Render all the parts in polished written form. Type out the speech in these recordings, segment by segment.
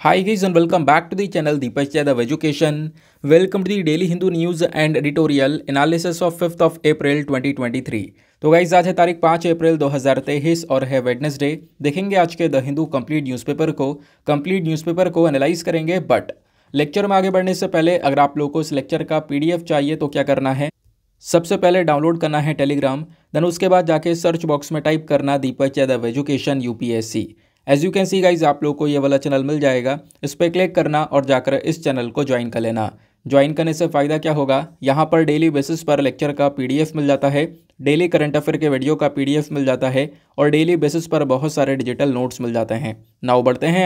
Hi guys and welcome back to the channel Deepesh Yadav Education. Welcome to the Daily Hindu News and Editorial Analysis of 5th of April 2023. तो guys आज है तारीख 5 अप्रैल 2023 और है Wednesday. देखेंगे आज के द हिंदू कंप्लीट न्यूज़पेपर को एनालाइज करेंगे। बट लेक्चर में आगे बढ़ने से पहले अगर आप लोगों को इस लेक्चर का पीडीएफ चाहिए तो क्या करना है, सबसे पहले डाउनलोड करना है टेलीग्राम, देन उसके बाद जाके सर्च बॉक्स में टाइप करना Deepak Yadav education UPSC. As you can see guys आप लोग को ये वाला चैनल मिल जाएगा, इस पर क्लिक करना और जाकर इस चैनल को ज्वाइन कर लेना। ज्वाइन करने से फ़ायदा क्या होगा, यहाँ पर डेली बेसिस पर लेक्चर का पीडीएफ मिल जाता है, डेली करंट अफेयर के वीडियो का पीडीएफ मिल जाता है और डेली बेसिस पर बहुत सारे डिजिटल नोट्स मिल जाते हैं। नाउ बढ़ते हैं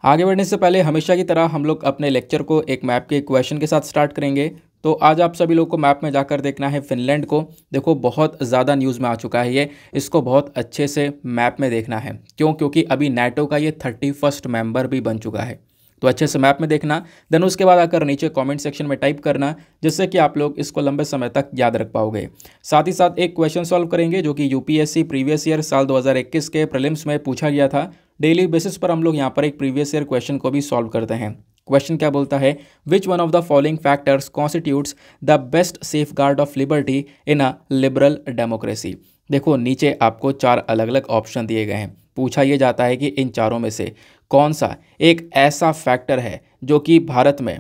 आगे बढ़ने से पहले हमेशा की तरह हम लोग अपने लेक्चर को एक मैप के क्वेश्चन के साथ स्टार्ट करेंगे। तो आज आप सभी लोग को मैप में जाकर देखना है फिनलैंड को। देखो बहुत ज़्यादा न्यूज़ में आ चुका है ये, इसको बहुत अच्छे से मैप में देखना है। क्योंकि अभी नाटो का ये 31st मेंबर भी बन चुका है, तो अच्छे से मैप में देखना। देन उसके बाद आकर नीचे कमेंट सेक्शन में टाइप करना, जिससे कि आप लोग इसको लंबे समय तक याद रख पाओगे। साथ ही साथ एक क्वेश्चन सॉल्व करेंगे जो कि यूपीएससी प्रीवियस ईयर साल 2021 के प्रीलिम्स में पूछा गया था। डेली बेसिस पर हम लोग यहाँ पर एक प्रीवियस ईयर क्वेश्चन को भी सॉल्व करते हैं। क्वेश्चन क्या बोलता है, which one of the following factors constitutes the best safe guard of liberty in a liberal democracy. देखो नीचे आपको 4 अलग अलग ऑप्शन दिए गए हैं। पूछा यह जाता है कि इन चारों में से कौन सा एक ऐसा फैक्टर है जो कि भारत में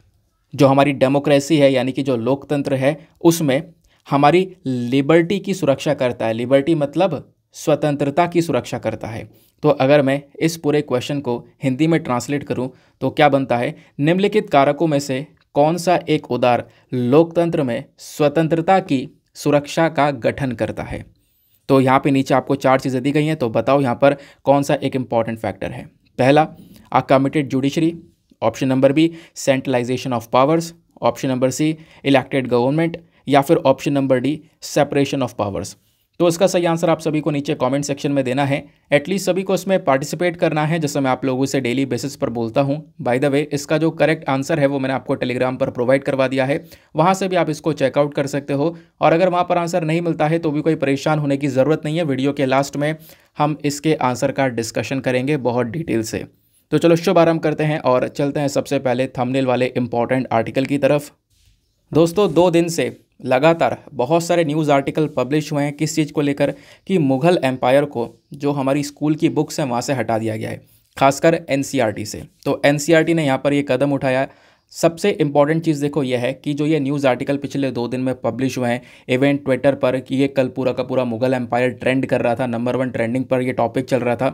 जो हमारी डेमोक्रेसी है, यानी कि जो लोकतंत्र है, उसमें हमारी लिबर्टी की सुरक्षा करता है। लिबर्टी मतलब स्वतंत्रता की सुरक्षा करता है। तो अगर मैं इस पूरे क्वेश्चन को हिंदी में ट्रांसलेट करूं तो क्या बनता है, निम्नलिखित कारकों में से कौन सा एक उदार लोकतंत्र में स्वतंत्रता की सुरक्षा का गठन करता है। तो यहाँ पे नीचे आपको 4 चीज़ें दी गई हैं, तो बताओ यहाँ पर कौन सा एक इंपॉर्टेंट फैक्टर है। पहला, a committed judiciary. Option number B, centralisation of powers. Option number C, elected government. या फिर option number D, separation of powers. तो इसका सही आंसर आप सभी को नीचे कमेंट सेक्शन में देना है। एटलीस्ट सभी को इसमें पार्टिसिपेट करना है, जैसे मैं आप लोगों से डेली बेसिस पर बोलता हूं। बाय द वे, इसका जो करेक्ट आंसर है वो मैंने आपको टेलीग्राम पर प्रोवाइड करवा दिया है, वहां से भी आप इसको चेकआउट कर सकते हो। और अगर वहां पर आंसर नहीं मिलता है तो भी कोई परेशान होने की ज़रूरत नहीं है। वीडियो के लास्ट में हम इसके आंसर का डिस्कशन करेंगे बहुत डिटेल से। तो चलो शुभारंभ करते हैं और चलते हैं सबसे पहले थंबनेल वाले इंपॉर्टेंट आर्टिकल की तरफ। दोस्तों 2 दिन से लगातार बहुत सारे न्यूज़ आर्टिकल पब्लिश हुए हैं किस चीज़ को लेकर, कि मुग़ल एम्पायर को जो हमारी स्कूल की बुक्स हैं वहाँ से हटा दिया गया है, खासकर एनसीईआरटी से। तो एनसीईआरटी ने यहाँ पर ये कदम उठाया। सबसे इम्पॉर्टेंट चीज़ देखो यह है कि जो ये न्यूज़ आर्टिकल पिछले 2 दिन में पब्लिश हुए हैं, इवेंट ट्विटर पर, कि ये कल पूरा का पूरा मुग़ल एम्पायर ट्रेंड कर रहा था, नंबर 1 ट्रेंडिंग पर ये टॉपिक चल रहा था।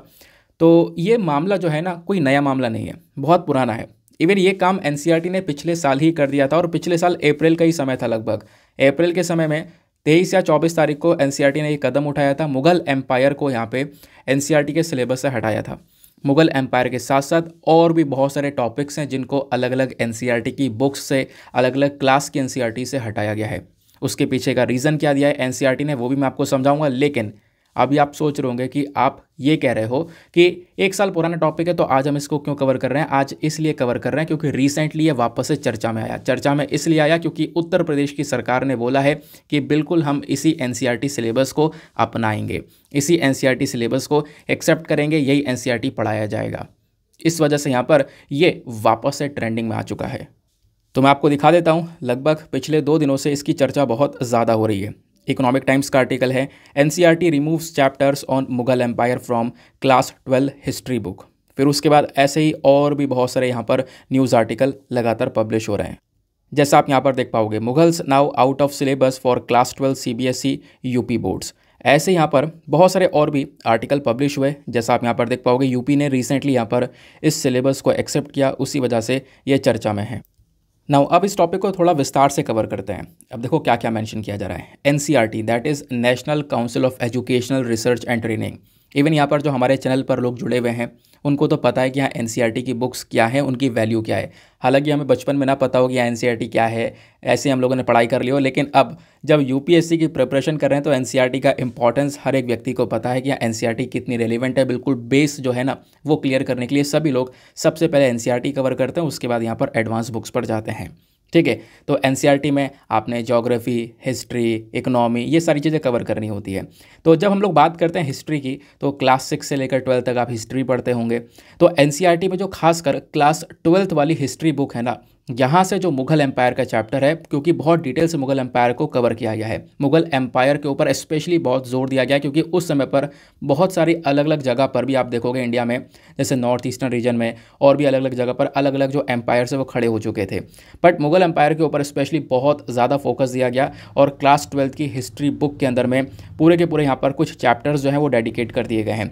तो ये मामला जो है ना, कोई नया मामला नहीं है, बहुत पुराना है। इवन ये काम एनसीईआरटी ने पिछले साल ही कर दिया था, और पिछले साल अप्रैल का ही समय था, लगभग अप्रैल के समय में 23 या 24 तारीख को एनसीईआरटी ने ये कदम उठाया था। मुग़ल एम्पायर को यहाँ पे एनसीईआरटी के सिलेबस से हटाया था। मुग़ल एम्पायर के साथ साथ और भी बहुत सारे टॉपिक्स हैं जिनको अलग अलग एनसीईआरटी की बुक्स से, अलग अलग क्लास की एनसीईआरटी से हटाया गया है। उसके पीछे का रीज़न क्या दिया है एनसीईआरटी ने, वो भी मैं आपको समझाऊंगा। लेकिन अभी आप सोच रहे होंगे कि आप ये कह रहे हो कि 1 साल पुराना टॉपिक है तो आज हम इसको क्यों कवर कर रहे हैं। आज इसलिए कवर कर रहे हैं क्योंकि रिसेंटली ये वापस से चर्चा में आया। चर्चा में इसलिए आया क्योंकि उत्तर प्रदेश की सरकार ने बोला है कि बिल्कुल हम इसी एनसीईआरटी सिलेबस को अपनाएंगे, इसी एनसीईआरटी सिलेबस को एक्सेप्ट करेंगे, यही एनसीईआरटी पढ़ाया जाएगा। इस वजह से यहाँ पर ये वापस से ट्रेंडिंग में आ चुका है। तो मैं आपको दिखा देता हूँ, लगभग पिछले 2 दिनों से इसकी चर्चा बहुत ज़्यादा हो रही है। इकोनॉमिक टाइम्स का आर्टिकल है, NCERT removes chapters on Mughal empire from class 12 history book. फिर उसके बाद ऐसे ही और भी बहुत सारे यहाँ पर न्यूज़ आर्टिकल लगातार पब्लिश हो रहे हैं। जैसा आप यहाँ पर देख पाओगे, Mughals now out of syllabus for class 12 CBSE UP boards. ऐसे यहाँ पर बहुत सारे और भी आर्टिकल पब्लिश हुए। जैसा आप यहाँ पर देख पाओगे, यूपी ने रिसेंटली यहाँ पर इस सिलेबस को एक्सेप्ट किया, उसी वजह से ये चर्चा में है। नाउ अब इस टॉपिक को थोड़ा विस्तार से कवर करते हैं। अब देखो क्या क्या मेंशन किया जा रहा है। NCERT, that is national council of educational research and training. Even यहाँ पर जो हमारे चैनल पर लोग जुड़े हुए हैं उनको तो पता है कि यहाँ एनसीईआरटी की बुक्स क्या है, उनकी वैल्यू क्या है। हालांकि हमें बचपन में ना पता हो कि यहाँ एनसीईआरटी क्या है, ऐसे हम लोगों ने पढ़ाई कर ली हो। लेकिन अब जब यूपीएससी की प्रिपरेशन कर रहे हैं तो एनसीईआरटी का इंपॉर्टेंस हर एक व्यक्ति को पता है कि यहाँ एनसीईआरटी कितनी रेलिवेंट है। बिल्कुल बेस जो है ना वो क्लियर करने के लिए सभी लोग सबसे पहले एनसीईआरटी कवर करते हैं, उसके बाद यहाँ पर एडवांस बुक्स पर जाते हैं। ठीक है। तो एनसीईआरटी में आपने ज्योग्राफी, हिस्ट्री, इकोनॉमी, ये सारी चीज़ें कवर करनी होती है। तो जब हम लोग बात करते हैं हिस्ट्री की, तो क्लास 6 से लेकर 12 तक आप हिस्ट्री पढ़ते होंगे। तो एनसीईआरटी में जो खासकर क्लास 12 वाली हिस्ट्री बुक है ना, यहाँ से जो मुगल एम्पायर का चैप्टर है, क्योंकि बहुत डिटेल से मुगल एम्पायर को कवर किया गया है, मुगल एम्पायर के ऊपर स्पेशली बहुत जोर दिया गया है, क्योंकि उस समय पर बहुत सारी अलग अलग जगह पर भी आप देखोगे इंडिया में, जैसे नॉर्थ ईस्टर्न रीजन में और भी अलग अलग जगह पर अलग अलग जो एम्पायर्स है वो खड़े हो चुके थे। बट मुगल एम्पायर के ऊपर स्पेशली बहुत ज़्यादा फोकस दिया गया और क्लास 12 की हिस्ट्री बुक के अंदर में पूरे के पूरे यहाँ पर कुछ चैप्टर्स जो हैं वो डेडिकेट कर दिए गए हैं।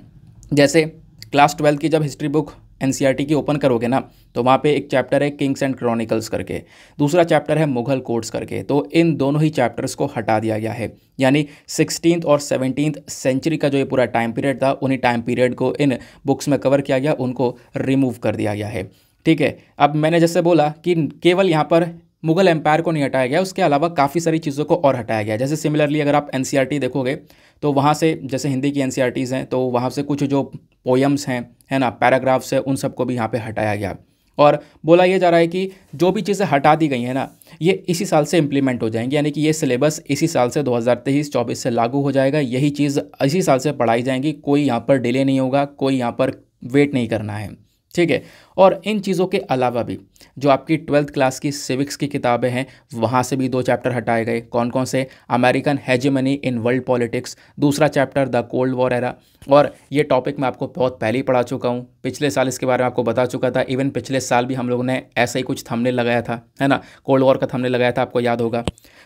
जैसे क्लास 12 की जब हिस्ट्री बुक एनसीईआरटी की ओपन करोगे ना, तो वहाँ पे एक चैप्टर है किंग्स एंड क्रॉनिकल्स करके, दूसरा चैप्टर है मुगल कोर्ट्स करके। तो इन दोनों ही चैप्टर्स को हटा दिया गया है, यानी 16th और 17th सेंचुरी का जो ये पूरा टाइम पीरियड था, उन्हीं टाइम पीरियड को इन बुक्स में कवर किया गया, उनको रिमूव कर दिया गया है। ठीक है। अब मैंने जैसे बोला कि केवल यहाँ पर मुगल एम्पायर को नहीं हटाया गया, उसके अलावा काफ़ी सारी चीज़ों को और हटाया गया। जैसे सिमिलरली अगर आप एनसीईआरटी देखोगे तो वहाँ से, जैसे हिंदी की एनसीईआरटीज़ हैं, तो वहाँ से कुछ जो पोएम्स हैं, है ना, पैराग्राफ्स हैं, उन सबको भी यहाँ पे हटाया गया। और बोला ये जा रहा है कि जो भी चीज़ें हटा दी गई हैं ना, ये इसी साल से इम्प्लीमेंट हो जाएंगी, यानी कि ये सिलेबस इसी साल से 2023-24 से लागू हो जाएगा। यही चीज़ इसी साल से पढ़ाई जाएंगी, कोई यहाँ पर डिले नहीं होगा, कोई यहाँ पर वेट नहीं करना है। ठीक है। और इन चीज़ों के अलावा भी जो आपकी 12th क्लास की सिविक्स की किताबें हैं, वहाँ से भी 2 चैप्टर हटाए गए। कौन कौन से? American hegemony in world politics, दूसरा chapter the cold war era. और ये टॉपिक मैं आपको बहुत पहले ही पढ़ा चुका हूँ, पिछले साल इसके बारे में आपको बता चुका था। इवन पिछले साल भी हम लोगों ने ऐसा ही कुछ थंबनेल लगाया था, है ना, कोल्ड वॉर का थंबनेल लगाया था, आपको याद होगा।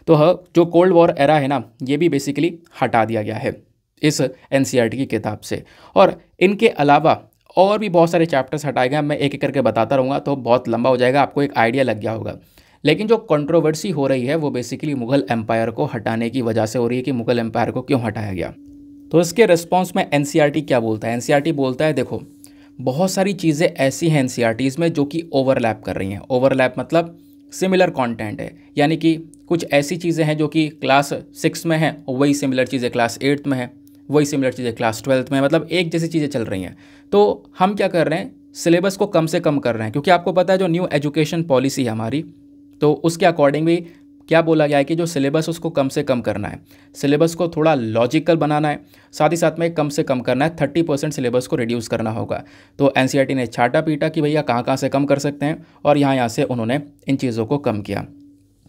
तो जो कोल्ड वॉर एरा है ना, ये भी बेसिकली हटा दिया गया है इस एनसीईआरटी की किताब से। और इनके अलावा और भी बहुत सारे चैप्टर्स हटाए गए। मैं एक एक करके बताता रहूँगा तो बहुत लंबा हो जाएगा, आपको एक आइडिया लग गया होगा। लेकिन जो कंट्रोवर्सी हो रही है वो बेसिकली मुगल एम्पायर को हटाने की वजह से हो रही है कि मुगल एम्पायर को क्यों हटाया गया। तो इसके रिस्पॉन्स में एनसीईआरटी क्या बोलता है? एनसीईआरटी बोलता है, देखो बहुत सारी चीज़ें ऐसी हैं एनसीईआरटीज़ में जो कि ओवरलैप कर रही हैं। ओवरलैप मतलब सिमिलर कंटेंट है, यानी कि कुछ ऐसी चीज़ें हैं जो कि क्लास 6 में हैं, वही सिमिलर चीज़ें क्लास 8 में हैं, वही सिमिलर चीज़ें क्लास 12 में, मतलब एक जैसी चीज़ें चल रही हैं। तो हम क्या कर रहे हैं, सिलेबस को कम से कम कर रहे हैं, क्योंकि आपको पता है जो न्यू एजुकेशन पॉलिसी है हमारी, तो उसके अकॉर्डिंग भी क्या बोला गया है कि जो सिलेबस उसको कम से कम करना है, सिलेबस को थोड़ा लॉजिकल बनाना है, साथ ही साथ में कम से कम करना है, 30% सिलेबस को रिड्यूस करना होगा। तो एनसीईआरटी ने छाटा पीटा कि भैया कहाँ कहाँ से कम कर सकते हैं, और यहाँ से उन्होंने इन चीज़ों को कम किया।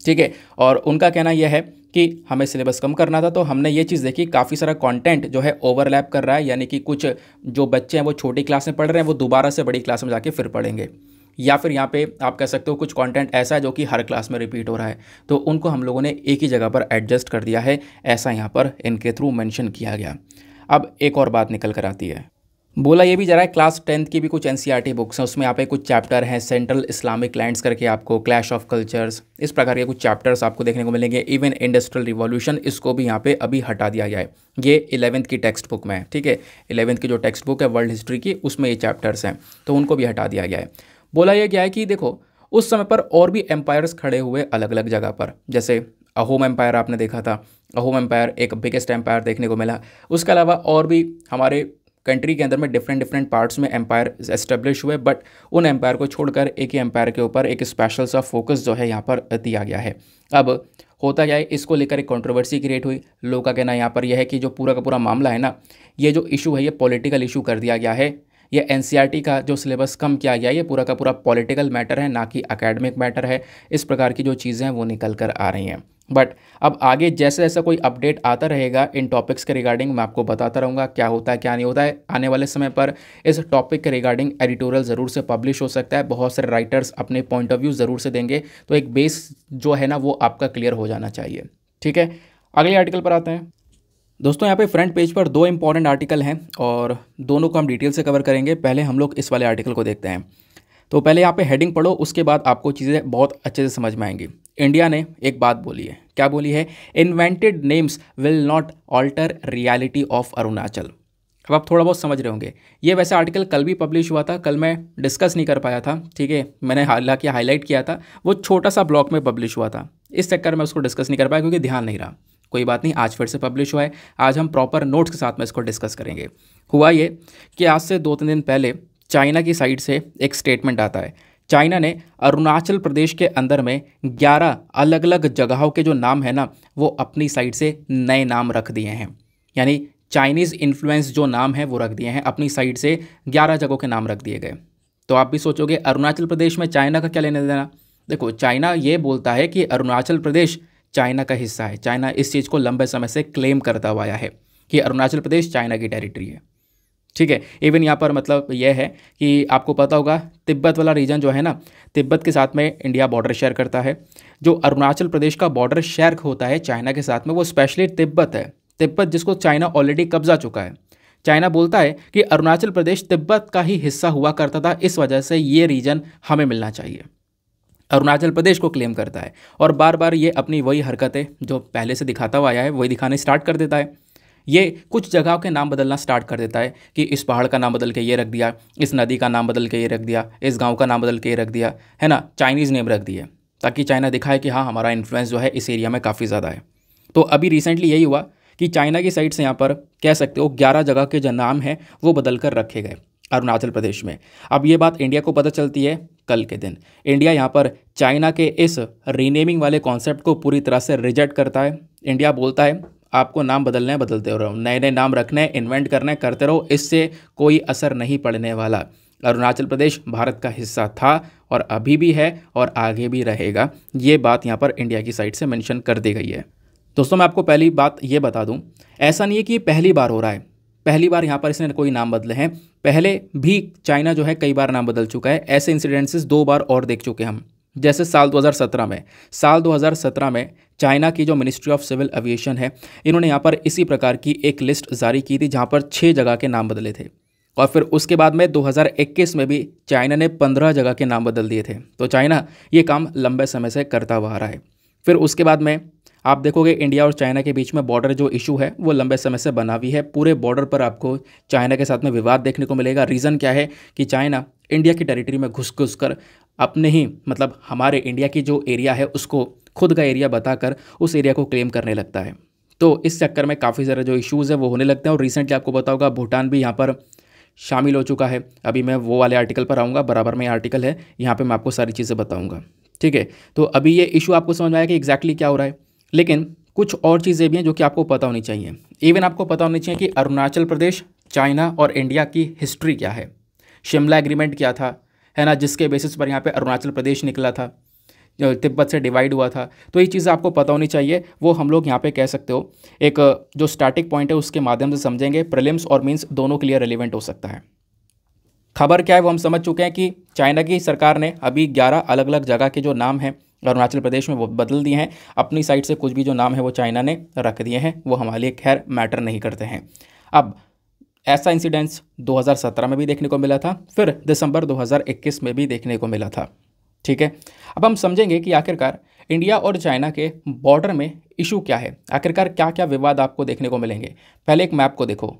ठीक है। और उनका कहना यह है कि हमें सिलेबस कम करना था, तो हमने ये चीज़ देखी काफ़ी सारा कंटेंट जो है ओवरलैप कर रहा है, यानी कि कुछ जो बच्चे हैं वो छोटी क्लास में पढ़ रहे हैं, वो दोबारा से बड़ी क्लास में जाके फिर पढ़ेंगे, या फिर यहाँ पे आप कह सकते हो कुछ कंटेंट ऐसा है जो कि हर क्लास में रिपीट हो रहा है, तो उनको हम लोगों ने एक ही जगह पर एडजस्ट कर दिया है, ऐसा यहाँ पर इनके थ्रू मेंशन किया गया। अब एक और बात निकल कर आती है, बोला ये भी जा रहा है क्लास 10th की भी कुछ एनसीईआरटी बुक्स हैं, उसमें यहाँ पे कुछ चैप्टर हैं, सेंट्रल इस्लामिक लैंड्स करके, आपको क्लैश ऑफ कल्चर्स, इस प्रकार के कुछ चैप्टर्स आपको देखने को मिलेंगे। इवन इंडस्ट्रियल रिवॉल्यूशन, इसको भी यहाँ पे अभी हटा दिया गया है। ये 11th की टेक्स्ट बुक में है। ठीक है। 11th की जो टेक्स्ट बुक है वर्ल्ड हिस्ट्री की, उसमें ये चैप्टर्स हैं, तो उनको भी हटा दिया गया है। बोला यह गया है कि देखो उस समय पर और भी एम्पायर्स खड़े हुए अलग अलग जगह पर, जैसे अहोम एम्पायर आपने देखा था, अहोम एम्पायर एक बिगेस्ट एम्पायर देखने को मिला। उसके अलावा और भी हमारे कंट्री के अंदर में डिफरेंट पार्ट्स में एम्पायर एस्टेब्लिश हुए, बट उन एम्पायर को छोड़कर एक ही एम्पायर के ऊपर एक स्पेशल सा फोकस जो है यहाँ पर दिया गया है। अब होता क्या है, इसको लेकर एक कंट्रोवर्सी क्रिएट हुई। लोगों का कहना यहाँ पर यह है कि जो पूरा का पूरा मामला है ना, ये जो इशू है ये पॉलिटिकल इशू कर दिया गया है। ये एनसीईआरटी का जो सिलेबस कम किया गया है, ये पूरा का पूरा पॉलिटिकल मैटर है, ना कि एकेडमिक मैटर है। इस प्रकार की जो चीज़ें हैं वो निकल कर आ रही हैं। बट अब आगे जैसे जैसा कोई अपडेट आता रहेगा इन टॉपिक्स के रिगार्डिंग, मैं आपको बताता रहूँगा क्या होता है क्या नहीं होता है। आने वाले समय पर इस टॉपिक के रिगार्डिंग एडिटोरियल ज़रूर से पब्लिश हो सकता है, बहुत सारे राइटर्स अपने पॉइंट ऑफ व्यू ज़रूर से देंगे, तो एक बेस जो है ना वो आपका क्लियर हो जाना चाहिए। ठीक है। अगले आर्टिकल पर आते हैं दोस्तों। यहाँ पे फ्रंट पेज पर 2 इंपॉर्टेंट आर्टिकल हैं और दोनों को हम डिटेल से कवर करेंगे। पहले हम लोग इस वाले आर्टिकल को देखते हैं। तो पहले यहाँ पे हेडिंग पढ़ो, उसके बाद आपको चीज़ें बहुत अच्छे से समझ में आएंगी। इंडिया ने एक बात बोली है, क्या बोली है? Invented names will not alter reality of Arunachal. अब आप थोड़ा बहुत समझ रहे होंगे। ये वैसे आर्टिकल कल भी पब्लिश हुआ था, कल मैं डिस्कस नहीं कर पाया था। ठीक है। मैंने हालांकि हाईलाइट किया था, वो छोटा सा ब्लॉक में पब्लिश हुआ था, इस चक्कर में उसको डिस्कस नहीं कर पाया क्योंकि ध्यान नहीं रहा। कोई बात नहीं, आज फिर से पब्लिश हुआ है, आज हम प्रॉपर नोट्स के साथ में इसको डिस्कस करेंगे। हुआ ये कि आज से 2-3 दिन पहले चाइना की साइड से एक स्टेटमेंट आता है चाइना ने अरुणाचल प्रदेश के अंदर में 11 अलग अलग जगहों के जो नाम है ना, वो अपनी साइड से नए नाम रख दिए हैं। यानी चाइनीज़ इन्फ्लुएंस जो नाम है वो रख दिए हैं, अपनी साइड से 11 जगहों के नाम रख दिए गए। तो आप भी सोचोगे अरुणाचल प्रदेश में चाइना का क्या लेने देना। देखो, चाइना ये बोलता है कि अरुणाचल प्रदेश चाइना का हिस्सा है। चाइना इस चीज़ को लंबे समय से क्लेम करता हुआ आया है कि अरुणाचल प्रदेश चाइना की टेरिटरी है। ठीक है, इवन यहाँ पर मतलब यह है कि आपको पता होगा तिब्बत वाला रीजन जो है ना, तिब्बत के साथ में इंडिया बॉर्डर शेयर करता है। जो अरुणाचल प्रदेश का बॉर्डर शेयर होता है चाइना के साथ में, वो स्पेशली तिब्बत है। तिब्बत जिसको चाइना ऑलरेडी कब्जा चुका है। चाइना बोलता है कि अरुणाचल प्रदेश तिब्बत का ही हिस्सा हुआ करता था, इस वजह से ये रीजन हमें मिलना चाहिए। अरुणाचल प्रदेश को क्लेम करता है और बार बार ये अपनी वही हरकतें जो पहले से दिखाता हुआ आया है वही दिखाने स्टार्ट कर देता है। ये कुछ जगहों के नाम बदलना स्टार्ट कर देता है कि इस पहाड़ का नाम बदल के ये रख दिया, इस नदी का नाम बदल के ये रख दिया, इस गांव का नाम बदल के ये रख दिया, है ना, चाइनीज़ नेम रख दिए, ताकि चाइना दिखाए कि हाँ हमारा इन्फ्लुएंस जो है इस एरिया में काफ़ी ज़्यादा है। तो अभी रिसेंटली यही हुआ कि चाइना की साइड से यहाँ पर कह सकते हो 11 जगह के जो नाम हैं वो बदल कर रखे गए अरुणाचल प्रदेश में। अब ये बात इंडिया को पता चलती है कल के दिन। इंडिया यहाँ पर चाइना के इस रीनेमिंग वाले कॉन्सेप्ट को पूरी तरह से रिजेक्ट करता है। इंडिया बोलता है आपको नाम बदलने हैं, बदलते रहो, नए नए नाम रखने हैं, इन्वेंट करने हैं, करते रहो, इससे कोई असर नहीं पड़ने वाला। अरुणाचल प्रदेश भारत का हिस्सा था और अभी भी है और आगे भी रहेगा। ये बात यहाँ पर इंडिया की साइड से मेंशन कर दी गई है। दोस्तों, मैं आपको पहली बात ये बता दूं, ऐसा नहीं है कि ये पहली बार हो रहा है, पहली बार यहाँ पर इसने कोई नाम बदले हैं। पहले भी चाइना जो है कई बार नाम बदल चुका है। ऐसे इंसिडेंसेस 2 बार और देख चुके हम। जैसे साल 2017 में चाइना की जो मिनिस्ट्री ऑफ सिविल एविएशन है, इन्होंने यहाँ पर इसी प्रकार की एक लिस्ट जारी की थी जहाँ पर 6 जगह के नाम बदले थे। और फिर उसके बाद में 2021 में भी चाइना ने 15 जगह के नाम बदल दिए थे। तो चाइना ये काम लंबे समय से करता हुआ आ रहा है। फिर उसके बाद में आप देखोगे इंडिया और चाइना के बीच में बॉर्डर जो इशू है वो लंबे समय से बना हुई है। पूरे बॉर्डर पर आपको चाइना के साथ में विवाद देखने को मिलेगा। रीज़न क्या है कि चाइना इंडिया की टेरिटरी में घुस कर अपने ही मतलब हमारे इंडिया की जो एरिया है उसको खुद का एरिया बताकर उस एरिया को क्लेम करने लगता है। तो इस चक्कर में काफ़ी सारे जो इश्यूज़ है वो होने लगते हैं। और रिसेंटली आपको पता होगा भूटान भी यहाँ पर शामिल हो चुका है। अभी मैं वो वाले आर्टिकल पर आऊँगा, बराबर में आर्टिकल है, यहाँ पर मैं आपको सारी चीज़ें बताऊँगा। ठीक है, तो अभी ये इशू आपको समझ में आया कि एग्जैक्टली क्या हो रहा है। लेकिन कुछ और चीज़ें भी हैं जो कि आपको पता होनी चाहिए। इवन आपको पता होनी चाहिए कि अरुणाचल प्रदेश, चाइना और इंडिया की हिस्ट्री क्या है। शिमला एग्रीमेंट क्या था, है ना, जिसके बेसिस पर यहाँ पे अरुणाचल प्रदेश निकला था, जो तिब्बत से डिवाइड हुआ था। तो ये चीज़ें आपको पता होनी चाहिए। वो हम लोग यहाँ पे कह सकते हो एक जो स्टैटिक पॉइंट है उसके माध्यम से समझेंगे। प्रीलिम्स और मीन्स दोनों के लिए रेलिवेंट हो सकता है। खबर क्या है वो हम समझ चुके हैं कि चाइना की सरकार ने अभी 11 अलग अलग जगह के जो नाम हैं अरुणाचल प्रदेश में वो बदल दिए हैं। अपनी साइड से कुछ भी जो नाम है वो चाइना ने रख दिए हैं, वो हमारे लिए खैर मैटर नहीं करते हैं। अब ऐसा इंसिडेंस 2017 में भी देखने को मिला था, फिर दिसंबर 2021 में भी देखने को मिला था। ठीक है, अब हम समझेंगे कि आखिरकार इंडिया और चाइना के बॉर्डर में इशू क्या है, आखिरकार क्या क्या विवाद आपको देखने को मिलेंगे। पहले एक मैप को देखो।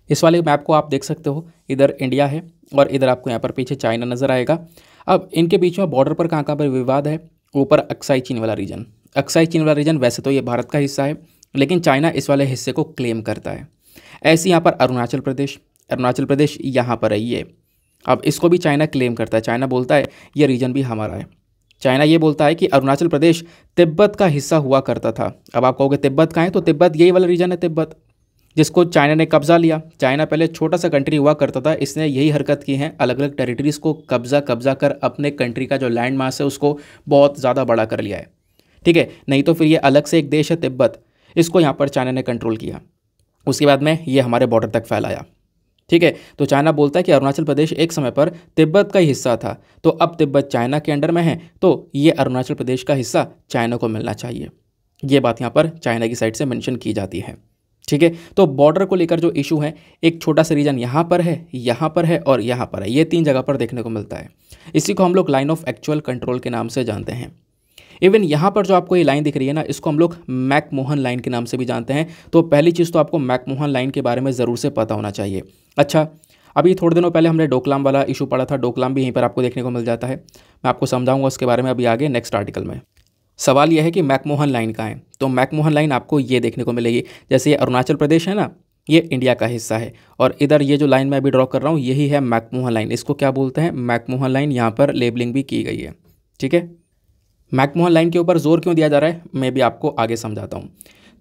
इस वाले मैप को आप देख सकते हो, इधर इंडिया है और इधर आपको यहाँ पर पीछे चाइना नज़र आएगा। अब इनके बीच में बॉर्डर पर कहाँ कहाँ पर विवाद है। ऊपर अक्साई चीन वाला रीजन, अक्साई चीन वाला रीजन वैसे तो ये भारत का हिस्सा है, लेकिन चाइना इस वाले हिस्से को क्लेम करता है। ऐसे यहाँ पर अरुणाचल प्रदेश यहाँ पर है ये। अब इसको भी चाइना क्लेम करता है। चाइना बोलता है ये रीजन भी हमारा है। चाइना ये बोलता है कि अरुणाचल प्रदेश तिब्बत का हिस्सा हुआ करता था। अब आप कहोगे तिब्बत कहाँ है, तो तिब्बत यही वाला रीजन है, तिब्बत जिसको चाइना ने कब्जा लिया। चाइना पहले छोटा सा कंट्री हुआ करता था, इसने यही हरकत की है, अलग अलग टेरिटरीज़ को कब्जा कर अपने कंट्री का जो लैंड मास है उसको बहुत ज़्यादा बड़ा कर लिया है। ठीक है, नहीं तो फिर ये अलग से एक देश है तिब्बत, इसको यहाँ पर चाइना ने कंट्रोल किया। उसके बाद में ये हमारे बॉर्डर तक फैलाया। ठीक है, तो चाइना बोलता है कि अरुणाचल प्रदेश एक समय पर तिब्बत का ही हिस्सा था, तो अब तिब्बत चाइना के अंडर में है, तो ये अरुणाचल प्रदेश का हिस्सा चाइना को मिलना चाहिए। ये बात यहाँ पर चाइना की साइड से मेंशन की जाती है। ठीक है, तो बॉर्डर को लेकर जो इशू है, एक छोटा सा रीजन यहाँ पर है, यहाँ पर है और यहाँ पर है, ये 3 जगह पर देखने को मिलता है। इसी को हम लोग लाइन ऑफ एक्चुअल कंट्रोल के नाम से जानते हैं। इवन यहाँ पर जो आपको ये लाइन दिख रही है ना, इसको हम लोग मैकमोहन लाइन के नाम से भी जानते हैं। तो पहली चीज़ तो आपको मैकमोहन लाइन के बारे में ज़रूर से पता होना चाहिए। अच्छा, अभी थोड़े दिनों पहले हमने डोकलाम वाला इशू पढ़ा था, डोकलाम भी यहीं पर आपको देखने को मिल जाता है। मैं आपको समझाऊंगा उसके बारे में अभी आगे नेक्स्ट आर्टिकल में। सवाल यह है कि मैकमोहन लाइन कहाँ है, तो मैकमोहन लाइन आपको ये देखने को मिलेगी। जैसे ये अरुणाचल प्रदेश है ना, ये इंडिया का हिस्सा है। और इधर ये जो लाइन मैं अभी ड्रॉ कर रहा हूँ यही है मैकमोहन लाइन, इसको क्या बोलते हैं, मैकमोहन लाइन। यहाँ पर लेबलिंग भी की गई है, ठीक है। मैकमोहन लाइन के ऊपर जोर क्यों दिया जा रहा है मैं भी आपको आगे समझाता हूँ।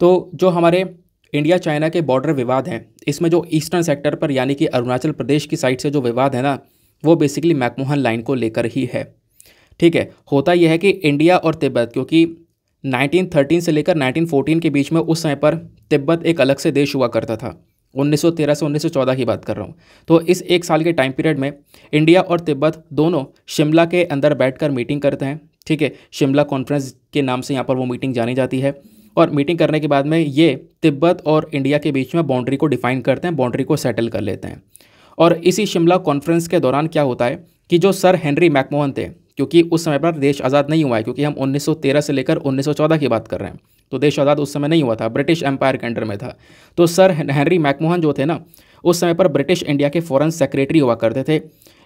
तो जो हमारे इंडिया चाइना के बॉर्डर विवाद हैं, इसमें जो ईस्टर्न सेक्टर पर यानी कि अरुणाचल प्रदेश की साइड से जो विवाद है ना, वो बेसिकली मैकमोहन लाइन को लेकर ही है, ठीक है। होता यह है कि इंडिया और तिब्बत, क्योंकि 1913 से लेकर 1914 के बीच में उस समय पर तिब्बत एक अलग से देश हुआ करता था। 1913 से 1914 की बात कर रहा हूँ। तो इस एक साल के टाइम पीरियड में इंडिया और तिब्बत दोनों शिमला के अंदर बैठकर मीटिंग करते हैं, ठीक है। शिमला कॉन्फ्रेंस के नाम से यहाँ पर वो मीटिंग जानी जाती है। और मीटिंग करने के बाद में ये तिब्बत और इंडिया के बीच में बाउंड्री को डिफाइन करते हैं, बाउंड्री को सेटल कर लेते हैं। और इसी शिमला कॉन्फ्रेंस के दौरान क्या होता है कि जो सर हेनरी मैकमोहन थे, क्योंकि उस समय पर देश आज़ाद नहीं हुआ है, क्योंकि हम 1913 से लेकर 1914 की बात कर रहे हैं, तो देश आज़ाद उस समय नहीं हुआ था, ब्रिटिश एम्पायर के अंडर में था। तो सर हेनरी मैकमोहन जो थे ना, उस समय पर ब्रिटिश इंडिया के फॉरेन सेक्रेटरी हुआ करते थे।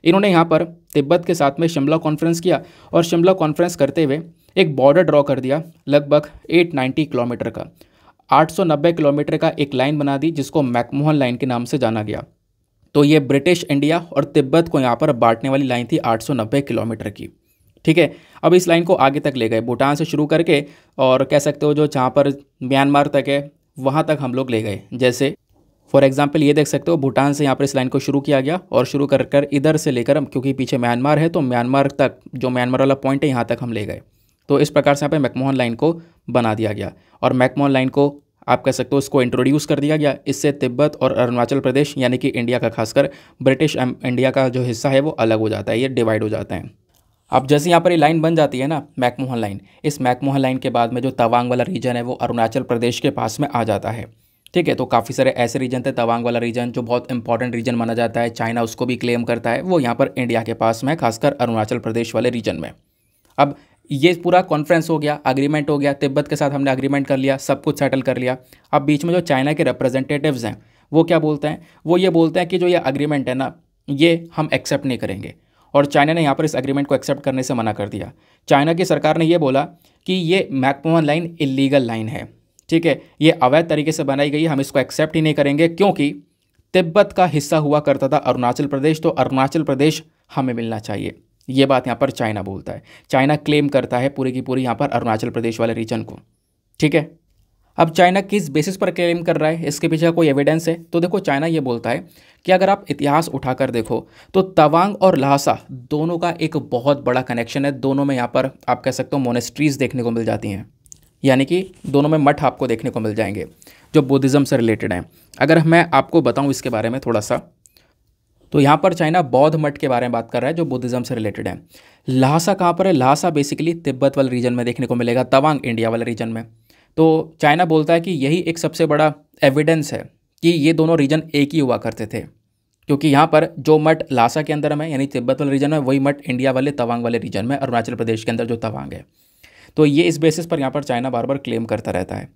इन्होंने यहाँ पर तिब्बत के साथ में शिमला कॉन्फ्रेंस किया और शिमला कॉन्फ्रेंस करते हुए एक बॉर्डर ड्रॉ कर दिया लगभग 890 किलोमीटर का, 890 किलोमीटर का एक लाइन बना दी जिसको मैकमोहन लाइन के नाम से जाना गया। तो ये ब्रिटिश इंडिया और तिब्बत को यहाँ पर बांटने वाली लाइन थी 890 किलोमीटर की, ठीक है। अब इस लाइन को आगे तक ले गए, भूटान से शुरू करके और कह सकते हो जो जहाँ पर म्यांमार तक है वहाँ तक हम लोग ले गए। जैसे फॉर एग्जांपल ये देख सकते हो, भूटान से यहाँ पर इस लाइन को शुरू किया गया और शुरू कर कर इधर से लेकर, क्योंकि पीछे म्यांमार है तो म्यांमार तक, जो म्यांमार वाला पॉइंट है यहाँ तक हम ले गए। तो इस प्रकार से यहाँ पे मैकमोहन लाइन को बना दिया गया और मैकमोहन लाइन को आप कह सकते हो उसको इंट्रोड्यूस कर दिया गया। इससे तिब्बत और अरुणाचल प्रदेश यानी कि इंडिया का, खासकर ब्रिटिश इंडिया का जो हिस्सा है वो अलग हो जाता है, ये डिवाइड हो जाते हैं। अब जैसे यहाँ पर ये लाइन बन जाती है ना मैकमोहन लाइन, इस मैकमोहन लाइन के बाद में जो तवांग वाला रीजन है वो अरुणाचल प्रदेश के पास में आ जाता है, ठीक है। तो काफ़ी सारे ऐसे रीजन थे, तवांग वाला रीजन जो बहुत इंपॉर्टेंट रीजन माना जाता है, चाइना उसको भी क्लेम करता है, वो यहाँ पर इंडिया के पास में, खासकर अरुणाचल प्रदेश वाले रीजन में। अब ये पूरा कॉन्फ्रेंस हो गया, अग्रीमेंट हो गया, तिब्बत के साथ हमने अग्रीमेंट कर लिया, सब कुछ सेटल कर लिया। अब बीच में जो चाइना के रिप्रेजेंटेटिव्स हैं वो क्या बोलते हैं, वो ये बोलते हैं कि जो ये अग्रीमेंट है ना ये हम एक्सेप्ट नहीं करेंगे। और चाइना ने यहाँ पर इस अग्रीमेंट को एक्सेप्ट करने से मना कर दिया। चाइना की सरकार ने ये बोला कि ये मैकमोहन लाइन इलीगल लाइन है, ठीक है, ये अवैध तरीके से बनाई गई है, हम इसको एक्सेप्ट ही नहीं करेंगे, क्योंकि तिब्बत का हिस्सा हुआ करता था अरुणाचल प्रदेश, तो अरुणाचल प्रदेश हमें मिलना चाहिए। ये बात यहाँ पर चाइना बोलता है, चाइना क्लेम करता है पूरी की पूरी यहाँ पर अरुणाचल प्रदेश वाले रीजन को, ठीक है। अब चाइना किस बेसिस पर क्लेम कर रहा है, इसके पीछे कोई एविडेंस है? तो देखो चाइना ये बोलता है कि अगर आप इतिहास उठाकर देखो तो तवांग और ल्हासा दोनों का एक बहुत बड़ा कनेक्शन है। दोनों में यहाँ पर आप कह सकते हो मोनेस्ट्रीज़ देखने को मिल जाती हैं, यानी कि दोनों में मठ आपको देखने को मिल जाएंगे जो बुद्धिज़्म से रिलेटेड हैं। अगर मैं आपको बताऊँ इसके बारे में थोड़ा सा, तो यहाँ पर चाइना बौद्ध मठ के बारे में बात कर रहा है जो बुद्धिज़्म से रिलेटेड है। ल्हासा कहाँ पर है? ल्हासा बेसिकली तिब्बत वाले रीजन में देखने को मिलेगा, तवांग इंडिया वाले रीजन में। तो चाइना बोलता है कि यही एक सबसे बड़ा एविडेंस है कि ये दोनों रीजन एक ही हुआ करते थे, क्योंकि यहाँ पर जो मठ ल्हासा के अंदर में यानी तिब्बत वाले रीजन में, वही मठ इंडिया वाले तवांग वाले रीजन में, अरुणाचल प्रदेश के अंदर जो तवांग है। तो ये इस बेसिस पर यहाँ पर चाइना बार बार क्लेम करता रहता है।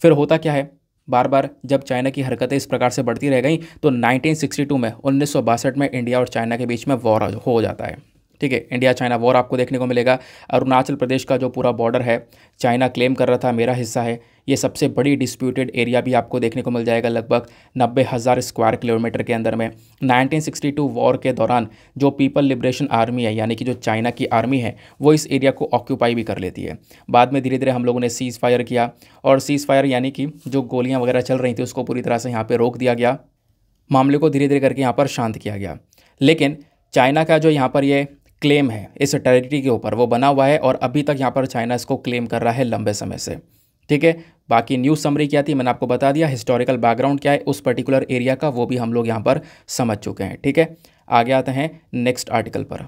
फिर होता क्या है, बार बार जब चाइना की हरकतें इस प्रकार से बढ़ती रह गई तो 1962 में 1962 में इंडिया और चाइना के बीच में वॉर हो जाता है, ठीक है। इंडिया चाइना वॉर आपको देखने को मिलेगा। अरुणाचल प्रदेश का जो पूरा बॉर्डर है चाइना क्लेम कर रहा था मेरा हिस्सा है, ये सबसे बड़ी डिस्प्यूटेड एरिया भी आपको देखने को मिल जाएगा लगभग 90,000 स्क्वायर किलोमीटर के अंदर में। 1962 वॉर के दौरान जो पीपल लिबरेशन आर्मी है यानी कि जो चाइना की आर्मी है वो इस एरिया को ऑक्यूपाई भी कर लेती है। बाद में धीरे धीरे हम लोगों ने सीज़ फायर किया और सीज़ फायर यानी कि जो गोलियाँ वगैरह चल रही थी उसको पूरी तरह से यहाँ पर रोक दिया गया, मामले को धीरे धीरे करके यहाँ पर शांत किया गया। लेकिन चाइना का जो यहाँ पर ये क्लेम है इस टेरिटरी के ऊपर वो बना हुआ है और अभी तक यहाँ पर चाइना इसको क्लेम कर रहा है लंबे समय से, ठीक है। बाकी न्यूज़ समरी क्या थी मैंने आपको बता दिया, हिस्टोरिकल बैकग्राउंड क्या है उस पर्टिकुलर एरिया का वो भी हम लोग यहाँ पर समझ चुके हैं, ठीक है। आगे आते हैं नेक्स्ट आर्टिकल पर।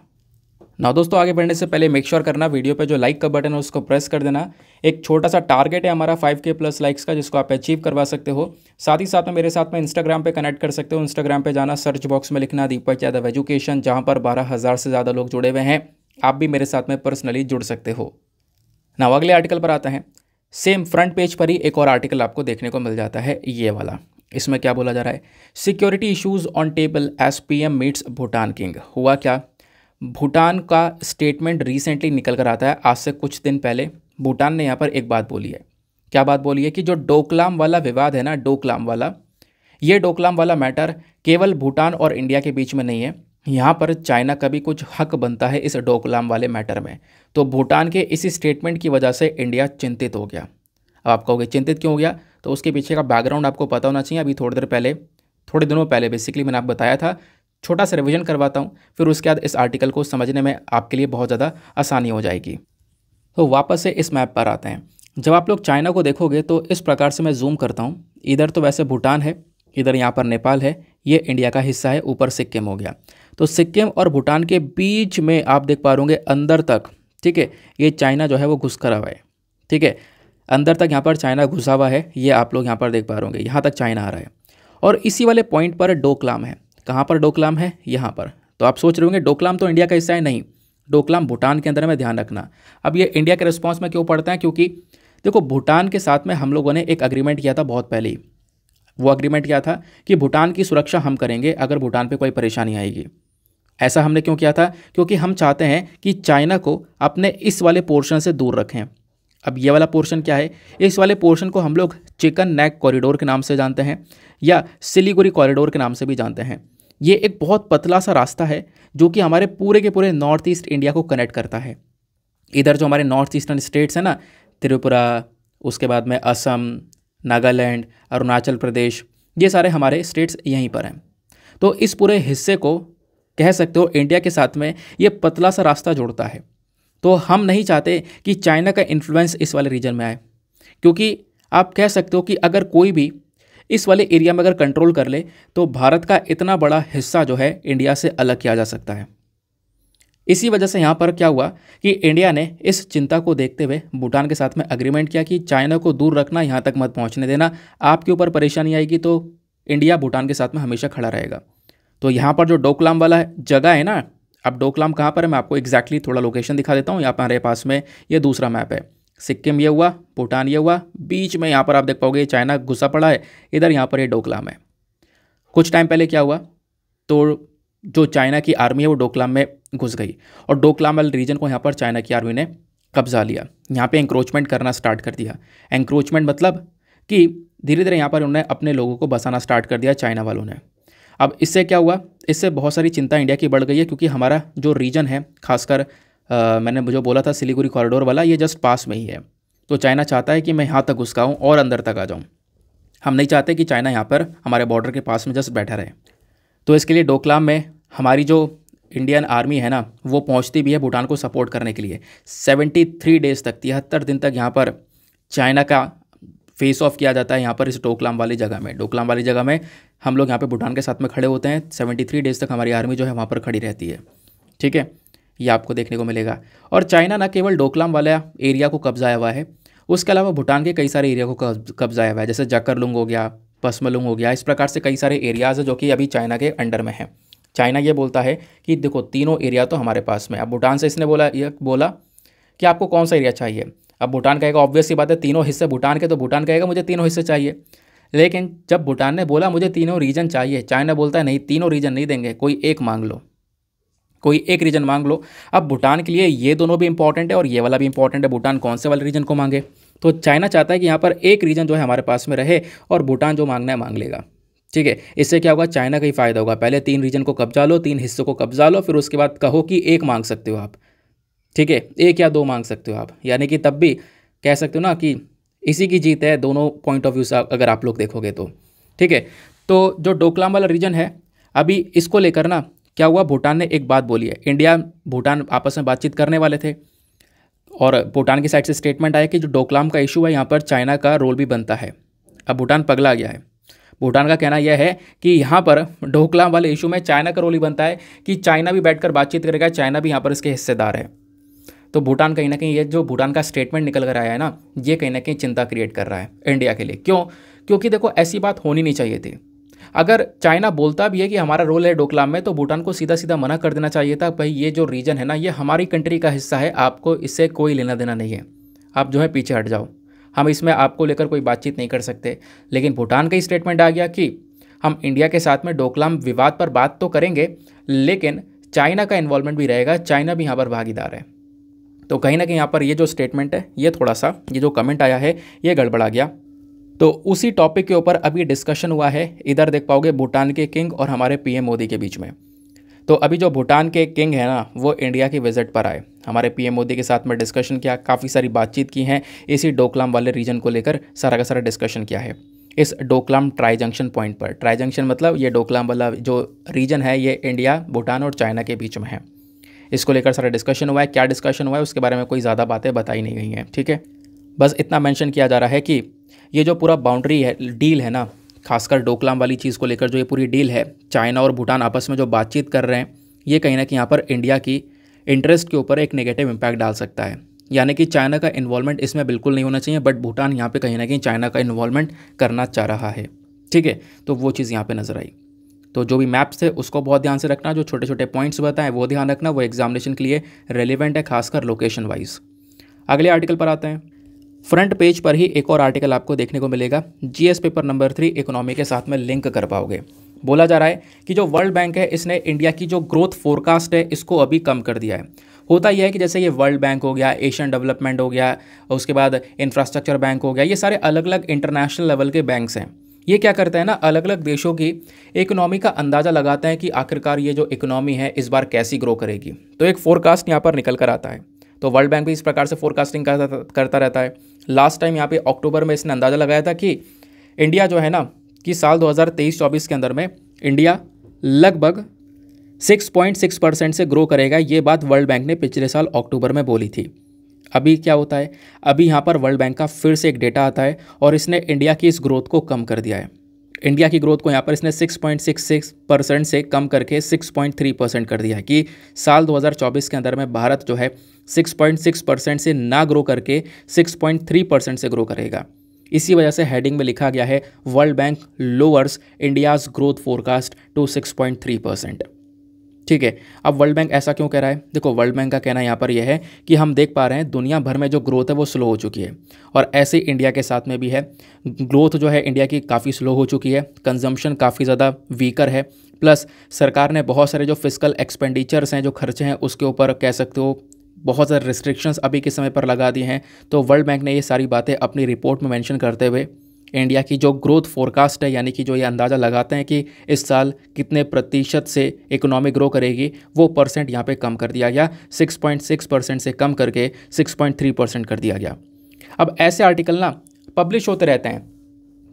ना दोस्तों आगे बढ़ने से पहले मेक श्योर करना वीडियो पे जो लाइक का बटन है उसको प्रेस कर देना। एक छोटा सा टारगेट है हमारा 5K प्लस लाइक्स का जिसको आप अचीव करवा सकते हो। साथ ही साथ में मेरे साथ में इंस्टाग्राम पे कनेक्ट कर सकते हो। इंस्टाग्राम पे जाना, सर्च बॉक्स में लिखना दीपक यादव एजुकेशन, जहाँ पर 12,000 से ज़्यादा लोग जुड़े हुए हैं। आप भी मेरे साथ में पर्सनली जुड़ सकते हो ना। अगले आर्टिकल पर आता है। सेम फ्रंट पेज पर ही एक और आर्टिकल आपको देखने को मिल जाता है ये वाला। इसमें क्या बोला जा रहा है, security issues on table as PM meets Bhutan king. हुआ क्या, भूटान का स्टेटमेंट रिसेंटली निकल कर आता है, आज से कुछ दिन पहले भूटान ने यहाँ पर एक बात बोली है। क्या बात बोली है कि जो डोकलाम वाला विवाद है ना, डोकलाम वाला, ये डोकलाम वाला मैटर केवल भूटान और इंडिया के बीच में नहीं है, यहाँ पर चाइना का भी कुछ हक बनता है इस डोकलाम वाले मैटर में। तो भूटान के इसी स्टेटमेंट की वजह से इंडिया चिंतित हो गया। अब आप कहोगे चिंतित क्यों हो गया, तो उसके पीछे का बैकग्राउंड आपको पता होना चाहिए। अभी थोड़े दिनों पहले बेसिकली मैंने आपको बताया था, छोटा सा रिवीजन करवाता हूँ, फिर उसके बाद इस आर्टिकल को समझने में आपके लिए बहुत ज़्यादा आसानी हो जाएगी। तो वापस से इस मैप पर आते हैं। जब आप लोग चाइना को देखोगे तो इस प्रकार से मैं जूम करता हूँ, इधर तो वैसे भूटान है, इधर यहाँ पर नेपाल है, ये इंडिया का हिस्सा है, ऊपर सिक्किम हो गया। तो सिक्किम और भूटान के बीच में आप देख पा रहे अंदर तक, ठीक है, ये चाइना जो है वो घुस कर हुआ है, ठीक है, अंदर तक यहाँ पर चाइना घुसा हुआ है, ये आप लोग यहाँ पर देख पा रहे होंगे, यहाँ तक चाइना आ रहा है। और इसी वाले पॉइंट पर डोकलाम है। कहाँ पर डोकलाम है? यहाँ पर। तो आप सोच रहे होंगे डोकलाम तो इंडिया का हिस्सा है, नहीं, डोकलाम भूटान के अंदर में, ध्यान रखना। अब ये इंडिया के रिस्पॉन्स में क्यों पड़ता है? क्योंकि देखो भूटान के साथ में हम लोगों ने एक अग्रीमेंट किया था बहुत पहले ही। वो अग्रीमेंट क्या था कि भूटान की सुरक्षा हम करेंगे अगर भूटान पे कोई परेशानी आएगी। ऐसा हमने क्यों किया था? क्योंकि हम चाहते हैं कि चाइना को अपने इस वाले पोर्शन से दूर रखें। अब ये वाला पोर्शन क्या है? इस वाले पोर्शन को हम लोग चिकन नेक कॉरिडोर के नाम से जानते हैं या सिलीगुड़ी कॉरिडोर के नाम से भी जानते हैं। ये एक बहुत पतला सा रास्ता है जो कि हमारे पूरे के पूरे नॉर्थ ईस्ट इंडिया को कनेक्ट करता है। इधर जो हमारे नॉर्थ ईस्टर्न स्टेट्स हैं ना, त्रिपुरा, उसके बाद में असम, नागालैंड, अरुणाचल प्रदेश, ये सारे हमारे स्टेट्स यहीं पर हैं। तो इस पूरे हिस्से को कह सकते हो इंडिया के साथ में ये पतला सा रास्ता जोड़ता है। तो हम नहीं चाहते कि चाइना का इन्फ्लुएंस इस वाले रीजन में आए, क्योंकि आप कह सकते हो कि अगर कोई भी इस वाले एरिया में अगर कंट्रोल कर ले तो भारत का इतना बड़ा हिस्सा जो है इंडिया से अलग किया जा सकता है। इसी वजह से यहाँ पर क्या हुआ कि इंडिया ने इस चिंता को देखते हुए भूटान के साथ में अग्रीमेंट किया कि चाइना को दूर रखना, यहाँ तक मत पहुँचने देना, आपके ऊपर परेशानी आएगी तो इंडिया भूटान के साथ में हमेशा खड़ा रहेगा। तो यहाँ पर जो डोकलाम वाला जगह है ना, अब डोकलाम कहाँ पर है मैं आपको एग्जैक्टली थोड़ा लोकेशन दिखा देता हूँ। यहाँ पर हमारे पास में ये दूसरा मैप है, सिक्किम ये हुआ, भूटान ये हुआ, बीच में यहाँ पर आप देख पाओगे चाइना घुसा पड़ा है, इधर यहाँ पर ये डोकलाम है। कुछ टाइम पहले क्या हुआ, तो जो चाइना की आर्मी है वो डोकलाम में घुस गई और डोकलाम वाले रीजन को यहाँ पर चाइना की आर्मी ने कब्जा लिया, यहाँ पे इंक्रोचमेंट करना स्टार्ट कर दिया। इंक्रोचमेंट मतलब कि धीरे धीरे यहाँ पर उन्होंने अपने लोगों को बसाना स्टार्ट कर दिया चाइना वालों ने। अब इससे क्या हुआ, इससे बहुत सारी चिंता इंडिया की बढ़ गई है, क्योंकि हमारा जो रीजन है खासकर मैंने जो बोला था सिलीगुड़ी कॉरिडोर वाला, ये जस्ट पास में ही है। तो चाइना चाहता है कि मैं यहाँ तक घुस आऊँ और अंदर तक आ जाऊँ। हम नहीं चाहते कि चाइना यहाँ पर हमारे बॉर्डर के पास में जस्ट बैठा रहे। तो इसके लिए डोकलाम में हमारी जो इंडियन आर्मी है ना, वो पहुँचती भी है भूटान को सपोर्ट करने के लिए। 73 डेज़ तक, 73 दिन तक यहाँ पर चाइना का फेस ऑफ किया जाता है यहाँ पर इस डोकलाम वाली जगह में। डोकलाम वाली जगह में हम लोग यहाँ पे भूटान के साथ में खड़े होते हैं। 73 डेज़ तक हमारी आर्मी जो है वहाँ पर खड़ी रहती है, ठीक है, ये आपको देखने को मिलेगा। और चाइना ना केवल डोकलाम वाला एरिया को कब्जाया हुआ है, उसके अलावा भूटान के कई सारे एरिया को कब्जाया हुआ है, जैसे जाकरलुंग हो गया, पसमलुंग हो गया। इस प्रकार से कई सारे एरियाज़ है जो कि अभी चाइना के अंडर में हैं। चाइना ये बोलता है कि देखो तीनों एरिया तो हमारे पास में। अब भूटान से इसने बोला कि आपको कौन सा एरिया चाहिए। अब भूटान कहेगा ऑब्वियस सी बात है तीनों हिस्से भूटान के, तो भूटान कहेगा मुझे तीनों हिस्से चाहिए। लेकिन जब भूटान ने बोला मुझे तीनों रीजन चाहिए, चाइना बोलता है नहीं, तीनों रीजन नहीं देंगे, कोई एक मांग लो, कोई एक रीजन मांग लो। अब भूटान के लिए ये दोनों भी इंपॉर्टेंट है और ये वाला भी इंपॉर्टेंट है, भूटान कौन से वाले रीजन को मांगे। तो चाइना चाहता है कि यहाँ पर एक रीजन जो है हमारे पास में रहे और भूटान जो मांगना है मांग लेगा, ठीक है। इससे क्या होगा, चाइना का ही फायदा होगा। पहले 3 रीजन को कब्जा लो, 3 हिस्सों को कब्जा लो, फिर उसके बाद कहो कि एक मांग सकते हो आप, ठीक है, 1 या 2 मांग सकते हो आप, यानी कि तब भी कह सकते हो ना कि इसी की जीत है दोनों पॉइंट ऑफ व्यू से अगर आप लोग देखोगे तो, ठीक है। तो जो डोकलाम वाला रीजन है, अभी इसको लेकर ना क्या हुआ, भूटान ने एक बात बोली है। इंडिया भूटान आपस में बातचीत करने वाले थे और भूटान की साइड से स्टेटमेंट आया कि जो डोकलाम का इशू है यहाँ पर चाइना का रोल भी बनता है। अब भूटान पगला गया है। भूटान का कहना यह है कि यहाँ पर डोकलाम वाले इशू में चाइना का रोल ही बनता है, कि चाइना भी बैठकर बातचीत करेगा, चाइना भी यहाँ पर इसके हिस्सेदार है। तो भूटान कहीं ना कहीं ये जो भूटान का स्टेटमेंट निकल कर आया है ना, ये कहीं ना कहीं चिंता क्रिएट कर रहा है इंडिया के लिए। क्यों? क्योंकि देखो ऐसी बात होनी नहीं चाहिए थी। अगर चाइना बोलता भी है कि हमारा रोल है डोकलाम में, तो भूटान को सीधा सीधा मना कर देना चाहिए था, भाई ये जो रीजन है ना ये हमारी कंट्री का हिस्सा है, आपको इससे कोई लेना देना नहीं है, आप जो है पीछे हट जाओ, हम इसमें आपको लेकर कोई बातचीत नहीं कर सकते। लेकिन भूटान का ही स्टेटमेंट आ गया कि हम इंडिया के साथ में डोकलाम विवाद पर बात तो करेंगे, लेकिन चाइना का इन्वॉल्वमेंट भी रहेगा, चाइना भी यहाँ पर भागीदार है। तो कहीं ना कहीं यहाँ पर ये जो स्टेटमेंट है, ये थोड़ा सा, ये जो कमेंट आया है ये गड़बड़ा गया। तो उसी टॉपिक के ऊपर अभी डिस्कशन हुआ है, इधर देख पाओगे भूटान के किंग और हमारे पीएम मोदी के बीच में। तो अभी जो भूटान के किंग है ना, वो इंडिया की विजिट पर आए, हमारे पीएम मोदी के साथ में डिस्कशन किया, काफ़ी सारी बातचीत की हैं, इसी डोकलाम वाले रीजन को लेकर सारा का सारा डिस्कशन किया है। इस डोकलाम ट्राई जंक्शन पॉइंट पर, ट्राई जंक्शन मतलब ये डोकलाम वाला जो रीजन है ये इंडिया, भूटान और चाइना के बीच में है। इसको लेकर सारा डिस्कशन हुआ है। क्या डिस्कशन हुआ है उसके बारे में कोई ज़्यादा बातें बताई नहीं गई हैं, ठीक है। बस इतना मेंशन किया जा रहा है कि ये जो पूरा बाउंड्री है, डील है ना, खासकर डोकलाम वाली चीज़ को लेकर जो ये पूरी डील है, चाइना और भूटान आपस में जो बातचीत कर रहे हैं, ये कहीं ना कहीं यहाँ पर इंडिया की इंटरेस्ट के ऊपर एक नेगेटिव इम्पैक्ट डाल सकता है। यानी कि चाइना का इन्वॉल्वमेंट इसमें बिल्कुल नहीं होना चाहिए, बट भूटान यहाँ पे कहीं ना कहीं चाइना का इन्वॉल्वमेंट करना चाह रहा है, ठीक है। तो वो चीज़ यहाँ पे नज़र आई। तो जो भी मैप्स थे उसको बहुत ध्यान से रखना, जो छोटे छोटे पॉइंट्स बताएं वो ध्यान रखना, वो एग्जामिनेशन के लिए रेलिवेंट है, खासकर लोकेशन वाइज। अगले आर्टिकल पर आते हैं। फ्रंट पेज पर ही एक और आर्टिकल आपको देखने को मिलेगा, जीएस पेपर नंबर 3 इकोनॉमी के साथ में लिंक कर पाओगे। बोला जा रहा है कि जो वर्ल्ड बैंक है इसने इंडिया की जो ग्रोथ फोरकास्ट है इसको अभी कम कर दिया है। होता यह है कि जैसे ये वर्ल्ड बैंक हो गया, एशियन डेवलपमेंट हो गया, उसके बाद इंफ्रास्ट्रक्चर बैंक हो गया, ये सारे अलग अलग इंटरनेशनल लेवल के बैंक्स हैं। ये क्या करते हैं ना, अलग अलग देशों की इकोनॉमी का अंदाज़ा लगाते हैं कि आखिरकार ये जो इकोनॉमी है इस बार कैसी ग्रो करेगी। तो एक फोरकास्ट यहाँ पर निकल कर आता है। तो वर्ल्ड बैंक भी इस प्रकार से फोरकास्टिंग करता रहता है। लास्ट टाइम यहाँ पे अक्टूबर में इसने अंदाज़ा लगाया था कि इंडिया जो है ना, कि साल 2023-24 के अंदर में इंडिया लगभग 6.6% से ग्रो करेगा। ये बात वर्ल्ड बैंक ने पिछले साल अक्टूबर में बोली थी। अभी क्या होता है, अभी यहाँ पर वर्ल्ड बैंक का फिर से एक डेटा आता है और इसने इंडिया की इस ग्रोथ को कम कर दिया है। इंडिया की ग्रोथ को यहाँ पर इसने 6.66% से कम करके 6.3% कर दिया है कि साल 2024 के अंदर में भारत जो है 6.6% से ना ग्रो करके 6.3% से ग्रो करेगा। इसी वजह से हेडिंग में लिखा गया है World Bank lowers India's growth forecast to 6.3%, ठीक है। अब वर्ल्ड बैंक ऐसा क्यों कह रहा है? देखो, वर्ल्ड बैंक का कहना यहाँ पर यह है कि हम देख पा रहे हैं दुनिया भर में जो ग्रोथ है वो स्लो हो चुकी है, और ऐसे इंडिया के साथ में भी है। ग्रोथ जो है इंडिया की काफ़ी स्लो हो चुकी है, कंजम्पशन काफ़ी ज़्यादा वीकर है, प्लस सरकार ने बहुत सारे जो फिस्कल एक्सपेंडिचर्स हैं, जो खर्चे हैं, उसके ऊपर कह सकते हो बहुत सारे रिस्ट्रिक्शंस अभी के समय पर लगा दी हैं। तो वर्ल्ड बैंक ने ये सारी बातें अपनी रिपोर्ट में मेंशन करते हुए इंडिया की जो ग्रोथ फोरकास्ट है, यानी कि जो ये अंदाज़ा लगाते हैं कि इस साल कितने प्रतिशत से इकोनॉमी ग्रो करेगी, वो परसेंट यहाँ पे कम कर दिया गया। 6.6% से कम करके 6.3% कर दिया गया। अब ऐसे आर्टिकल ना पब्लिश होते रहते हैं,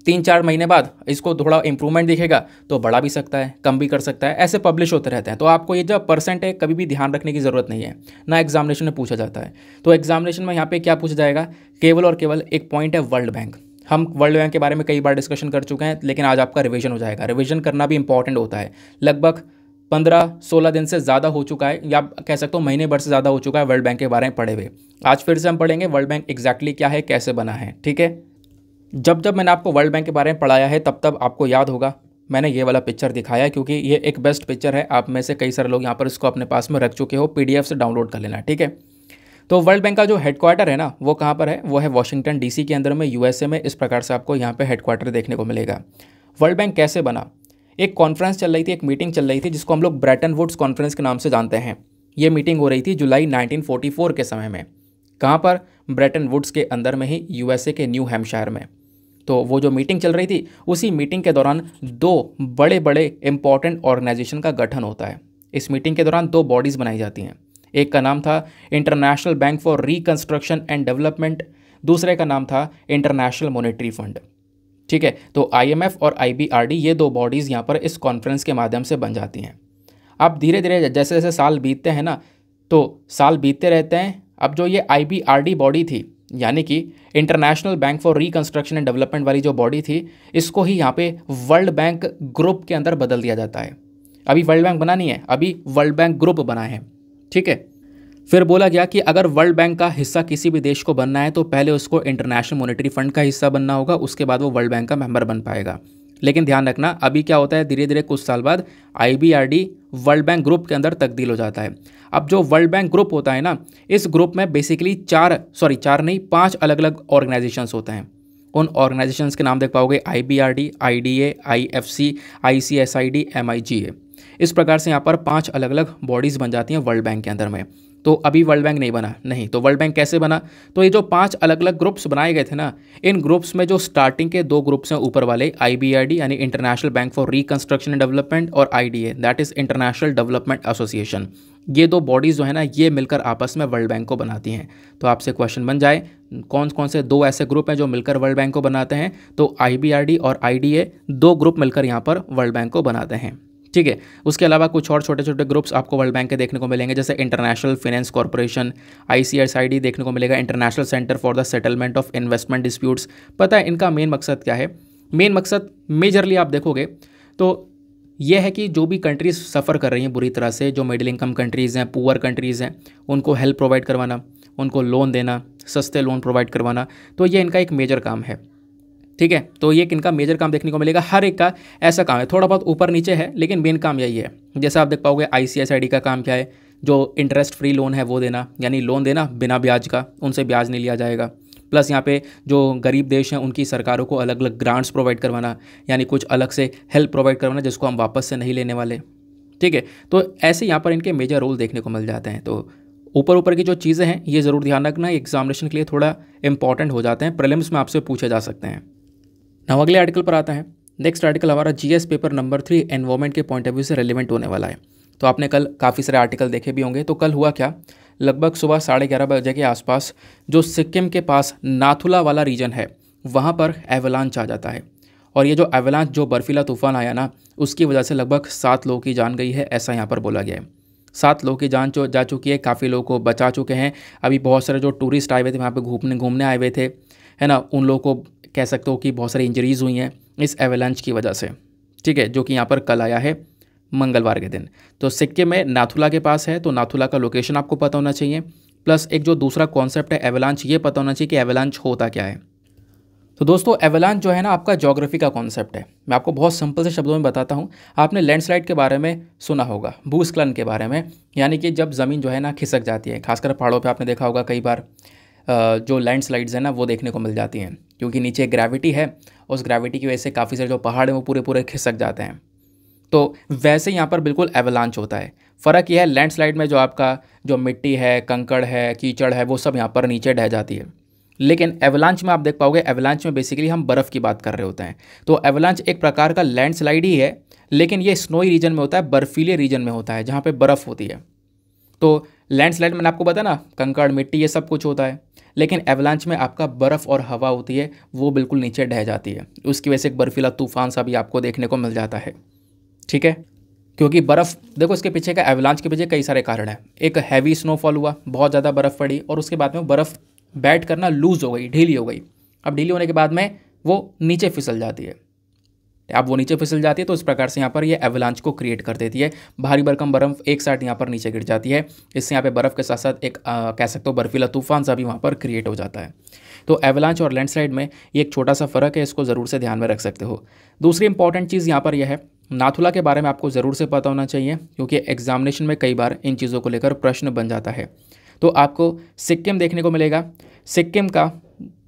3-4 महीने बाद इसको थोड़ा इंप्रूवमेंट दिखेगा तो बढ़ा भी सकता है, कम भी कर सकता है, ऐसे पब्लिश होते रहते हैं। तो आपको ये जो परसेंट है कभी भी ध्यान रखने की ज़रूरत नहीं है, ना एग्जामिनेशन में पूछा जाता है। तो एग्जामिनेशन में यहाँ पे क्या पूछा जाएगा, केवल और केवल एक पॉइंट है वर्ल्ड बैंक। हम वर्ल्ड बैंक के बारे में कई बार डिस्कशन कर चुके हैं, लेकिन आज आपका रिवीजन हो जाएगा। रिवीजन करना भी इंपॉर्टेंट होता है। लगभग 15-16 दिन से ज़्यादा हो चुका है, या कह सकते हो महीने भर से ज़्यादा हो चुका है वर्ल्ड बैंक के बारे में पढ़े हुए। आज फिर से हम पढ़ेंगे वर्ल्ड बैंक एग्जैक्टली क्या है, कैसे बना है, ठीक है। जब जब मैंने आपको वर्ल्ड बैंक के बारे में पढ़ाया है तब तब आपको याद होगा मैंने ये वाला पिक्चर दिखाया है, क्योंकि ये एक बेस्ट पिक्चर है। आप में से कई सारे लोग यहाँ पर इसको अपने पास में रख चुके हो, PDF से डाउनलोड कर लेना, ठीक है। तो वर्ल्ड बैंक का जो हेडक्वार्टर है ना, वो कहाँ पर है, वो है वाशिंगटन DC के अंदर में, USA में। इस प्रकार से आपको यहाँ पे हेडक्वार्टर देखने को मिलेगा। वर्ल्ड बैंक कैसे बना, एक कॉन्फ्रेंस चल रही थी, एक मीटिंग चल रही थी, जिसको हम लोग ब्रेटन वुड्स कॉन्फ्रेंस के नाम से जानते हैं। ये मीटिंग हो रही थी जुलाई 1944 के समय में। कहाँ पर, ब्रेटन वुड्स के अंदर में ही, USA के न्यू हैम्पशायर में। तो वो जो मीटिंग चल रही थी, उसी मीटिंग के दौरान 2 बड़े बड़े इंपॉर्टेंट ऑर्गेनाइजेशन का गठन होता है। इस मीटिंग के दौरान 2 बॉडीज़ बनाई जाती हैं। एक का नाम था international bank for reconstruction and development, दूसरे का नाम था इंटरनेशनल मॉनेटरी फंड, ठीक है। तो IMF और IBRD, ये 2 बॉडीज़ यहाँ पर इस कॉन्फ्रेंस के माध्यम से बन जाती हैं। अब धीरे धीरे जैसे जैसे साल बीतते हैं ना, तो साल बीतते रहते हैं। अब जो ये IBRD बॉडी थी, यानी कि international bank for reconstruction and development वाली जो बॉडी थी, इसको ही यहाँ पे वर्ल्ड बैंक ग्रुप के अंदर बदल दिया जाता है। अभी वर्ल्ड बैंक बना नहीं है, अभी वर्ल्ड बैंक ग्रुप बना है, ठीक है। फिर बोला गया कि अगर वर्ल्ड बैंक का हिस्सा किसी भी देश को बनना है तो पहले उसको इंटरनेशनल मॉनेटरी फंड का हिस्सा बनना होगा, उसके बाद वो वर्ल्ड बैंक का मेंबर बन पाएगा। लेकिन ध्यान रखना, अभी क्या होता है, धीरे धीरे कुछ साल बाद IBRD वर्ल्ड बैंक ग्रुप के अंदर तब्दील हो जाता है। अब जो वर्ल्ड बैंक ग्रुप होता है ना, इस ग्रुप में बेसिकली 5 अलग अलग ऑर्गेनाइजेशंस होते हैं। उन ऑर्गेनाइजेशंस के नाम देख पाओगे, IBRD, IDA, IFC, ICSID, MIGA। इस प्रकार से यहाँ पर 5 अलग अलग बॉडीज़ बन जाती हैं वर्ल्ड बैंक के अंदर में। तो अभी वर्ल्ड बैंक नहीं बना, नहीं तो वर्ल्ड बैंक कैसे बना? तो ये जो 5 अलग अलग ग्रुप्स बनाए गए थे ना, इन ग्रुप्स में जो स्टार्टिंग के 2 ग्रुप्स हैं ऊपर वाले, IBRD यानी international bank for reconstruction and development, और IDA that is international development association, ये 2 बॉडीज़ जो है ना, ये मिलकर आपस में वर्ल्ड बैंक को बनाती हैं। तो आपसे क्वेश्चन बन जाए कौन कौन से 2 ऐसे ग्रुप हैं जो मिलकर वर्ल्ड बैंक को बनाते हैं? तो IBRD और IDA 2 ग्रुप मिलकर यहाँ पर वर्ल्ड बैंक को बनाते हैं। ठीक है, उसके अलावा कुछ और छोटे छोटे ग्रुप्स आपको वर्ल्ड बैंक के देखने को मिलेंगे, जैसे इंटरनेशनल फाइनेंस कॉर्पोरेशन, ICSID देखने को मिलेगा, international centre for the settlement of investment disputes. पता है इनका मेन मकसद क्या है? मेन मकसद मेजरली आप देखोगे तो यह है कि जो भी कंट्रीज़ सफ़र कर रही हैं बुरी तरह से, जो मिडिल इनकम कंट्रीज़ हैं, पुअर कंट्रीज़ हैं, उनको हेल्प प्रोवाइड करवाना, उनको लोन देना, सस्ते लोन प्रोवाइड करवाना, तो ये इनका एक मेजर काम है। ठीक है, तो ये इनका मेजर काम देखने को मिलेगा, हर एक का ऐसा काम है, थोड़ा बहुत ऊपर नीचे है लेकिन मेन काम यही है। जैसे आप देख पाओगे ICSID का काम क्या है? जो इंटरेस्ट फ्री लोन है वो देना, यानी लोन देना बिना ब्याज का, उनसे ब्याज नहीं लिया जाएगा। प्लस यहाँ पे जो गरीब देश हैं उनकी सरकारों को अलग अलग ग्रांट्स प्रोवाइड करवाना, यानी कुछ अलग से हेल्प प्रोवाइड करवाना जिसको हम वापस से नहीं लेने वाले। ठीक है, तो ऐसे यहाँ पर इनके मेजर रोल देखने को मिल जाते हैं। तो ऊपर ऊपर की जो चीज़ें हैं ये ज़रूर ध्यान रखना, एग्जामिनेशन के लिए थोड़ा इंपॉर्टेंट हो जाते हैं, प्रीलिम्स में आपसे पूछे जा सकते हैं। नाउ अगले आर्टिकल पर आता है। नेक्स्ट आर्टिकल हमारा GS पेपर नंबर 3 एनवायरमेंट के पॉइंट ऑफ व्यू से रेलिवेंट होने वाला है। तो आपने कल काफ़ी सारे आर्टिकल देखे भी होंगे। तो कल हुआ क्या, लगभग सुबह 11:30 बजे के आसपास जो सिक्किम के पास नाथुला वाला रीजन है वहाँ पर एवलांच आ जाता है, और ये जो एवलांच, जो बर्फीला तूफान आया ना, उसकी वजह से लगभग 7 लोगों की जान गई है, ऐसा यहाँ पर बोला गया है। 7 लोगों की जान जा चुकी है, काफ़ी लोगों को बचा चुके हैं। अभी बहुत सारे जो टूरिस्ट आए हुए थे वहाँ पे घूमने आए हुए थे, है ना, उन लोगों को कह सकते हो कि बहुत सारी इंजरीज़ हुई हैं इस एवलांच की वजह से। ठीक है, जो कि यहाँ पर कल आया है मंगलवार के दिन। तो सिक्किम में नाथुला के पास है, तो नाथुला का लोकेशन आपको पता होना चाहिए। प्लस एक जो दूसरा कॉन्सेप्ट है एवलांच, ये पता होना चाहिए कि एवलांच होता क्या है। तो दोस्तों एवलांच जो है ना आपका ज्योग्राफी का कॉन्सेप्ट है। मैं आपको बहुत सिंपल से शब्दों में बताता हूँ। आपने लैंडस्लाइड के बारे में सुना होगा, भूस्खलन के बारे में, यानी कि जब ज़मीन जो है ना खिसक जाती है, खासकर पहाड़ों पे आपने देखा होगा कई बार जो लैंडस्लाइड्स हैं ना वो देखने को मिल जाती हैं, क्योंकि नीचे ग्रेविटी है, उस ग्रेविटी की वजह से काफ़ी सारे जो पहाड़ हैं वो पूरे पूरे खिसक जाते हैं। तो वैसे यहाँ पर बिल्कुल एवलांच होता है। फ़र्क यह है लैंडस्लाइड में जो आपका जो मिट्टी है, कंकड़ है, कीचड़ है, वो सब यहाँ पर नीचे ढह जाती है, लेकिन एवलांच में आप देख पाओगे, एवलांच में बेसिकली हम बर्फ़ की बात कर रहे होते हैं। तो एवलांच एक प्रकार का लैंडस्लाइड ही है, लेकिन ये स्नोई रीजन में होता है, बर्फीले रीजन में होता है जहाँ पे बर्फ़ होती है। तो लैंडस्लाइड मैंने आपको बताया ना, कंकड़, मिट्टी, ये सब कुछ होता है, लेकिन एवलांच में आपका बर्फ़ और हवा होती है, वो बिल्कुल नीचे ढह जाती है। उसकी वजह से एक बर्फीला तूफान सा भी आपको देखने को मिल जाता है। ठीक है, क्योंकि बर्फ़ देखो, इसके पीछे का एवलांच के पीछे कई सारे कारण हैं। एक हैवी स्नोफॉल हुआ, बहुत ज़्यादा बर्फ़ पड़ी, और उसके बाद में बर्फ़ बैठ करना लूज़ हो गई, ढीली हो गई। अब ढीली होने के बाद में वो नीचे फिसल जाती है। अब वो नीचे फिसल जाती है तो इस प्रकार से यहाँ पर ये एवलांच को क्रिएट कर देती है। भारी भरकम बर्फ़ एक साथ यहाँ पर नीचे गिर जाती है, इससे यहाँ पे बर्फ़ के साथ साथ एक कह सकते हो बर्फीला तूफान सा भी वहाँ पर क्रिएट हो जाता है। तो एवलांच और लैंडस्लाइड में ये एक छोटा सा फ़र्क है, इसको ज़रूर से ध्यान में रख सकते हो। दूसरी इंपॉर्टेंट चीज़ यहाँ पर यह है, नाथुला के बारे में आपको ज़रूर से पता होना चाहिए, क्योंकि एग्जामिनेशन में कई बार इन चीज़ों को लेकर प्रश्न बन जाता है। तो आपको सिक्किम देखने को मिलेगा। सिक्किम का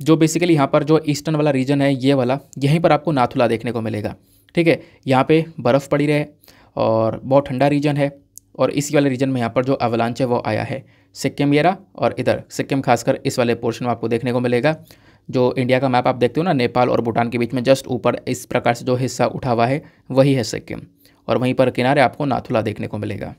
जो बेसिकली यहाँ पर जो ईस्टर्न वाला रीजन है, ये वाला, यहीं पर आपको नाथुला देखने को मिलेगा। ठीक है, यहाँ पे बर्फ़ पड़ी रहे और बहुत ठंडा रीजन है, और इसी वाले रीजन में यहाँ पर जो अवलांच है वो आया है। सिक्किम ये रहा, और इधर सिक्किम खासकर इस वाले पोर्शन में आपको देखने को मिलेगा। जो इंडिया का मैप आप देखते हो ना, नेपाल और भूटान के बीच में जस्ट ऊपर इस प्रकार से जो हिस्सा उठा हुआ है वही है सिक्किम, और वहीं पर किनारे आपको नाथुला देखने को मिलेगा।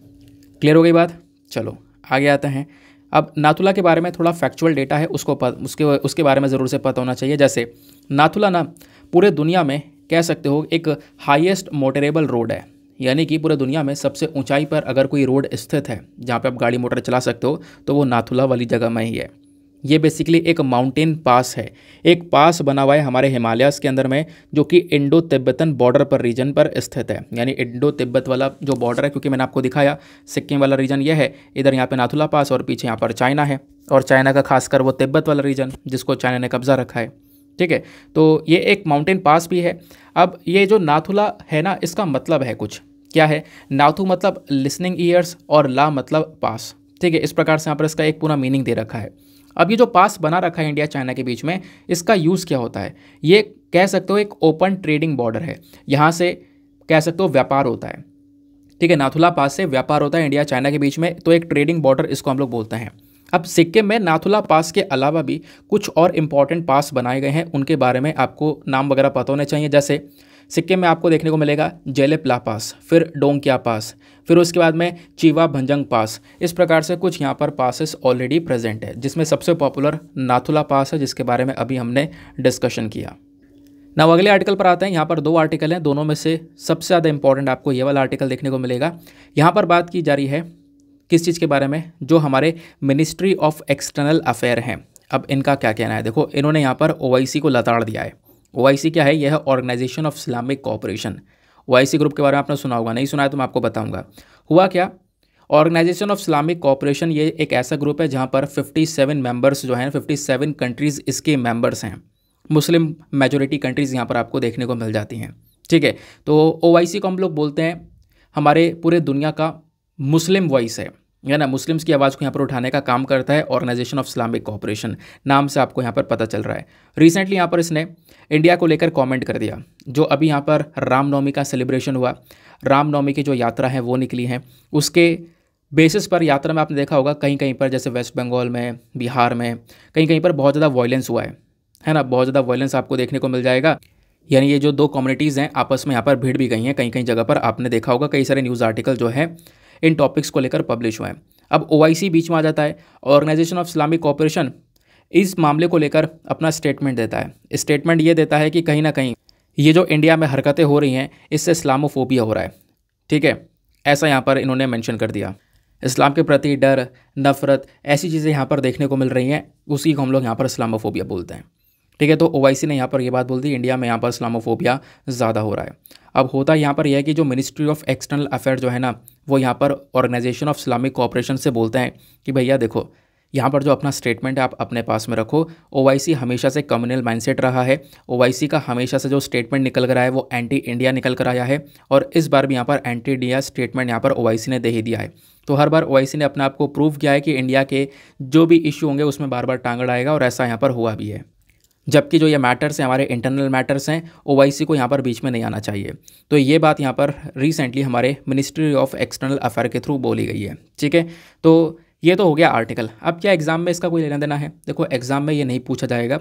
क्लियर हो गई बात? चलो आगे आते हैं। अब नाथुला के बारे में थोड़ा फैक्चुअल डेटा है, उसके बारे में ज़रूर से पता होना चाहिए। जैसे नाथुला ना पूरे दुनिया में कह सकते हो एक हाईएस्ट मोटरेबल रोड है, यानी कि पूरे दुनिया में सबसे ऊंचाई पर अगर कोई रोड स्थित है जहाँ पे आप गाड़ी मोटर चला सकते हो, तो वो नाथुला वाली जगह में ही है। ये बेसिकली एक माउंटेन पास है, एक पास बना हुआ है हमारे हिमालयाज़ के अंदर में, जो कि इंडो तिब्बतन बॉर्डर पर रीजन पर स्थित है, यानी इंडो तिब्बत वाला जो बॉर्डर है, क्योंकि मैंने आपको दिखाया सिक्किम वाला रीजन ये है, इधर यहाँ पे नाथुला पास, और पीछे यहाँ पर चाइना है, और चाइना का खासकर वो तिब्बत वाला रीजन जिसको चाइना ने कब्जा रखा है। ठीक है, तो ये एक माउंटेन पास भी है। अब ये जो नाथुला है ना, इसका मतलब है कुछ, क्या है? नाथु मतलब लिसनिंग ईयर्स, और ला मतलब पास। ठीक है, इस प्रकार से यहाँ पर इसका एक पूरा मीनिंग दे रखा है। अब ये जो पास बना रखा है इंडिया चाइना के बीच में, इसका यूज़ क्या होता है? ये कह सकते हो एक ओपन ट्रेडिंग बॉर्डर है, यहाँ से कह सकते हो व्यापार होता है। ठीक है, नाथुला पास से व्यापार होता है इंडिया चाइना के बीच में, तो एक ट्रेडिंग बॉर्डर इसको हम लोग बोलते हैं। अब सिक्किम में नाथुला पास के अलावा भी कुछ और इंपॉर्टेंट पास बनाए गए हैं, उनके बारे में आपको नाम वगैरह पता होने चाहिए। जैसे सिक्किम में आपको देखने को मिलेगा जेलेपला पास, फिर डोंगक्या पास, फिर उसके बाद में चीवा भंजंग पास। इस प्रकार से कुछ यहाँ पर पासेस ऑलरेडी प्रेजेंट है, जिसमें सबसे पॉपुलर नाथुला पास है, जिसके बारे में अभी हमने डिस्कशन किया। ना अगले आर्टिकल पर आते हैं। यहाँ पर 2 आर्टिकल हैं, दोनों में से सबसे ज़्यादा इंपॉर्टेंट आपको ये वाला आर्टिकल देखने को मिलेगा। यहाँ पर बात की जा रही है किस चीज़ के बारे में, जो हमारे मिनिस्ट्री ऑफ एक्सटर्नल अफेयर हैं। अब इनका क्या कहना है, देखो इन्होंने यहाँ पर ओआईसी को लताड़ दिया है। ओआईसी क्या है, यह है Organisation of Islamic Cooperation. OIC group के बारे में आपने सुना होगा, नहीं सुना है तो मैं आपको बताऊंगा। हुआ क्या, ऑर्गेनाइजेशन ऑफ इस्लामिक कोऑपरेशन ये एक ऐसा ग्रुप है जहाँ पर 57 मेंबर्स जो हैं, 57 कंट्रीज़ इसके मेंबर्स हैं। मुस्लिम मेजोरिटी कंट्रीज़ यहाँ पर आपको देखने को मिल जाती हैं। ठीक है, तो ओआईसी को हम लोग बोलते हैं हमारे पूरे दुनिया का मुस्लिम वॉइस है ना, मुस्लिम्स की आवाज़ को यहाँ पर उठाने का काम करता है ऑर्गेनाइजेशन ऑफ इस्लामिक कोऑपरेशन, नाम से आपको यहाँ पर पता चल रहा है। रिसेंटली यहाँ पर इसने इंडिया को लेकर कमेंट कर दिया। जो अभी यहाँ पर रामनवमी का सेलिब्रेशन हुआ, रामनवमी की जो यात्रा है वो निकली है, उसके बेसिस पर यात्रा में आपने देखा होगा कहीं कहीं पर, जैसे वेस्ट बंगाल में, बिहार में, कहीं कहीं पर बहुत ज़्यादा वायलेंस हुआ है ना, बहुत ज़्यादा वायलेंस आपको देखने को मिल जाएगा। यानी ये जो 2 कम्युनिटीज़ हैं आपस में यहाँ पर भिड़ भी गई हैं, कहीं कहीं जगह पर आपने देखा होगा कई सारे न्यूज़ आर्टिकल जो है इन टॉपिक्स को लेकर पब्लिश हुए हैं। अब ओआईसी बीच में आ जाता है, ऑर्गेनाइजेशन ऑफ इस्लामिक कोऑपरेशन इस मामले को लेकर अपना स्टेटमेंट देता है। स्टेटमेंट ये देता है कि कहीं ना कहीं ये जो इंडिया में हरकतें हो रही हैं इससे इस्लामोफोबिया हो रहा है। ठीक है, ऐसा यहाँ पर इन्होंने मेंशन कर दिया। इस्लाम के प्रति डर, नफ़रत, ऐसी चीज़ें यहाँ पर देखने को मिल रही हैं, उसी को हम लोग यहाँ पर इस्लामोफोबिया बोलते हैं। ठीक है, तो ओआईसी ने यहाँ पर ये बात बोल दी, इंडिया में यहाँ पर इस्लामोफोबिया ज़्यादा हो रहा है। अब होता यहाँ पर यह है कि जो मिनिस्ट्री ऑफ एक्सटर्नल अफेयर जो है ना, वो यहाँ पर ऑर्गेनाइजेशन ऑफ इस्लामिक कोऑपरेशन से बोलते हैं कि भैया देखो, यहाँ पर जो अपना स्टेटमेंट है आप अपने पास में रखो। ओआईसी हमेशा से कम्युनल माइंडसेट रहा है। ओआईसी का हमेशा से जो स्टेटमेंट निकल कर आया है वो एंटी इंडिया निकल कर आया है, और इस बार भी यहाँ पर एंटी इंडिया स्टेटमेंट यहाँ पर ओआईसी ने दे ही दिया है। तो हर बार ओआईसी ने अपने आप को प्रूव किया है कि इंडिया के जो भी इशू होंगे उसमें बार बार टांग अड़ाएगा, और ऐसा यहाँ पर हुआ भी है। जबकि जो ये मैटर्स हैं हमारे इंटरनल मैटर्स हैं, ओआईसी को यहाँ पर बीच में नहीं आना चाहिए। तो ये बात यहाँ पर रिसेंटली हमारे मिनिस्ट्री ऑफ एक्सटर्नल अफेयर के थ्रू बोली गई है। ठीक है, तो ये तो हो गया आर्टिकल। अब क्या एग्जाम में इसका कोई लेना देना है? देखो एग्जाम में ये नहीं पूछा जाएगा।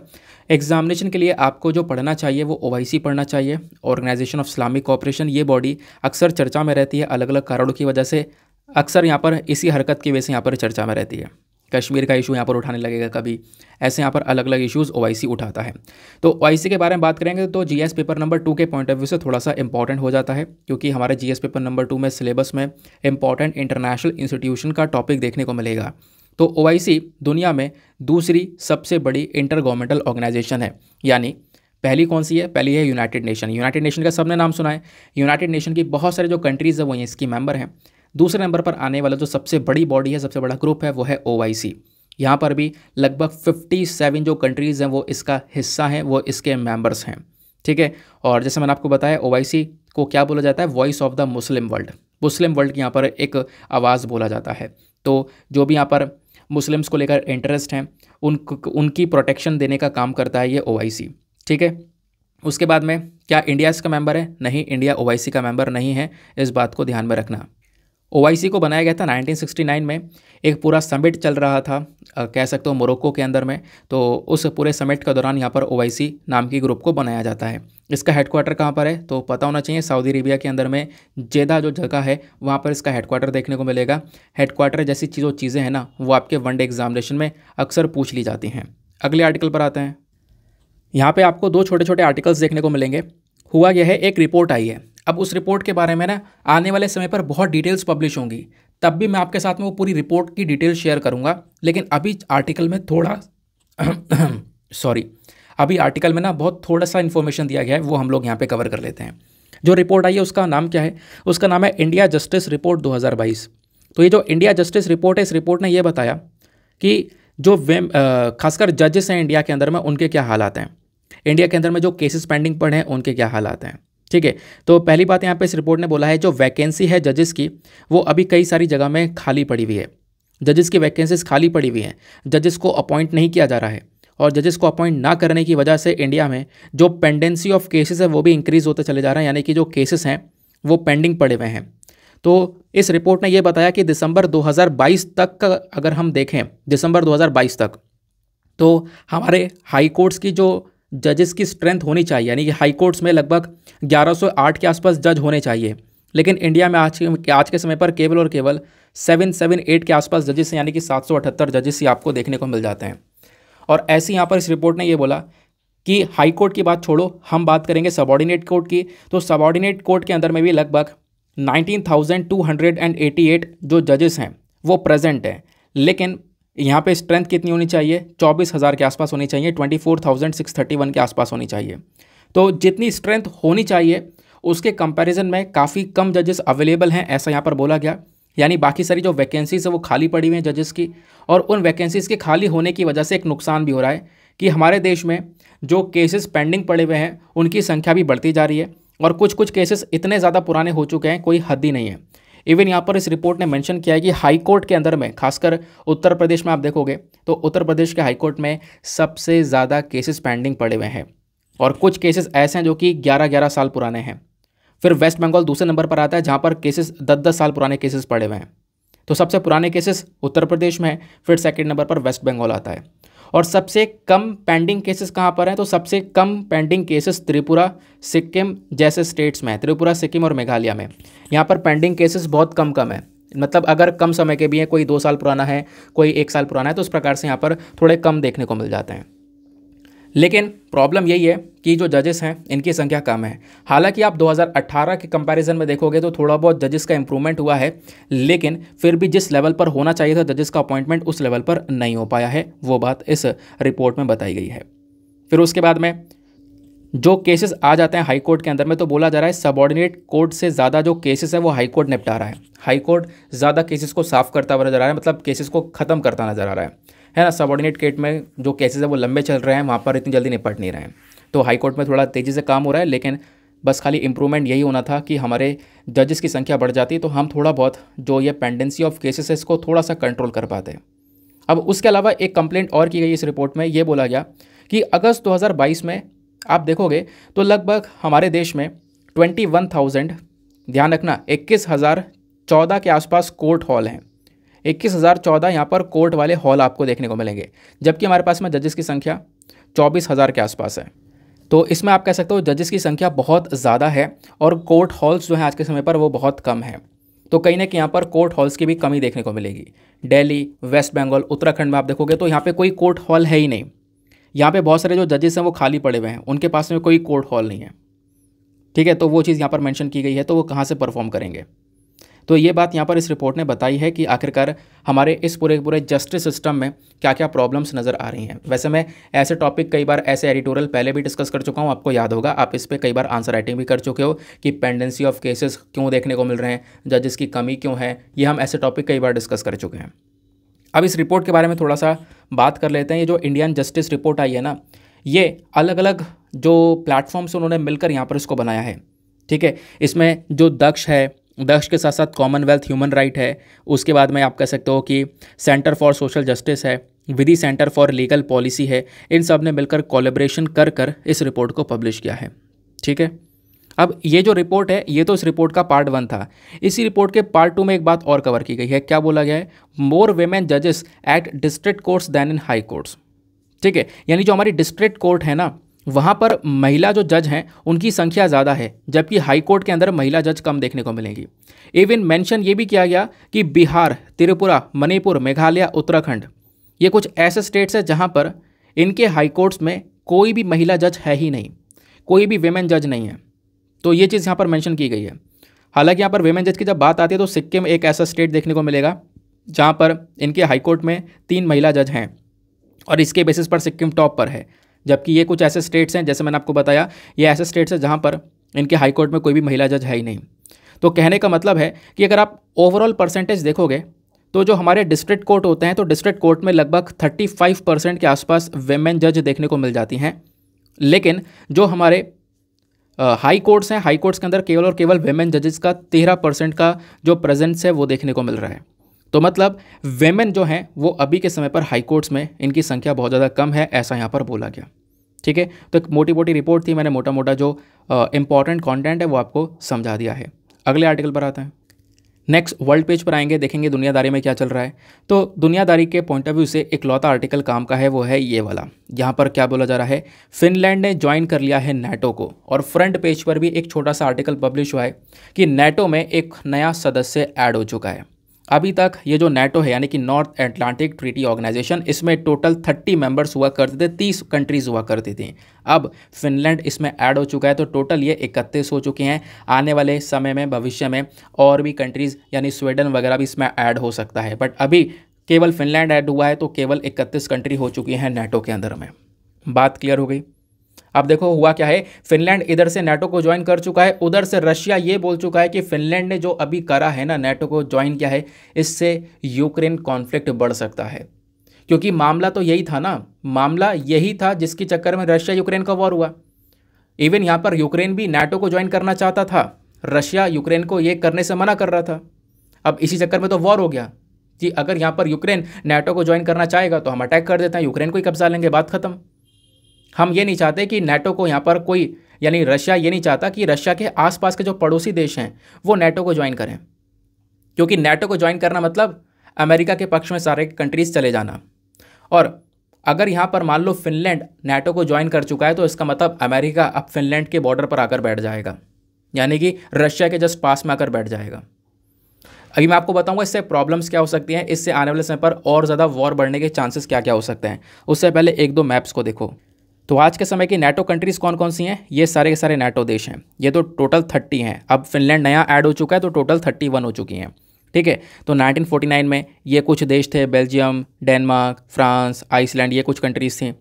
एग्जामिनेशन के लिए आपको जो पढ़ना चाहिए वो ओआईसी पढ़ना चाहिए। ऑर्गेनाइजेशन ऑफ इस्लामिक कोऑपरेशन ये बॉडी अक्सर चर्चा में रहती है, अलग अलग कारणों की वजह से, अक्सर यहाँ पर इसी हरकत की वजह से यहाँ पर चर्चा में रहती है। कश्मीर का इशू यहाँ पर उठाने लगेगा कभी, ऐसे यहाँ पर अलग अलग इश्यूज़ ओआईसी उठाता है। तो ओआईसी के बारे में बात करेंगे तो जीएस पेपर नंबर 2 के पॉइंट ऑफ व्यू से थोड़ा सा इंपॉर्टेंट हो जाता है, क्योंकि हमारे जीएस पेपर नंबर 2 में सिलेबस में इंपॉर्टेंट इंटरनेशनल इंस्टीट्यूशन का टॉपिक देखने को मिलेगा। तो ओआईसी दुनिया में दूसरी सबसे बड़ी इंटर गवर्नमेंटल ऑर्गेनाइजेशन है। यानी पहली कौन सी है? पहली है यूनाइटेड नेशन। यूनाइटेड नेशन का सबने नाम सुना है। यूनाइटेड नेशन की बहुत सारे जो कंट्रीज़ है वो इसकी मेंबर हैं। दूसरे नंबर पर आने वाला जो सबसे बड़ी बॉडी है, सबसे बड़ा ग्रुप है, वो है ओआईसी। यहाँ पर भी लगभग 57 जो कंट्रीज़ हैं वो इसका हिस्सा हैं, वो इसके मेंबर्स हैं। ठीक है, और जैसे मैंने आपको बताया ओआईसी को क्या बोला जाता है? Voice of the Muslim world. Muslim world की यहाँ पर एक आवाज़ बोला जाता है। तो जो भी यहाँ पर मुस्लिम्स को लेकर इंटरेस्ट हैं उनकी प्रोटेक्शन देने का काम करता है ये ओआईसी। ठीक है, उसके बाद में क्या इंडिया इसका मेंबर है? नहीं, इंडिया ओआईसी का मेंबर नहीं है, इस बात को ध्यान में रखना। ओआईसी को बनाया गया था 1969 में। एक पूरा समिट चल रहा था, कह सकते हो मोरक्को के अंदर में। तो उस पूरे समिट के दौरान यहाँ पर ओआईसी नाम की ग्रुप को बनाया जाता है। इसका हेडक्वार्टर कहाँ पर है? तो पता होना चाहिए, सऊदी अरेबिया के अंदर में जेदा जो जगह है वहाँ पर इसका हेडक्वार्टर देखने को मिलेगा। हेडक्वार्टर जैसी चीज़ें हैं ना, वो आपके वनडे एग्जामिनेशन में अक्सर पूछ ली जाती हैं। अगले आर्टिकल पर आते हैं। यहाँ पर आपको 2 छोटे छोटे आर्टिकल्स देखने को मिलेंगे। हुआ यह है, एक रिपोर्ट आई है। अब उस रिपोर्ट के बारे में ना आने वाले समय पर बहुत डिटेल्स पब्लिश होंगी, तब भी मैं आपके साथ में वो पूरी रिपोर्ट की डिटेल शेयर करूंगा। लेकिन अभी आर्टिकल में थोड़ा अभी आर्टिकल में ना बहुत थोड़ा सा इन्फॉर्मेशन दिया गया है, वो हम लोग यहाँ पे कवर कर लेते हैं। जो रिपोर्ट आई है उसका नाम क्या है? उसका नाम है इंडिया जस्टिस रिपोर्ट 2022। तो ये जो इंडिया जस्टिस रिपोर्ट है, इस रिपोर्ट ने यह बताया कि जो खासकर जजेस हैं इंडिया के अंदर में, उनके क्या हालात हैं। इंडिया के अंदर में जो केसेस पेंडिंग पड़े हैं उनके क्या हालात हैं। ठीक है, तो पहली बात यहाँ पे इस रिपोर्ट ने बोला है, जो वैकेंसी है जजेस की, वो अभी कई सारी जगह में खाली पड़ी हुई है। जजेस की वैकेंसीज खाली पड़ी हुई हैं, जजेस को अपॉइंट नहीं किया जा रहा है, और जजेस को अपॉइंट ना करने की वजह से इंडिया में जो पेंडेंसी ऑफ केसेस है वो भी इंक्रीज़ होते चले जा रहे हैं। यानी कि जो केसेस हैं वो पेंडिंग पड़े हुए हैं। तो इस रिपोर्ट ने यह बताया कि दिसंबर 2022 तक का अगर हम देखें, दिसंबर 2022 तक, तो हमारे हाई कोर्ट्स की जो जजेस की स्ट्रेंथ होनी चाहिए, यानी कि हाई कोर्ट्स में लगभग 1108 के आसपास जज होने चाहिए, लेकिन इंडिया में आज के समय पर केवल और केवल 778 के आसपास जजेस हैं, यानी कि 778 जजेस ही आपको देखने को मिल जाते हैं। और ऐसे यहाँ पर इस रिपोर्ट ने ये बोला कि हाई कोर्ट की बात छोड़ो, हम बात करेंगे सबऑर्डिनेट कोर्ट की। तो सबऑर्डिनेट कोर्ट के अंदर में भी लगभग 19,288 जो जजेस हैं वो प्रेजेंट हैं, लेकिन यहाँ पे स्ट्रेंथ कितनी होनी चाहिए, 24,000 के आसपास होनी चाहिए, 24,631 के आसपास होनी चाहिए। तो जितनी स्ट्रेंथ होनी चाहिए उसके कंपैरिजन में काफ़ी कम जजेस अवेलेबल हैं, ऐसा यहाँ पर बोला गया। यानी बाकी सारी जो वैकेंसीज है वो खाली पड़ी हुई हैं जजेस की, और उन वैकेंसीज के खाली होने की वजह से एक नुकसान भी हो रहा है कि हमारे देश में जो केसेस पेंडिंग पड़े हुए हैं उनकी संख्या भी बढ़ती जा रही है, और कुछ कुछ केसेस इतने ज़्यादा पुराने हो चुके हैं, कोई हद ही नहीं है। इवन यहाँ पर इस रिपोर्ट ने मेंशन किया है कि हाई कोर्ट के अंदर में, खासकर उत्तर प्रदेश में आप देखोगे तो उत्तर प्रदेश के हाई कोर्ट में सबसे ज़्यादा केसेस पेंडिंग पड़े हुए हैं, और कुछ केसेस ऐसे हैं जो कि 11-11 साल पुराने हैं। फिर वेस्ट बंगाल दूसरे नंबर पर आता है जहाँ पर केसेस 10-10 साल पुराने केसेस पड़े हुए हैं। तो सबसे पुराने केसेस उत्तर प्रदेश में है, फिर सेकंड नंबर पर वेस्ट बंगाल आता है। और सबसे कम पेंडिंग केसेस कहाँ पर हैं, तो सबसे कम पेंडिंग केसेस त्रिपुरा, सिक्किम जैसे स्टेट्स में है, त्रिपुरा, सिक्किम और मेघालय में। यहाँ पर पेंडिंग केसेस बहुत कम है, मतलब अगर कम समय के भी हैं, कोई 2 साल पुराना है, कोई 1 साल पुराना है, तो उस प्रकार से यहाँ पर थोड़े कम देखने को मिल जाते हैं। लेकिन प्रॉब्लम यही है कि जो जजेस हैं इनकी संख्या कम है। हालांकि आप 2018 के कंपैरिजन में देखोगे तो थोड़ा बहुत जजेस का इंप्रूवमेंट हुआ है, लेकिन फिर भी जिस लेवल पर होना चाहिए था जजेस का अपॉइंटमेंट उस लेवल पर नहीं हो पाया है, वो बात इस रिपोर्ट में बताई गई है। फिर उसके बाद में जो केसेस आ जाते हैं हाई कोर्ट के अंदर में, तो बोला जा रहा है सबऑर्डिनेट कोर्ट से ज़्यादा जो केसेस है वो हाई कोर्ट निपटा रहा है। हाई कोर्ट ज़्यादा केसेस को साफ करता हुआ नजर आ रहा है, मतलब केसेस को ख़त्म करता नजर आ रहा है ना। सबऑर्डिनेट केट में जो केसेस है वो लंबे चल रहे हैं, वहाँ पर इतनी जल्दी निपट नहीं रहे हैं। तो हाई कोर्ट में थोड़ा तेज़ी से काम हो रहा है, लेकिन बस खाली इंप्रूवमेंट यही होना था कि हमारे जजेस की संख्या बढ़ जाती तो हम थोड़ा बहुत जो ये पेंडेंसी ऑफ केसेस है इसको थोड़ा सा कंट्रोल कर पाते। अब उसके अलावा एक कंप्लेंट और की गई इस रिपोर्ट में, ये बोला गया कि अगस्त 2022 में आप देखोगे तो लगभग हमारे देश में 21,000, ध्यान रखना 21,014 के आसपास कोर्ट हॉल हैं। 21,014 यहाँ पर कोर्ट वाले हॉल आपको देखने को मिलेंगे, जबकि हमारे पास में जजेस की संख्या 24,000 के आसपास है। तो इसमें आप कह सकते हो जजेस की संख्या बहुत ज़्यादा है और कोर्ट हॉल्स जो हैं आज के समय पर वो बहुत कम है। तो कहीं ना कहीं यहाँ पर कोर्ट हॉल्स की भी कमी देखने को मिलेगी। दिल्ली, वेस्ट बंगाल, उत्तराखंड में आप देखोगे तो यहाँ पे कोई कोर्ट हॉल है ही नहीं। यहाँ पे बहुत सारे जो जजेस हैं वो खाली पड़े हुए हैं, उनके पास में कोई कोर्ट हॉल नहीं है। ठीक है, तो वो चीज़ यहाँ पर मेंशन की गई है, तो वो कहाँ से परफॉर्म करेंगे। तो ये बात यहाँ पर इस रिपोर्ट ने बताई है कि आखिरकार हमारे इस पूरे जस्टिस सिस्टम में क्या क्या प्रॉब्लम्स नज़र आ रही हैं। वैसे मैं ऐसे टॉपिक कई बार ऐसे एडिटोरियल पहले भी डिस्कस कर चुका हूँ, आपको याद होगा, आप इस पर कई बार आंसर राइटिंग भी कर चुके हो कि पेंडेंसी ऑफ केसेस क्यों देखने को मिल रहे हैं, जजेस की कमी क्यों है, ये हम ऐसे टॉपिक कई बार डिस्कस कर चुके हैं। अब इस रिपोर्ट के बारे में थोड़ा सा बात कर लेते हैं। ये जो इंडियन जस्टिस रिपोर्ट आई है ना, ये अलग अलग जो प्लेटफॉर्म्स उन्होंने मिलकर यहाँ पर इसको बनाया है। ठीक है, इसमें जो दक्ष के साथ साथ कॉमनवेल्थ ह्यूमन राइट है, उसके बाद में आप कह सकते हो कि सेंटर फॉर सोशल जस्टिस है, विधि सेंटर फॉर लीगल पॉलिसी है, इन सब ने मिलकर कोलैबोरेशन कर इस रिपोर्ट को पब्लिश किया है। ठीक है, अब ये जो रिपोर्ट है ये तो इस रिपोर्ट का पार्ट 1 था। इसी रिपोर्ट के पार्ट 2 में एक बात और कवर की गई है। क्या बोला गया है? मोर वेमेन जजेस at district courts than in high courts. ठीक है, यानी जो हमारी डिस्ट्रिक्ट कोर्ट है ना, वहाँ पर महिला जो जज हैं उनकी संख्या ज़्यादा है, जबकि हाई कोर्ट के अंदर महिला जज कम देखने को मिलेंगी। इवन मेंशन ये भी किया गया कि बिहार, त्रिपुरा, मणिपुर, मेघालय, उत्तराखंड, ये कुछ ऐसे स्टेट्स हैं जहाँ पर इनके हाई कोर्ट्स में कोई भी महिला जज है ही नहीं, कोई भी वेमेन जज नहीं है। तो ये चीज़ यहाँ पर मेंशन की गई है। हालांकि यहाँ पर वेमेन जज की जब बात आती है तो सिक्किम एक ऐसा स्टेट देखने को मिलेगा जहाँ पर इनके हाई कोर्ट में 3 महिला जज हैं और इसके बेसिस पर सिक्किम टॉप पर है। जबकि ये कुछ ऐसे स्टेट्स हैं, जैसे मैंने आपको बताया, ये ऐसे स्टेट्स हैं जहाँ पर इनके हाई कोर्ट में कोई भी महिला जज है ही नहीं। तो कहने का मतलब है कि अगर आप ओवरऑल परसेंटेज देखोगे तो जो हमारे डिस्ट्रिक्ट कोर्ट होते हैं तो डिस्ट्रिक्ट कोर्ट में लगभग 35% के आसपास वेमेन जज देखने को मिल जाती हैं। लेकिन जो हमारे हाई कोर्ट्स हैं, हाई कोर्ट्स के अंदर केवल और केवल वेमेन जजेस का 13% का जो प्रेजेंस है वो देखने को मिल रहा है। तो मतलब वेमेन जो हैं वो अभी के समय पर हाई कोर्ट्स में इनकी संख्या बहुत ज़्यादा कम है, ऐसा यहाँ पर बोला गया। ठीक है, तो एक मोटी मोटी रिपोर्ट थी, मैंने मोटा मोटा जो इंपॉर्टेंट कंटेंट है वो आपको समझा दिया है। अगले आर्टिकल पर आते हैं। नेक्स्ट वर्ल्ड पेज पर आएंगे, देखेंगे दुनियादारी में क्या चल रहा है। तो दुनियादारी के पॉइंट ऑफ व्यू से इकलौता आर्टिकल काम का है वो है ये वाला। यहाँ पर क्या बोला जा रहा है, फिनलैंड ने ज्वाइन कर लिया है नाटो को, और फ्रंट पेज पर भी एक छोटा सा आर्टिकल पब्लिश हुआ है कि नाटो में एक नया सदस्य ऐड हो चुका है। अभी तक ये जो नाटो है यानी कि नॉर्थ अटलांटिक ट्रीटी ऑर्गेनाइजेशन, इसमें टोटल 30 मेंबर्स हुआ करते थे, 30 कंट्रीज़ हुआ करती थी। अब फिनलैंड इसमें ऐड हो चुका है, तो टोटल ये 31 हो चुके हैं। आने वाले समय में, भविष्य में और भी कंट्रीज़ यानी स्वीडन वगैरह भी इसमें ऐड हो सकता है, बट अभी केवल फिनलैंड ऐड हुआ है, तो केवल 31 कंट्री हो चुकी हैं नाटो के अंदर में। बात क्लियर हो गई। अब देखो हुआ क्या है, फिनलैंड इधर से नाटो को ज्वाइन कर चुका है, उधर से रशिया ये बोल चुका है कि फिनलैंड ने जो अभी करा है ना, नाटो को ज्वाइन किया है, इससे यूक्रेन कॉन्फ्लिक्ट बढ़ सकता है। क्योंकि मामला तो यही था ना, मामला यही था जिसके चक्कर में रशिया यूक्रेन का वॉर हुआ। इवन यहाँ पर यूक्रेन भी नाटो को ज्वाइन करना चाहता था, रशिया यूक्रेन को ये करने से मना कर रहा था। अब इसी चक्कर में तो वॉर हो गया कि अगर यहाँ पर यूक्रेन नाटो को ज्वाइन करना चाहेगा तो हम अटैक कर देते हैं, यूक्रेन को ही कब्जा लेंगे, बात खत्म। हम ये नहीं चाहते कि नाटो को यहाँ पर कोई, यानी रशिया ये नहीं चाहता कि रशिया के आसपास के जो पड़ोसी देश हैं वो नाटो को ज्वाइन करें, क्योंकि नाटो को ज्वाइन करना मतलब अमेरिका के पक्ष में सारे कंट्रीज चले जाना। और अगर यहाँ पर मान लो फिनलैंड नाटो को ज्वाइन कर चुका है, तो इसका मतलब अमेरिका अब फिनलैंड के बॉर्डर पर आकर बैठ जाएगा, यानी कि रशिया के जस्ट पास में आकर बैठ जाएगा। अभी मैं आपको बताऊंगा इससे प्रॉब्लम्स क्या हो सकती हैं, इससे आने वाले समय पर और ज़्यादा वॉर बढ़ने के चांसेस क्या क्या हो सकते हैं। उससे पहले एक दो मैप्स को देखो। तो आज के समय की नाटो कंट्रीज़ कौन कौन सी हैं, ये सारे के सारे नाटो देश हैं। ये तो टोटल 30 हैं, अब फिनलैंड नया ऐड हो चुका है, तो टोटल 31 हो चुकी हैं। ठीक है, तो 1949 में ये कुछ देश थे, बेल्जियम, डेनमार्क, फ्रांस, आइसलैंड, ये कुछ कंट्रीज़ थी।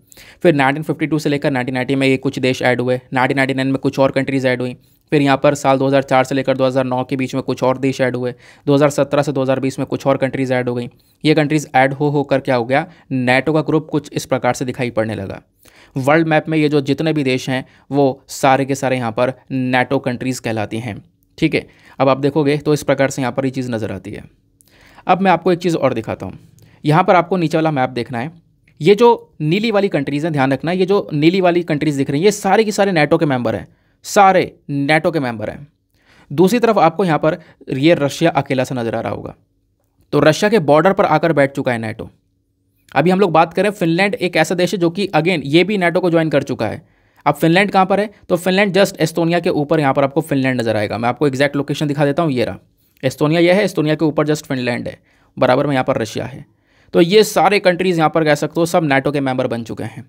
फिर 1952 से लेकर 1990 में ये कुछ देश ऐड हुए, 1999 में कुछ और कंट्रीज़ ऐड हुई। फिर यहाँ पर साल 2004 से लेकर 2009 के बीच में कुछ और देश ऐड हुए, 2017 से 2020 में कुछ और कंट्रीज़ ऐड हो गई। ये कंट्रीज़ ऐड हो होकर क्या हो गया, नाटो का ग्रुप कुछ इस प्रकार से दिखाई पड़ने लगा। वर्ल्ड मैप में ये जो जितने भी देश हैं वो सारे के सारे यहाँ पर नाटो कंट्रीज़ कहलाती हैं। ठीक है, अब आप देखोगे तो इस प्रकार से यहाँ पर ये चीज़ नज़र आती है। अब मैं आपको एक चीज़ और दिखाता हूँ। यहाँ पर आपको नीचे वाला मैप देखना है। ये जो नीली वाली कंट्रीज़ हैं, ध्यान रखना, ये जो नीली वाली कंट्रीज़ दिख रही हैं, ये सारे की सारे नाटो के मेंबर हैं, सारे नाटो के मेंबर हैं। दूसरी तरफ आपको यहाँ पर ये रशिया अकेला सा नज़र आ रहा होगा, तो रशिया के बॉर्डर पर आकर बैठ चुका है नाटो। अभी हम लोग बात करें, फिनलैंड एक ऐसा देश है जो कि अगेन ये भी नाटो को ज्वाइन कर चुका है। अब फिनलैंड कहाँ पर है, तो फिनलैंड जस्ट एस्टोनिया के ऊपर यहाँ पर आपको फिनलैंड नजर आएगा। मैं आपको एग्जैक्ट लोकेशन दिखा देता हूँ, ये रहा एस्टोनिया, ये है एस्टोनिया के ऊपर जस्ट फिनलैंड है, बराबर में यहाँ पर रशिया है। तो ये सारे कंट्रीज़ यहाँ पर कह सकते हो सब नाटो के मेंबर बन चुके हैं।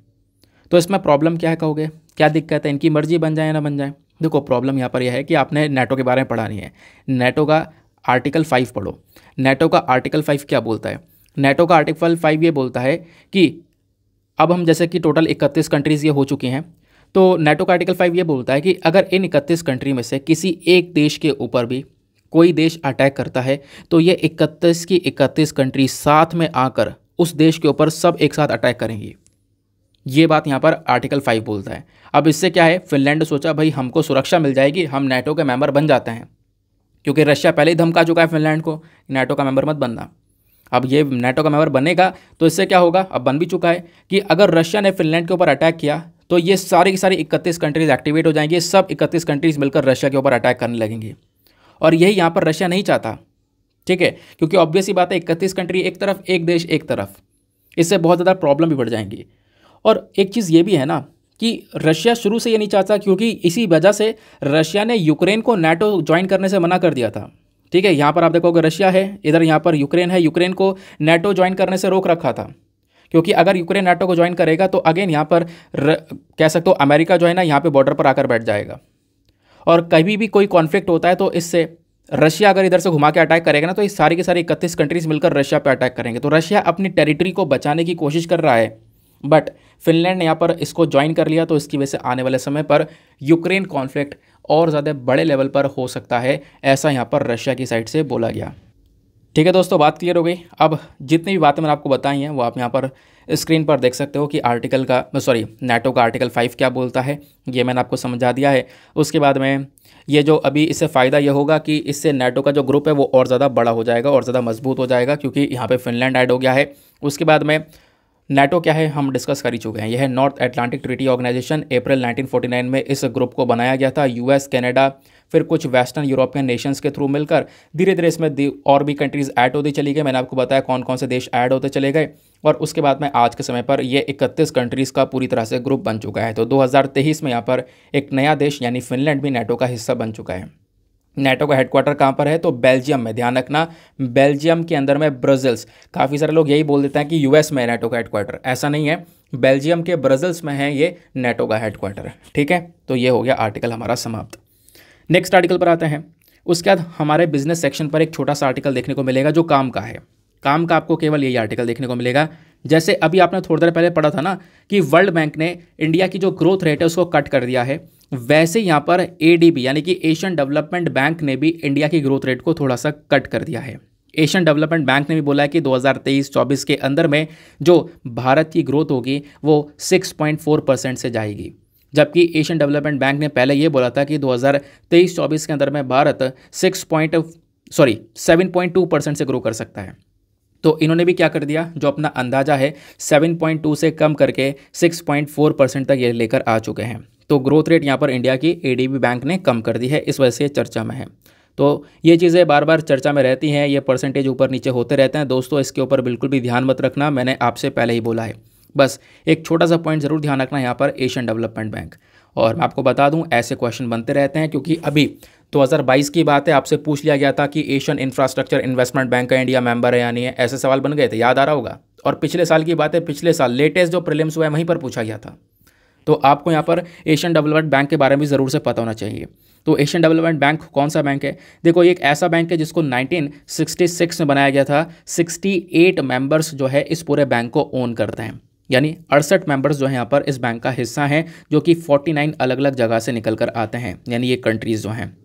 तो इसमें प्रॉब्लम क्या है कहोगे, क्या दिक्कत है, इनकी मर्जी बन जाए या ना बन जाए। देखो प्रॉब्लम यहाँ पर यह है कि आपने नाटो के बारे में पढ़ा नहीं है। नाटो का आर्टिकल 5 पढ़ो। नाटो का आर्टिकल 5 क्या बोलता है, नाटो का आर्टिकल 5 ये बोलता है कि अब हम जैसे कि टोटल 31 कंट्रीज़ ये हो चुकी हैं, तो नाटो का आर्टिकल 5 ये बोलता है कि अगर इन 31 कंट्री में से किसी एक देश के ऊपर भी कोई देश अटैक करता है, तो ये 31 की 31 कंट्री साथ में आकर उस देश के ऊपर सब एक साथ अटैक करेंगी। ये बात यहाँ पर आर्टिकल 5 बोलता है। अब इससे क्या है, फिनलैंड सोचा भाई हमको सुरक्षा मिल जाएगी, हम नाटो के मेंबर बन जाते हैं, क्योंकि रशिया पहले ही धमका चुका है फिनलैंड को नाटो का मेंबर मत बनना। अब ये नाटो का मेंबर बनेगा तो इससे क्या होगा, अब बन भी चुका है कि अगर रशिया ने फिनलैंड के ऊपर अटैक किया तो ये सारी की सारी 31 कंट्रीज़ एक्टिवेट हो जाएंगी, सब 31 कंट्रीज़ मिलकर रशिया के ऊपर अटैक करने लगेंगी। और यही यहाँ पर रशिया नहीं चाहता, ठीक है, क्योंकि ऑब्वियस ही बात है 31 कंट्री एक तरफ, एक देश एक तरफ, इससे बहुत ज़्यादा प्रॉब्लम भी बढ़ जाएंगी। और एक चीज़ ये भी है ना कि रशिया शुरू से ये नहीं चाहता, क्योंकि इसी वजह से रशिया ने यूक्रेन को नाटो ज्वाइन करने से मना कर दिया था। ठीक है, यहाँ पर आप देखोगे रशिया है, इधर यहाँ पर यूक्रेन है, यूक्रेन को नाटो ज्वाइन करने से रोक रखा था, क्योंकि अगर यूक्रेन नाटो को ज्वाइन करेगा तो अगेन यहाँ पर कह सकते हो अमेरिका जो है ना यहाँ पे बॉर्डर पर आकर बैठ जाएगा। और कभी भी कोई कॉन्फ्लिक्ट होता है तो इससे रशिया अगर इधर से घुमा के अटैक करेगा ना, तो ये सारी की सारी 31 कंट्रीज मिलकर रशिया पे अटैक करेंगे। तो रशिया अपनी टेरिटरी को बचाने की कोशिश कर रहा है, बट फिनलैंड ने यहाँ पर इसको ज्वाइन कर लिया, तो इसकी वजह से आने वाले समय पर यूक्रेन कॉन्फ्लिक्ट और ज़्यादा बड़े लेवल पर हो सकता है, ऐसा यहाँ पर रशिया की साइड से बोला गया। ठीक है दोस्तों, बात क्लियर हो गई। अब जितनी भी बातें मैंने आपको बताई हैं वो आप यहाँ पर स्क्रीन पर देख सकते हो कि नाटो का आर्टिकल 5 क्या बोलता है, ये मैंने आपको समझा दिया है। उसके बाद में ये जो अभी इससे फ़ायदा ये होगा कि इससे नाटो का जो ग्रुप है वो और ज़्यादा बड़ा हो जाएगा और ज़्यादा मजबूत हो जाएगा, क्योंकि यहाँ पे फिनलैंड ऐड हो गया है। उसके बाद में नाटो क्या है हम डिस्कस कर ही चुके हैं, यह है नॉर्थ अटलांटिक ट्रीटी ऑर्गेनाइजेशन। अप्रैल 1949 में इस ग्रुप को बनाया गया था। यूएस, कनाडा, फिर कुछ वेस्टर्न यूरोपियन नेशंस के थ्रू मिलकर धीरे धीरे इसमें और भी कंट्रीज़ ऐड होती चली गई। मैंने आपको बताया कौन कौन से देश ऐड होते चले गए और उसके बाद में आज के समय पर ये 31 कंट्रीज़ का पूरी तरह से ग्रुप बन चुका है। तो 2023 में यहाँ पर एक नया देश यानी फिनलैंड भी नेटो का हिस्सा बन चुका है। नेटो का हेडक्वार्टर कहाँ पर है? तो बेल्जियम में। ध्यान रखना, बेल्जियम के अंदर में ब्रसेल्स। काफ़ी सारे लोग यही बोल देते हैं कि यूएस में है नेटो का हेडक्वार्टर, ऐसा नहीं है, बेल्जियम के ब्रसेल्स में है ये नेटो का हेडक्वार्टर। ठीक है, तो ये हो गया आर्टिकल हमारा समाप्त। नेक्स्ट आर्टिकल पर आते हैं। उसके बाद हमारे बिजनेस सेक्शन पर एक छोटा सा आर्टिकल देखने को मिलेगा जो काम का है। काम का आपको केवल यही आर्टिकल देखने को मिलेगा। जैसे अभी आपने थोड़ी देर पहले पढ़ा था ना कि वर्ल्ड बैंक ने इंडिया की जो ग्रोथ रेट है उसको कट कर दिया है, वैसे यहाँ पर एडीबी यानी कि एशियन डेवलपमेंट बैंक ने भी इंडिया की ग्रोथ रेट को थोड़ा सा कट कर दिया है। एशियन डेवलपमेंट बैंक ने भी बोला है कि 2023-24 के अंदर में जो भारत की ग्रोथ होगी वो 6.4% से जाएगी, जबकि एशियन डेवलपमेंट बैंक ने पहले ये बोला था कि 2023-24 के अंदर में भारत 7.2% से ग्रो कर सकता है। तो इन्होंने भी क्या कर दिया, जो अपना अंदाजा है 7.2 से कम करके 6.4% तक ये लेकर आ चुके हैं। तो ग्रोथ रेट यहाँ पर इंडिया की एडीबी बैंक ने कम कर दी है, इस वजह से चर्चा में है। तो ये चीज़ें बार बार चर्चा में रहती हैं, ये परसेंटेज ऊपर नीचे होते रहते हैं दोस्तों, इसके ऊपर बिल्कुल भी ध्यान मत रखना, मैंने आपसे पहले ही बोला है। बस एक छोटा सा पॉइंट ज़रूर ध्यान रखना यहाँ पर एशियन डेवलपमेंट बैंक। और मैं आपको बता दूं ऐसे क्वेश्चन बनते रहते हैं, क्योंकि अभी 2022 की बात है, आपसे पूछ लिया गया था कि एशियन इंफ्रास्ट्रक्चर इन्वेस्टमेंट बैंक का इंडिया मेंबर है या नहीं है, ऐसे सवाल बन गए थे, याद आ रहा होगा। और पिछले साल की बात है, पिछले साल लेटेस्ट जो प्रीलिम्स हुआ है वहीं पर पूछा गया था। तो आपको यहाँ पर एशियन डेवलपमेंट बैंक के बारे में ज़रूर से पता होना चाहिए। तो एशियन डेवलपमेंट बैंक कौन सा बैंक है? देखो, ये एक ऐसा बैंक है जिसको 1966 में बनाया गया था। 68 मेंबर्स जो है इस पूरे बैंक को ओन करते हैं, यानी 68 मेंबर्स जो है यहाँ पर इस बैंक का हिस्सा हैं, जो कि 49 अलग अलग जगह से निकल कर आते हैं, यानी ये कंट्रीज़ जो हैं।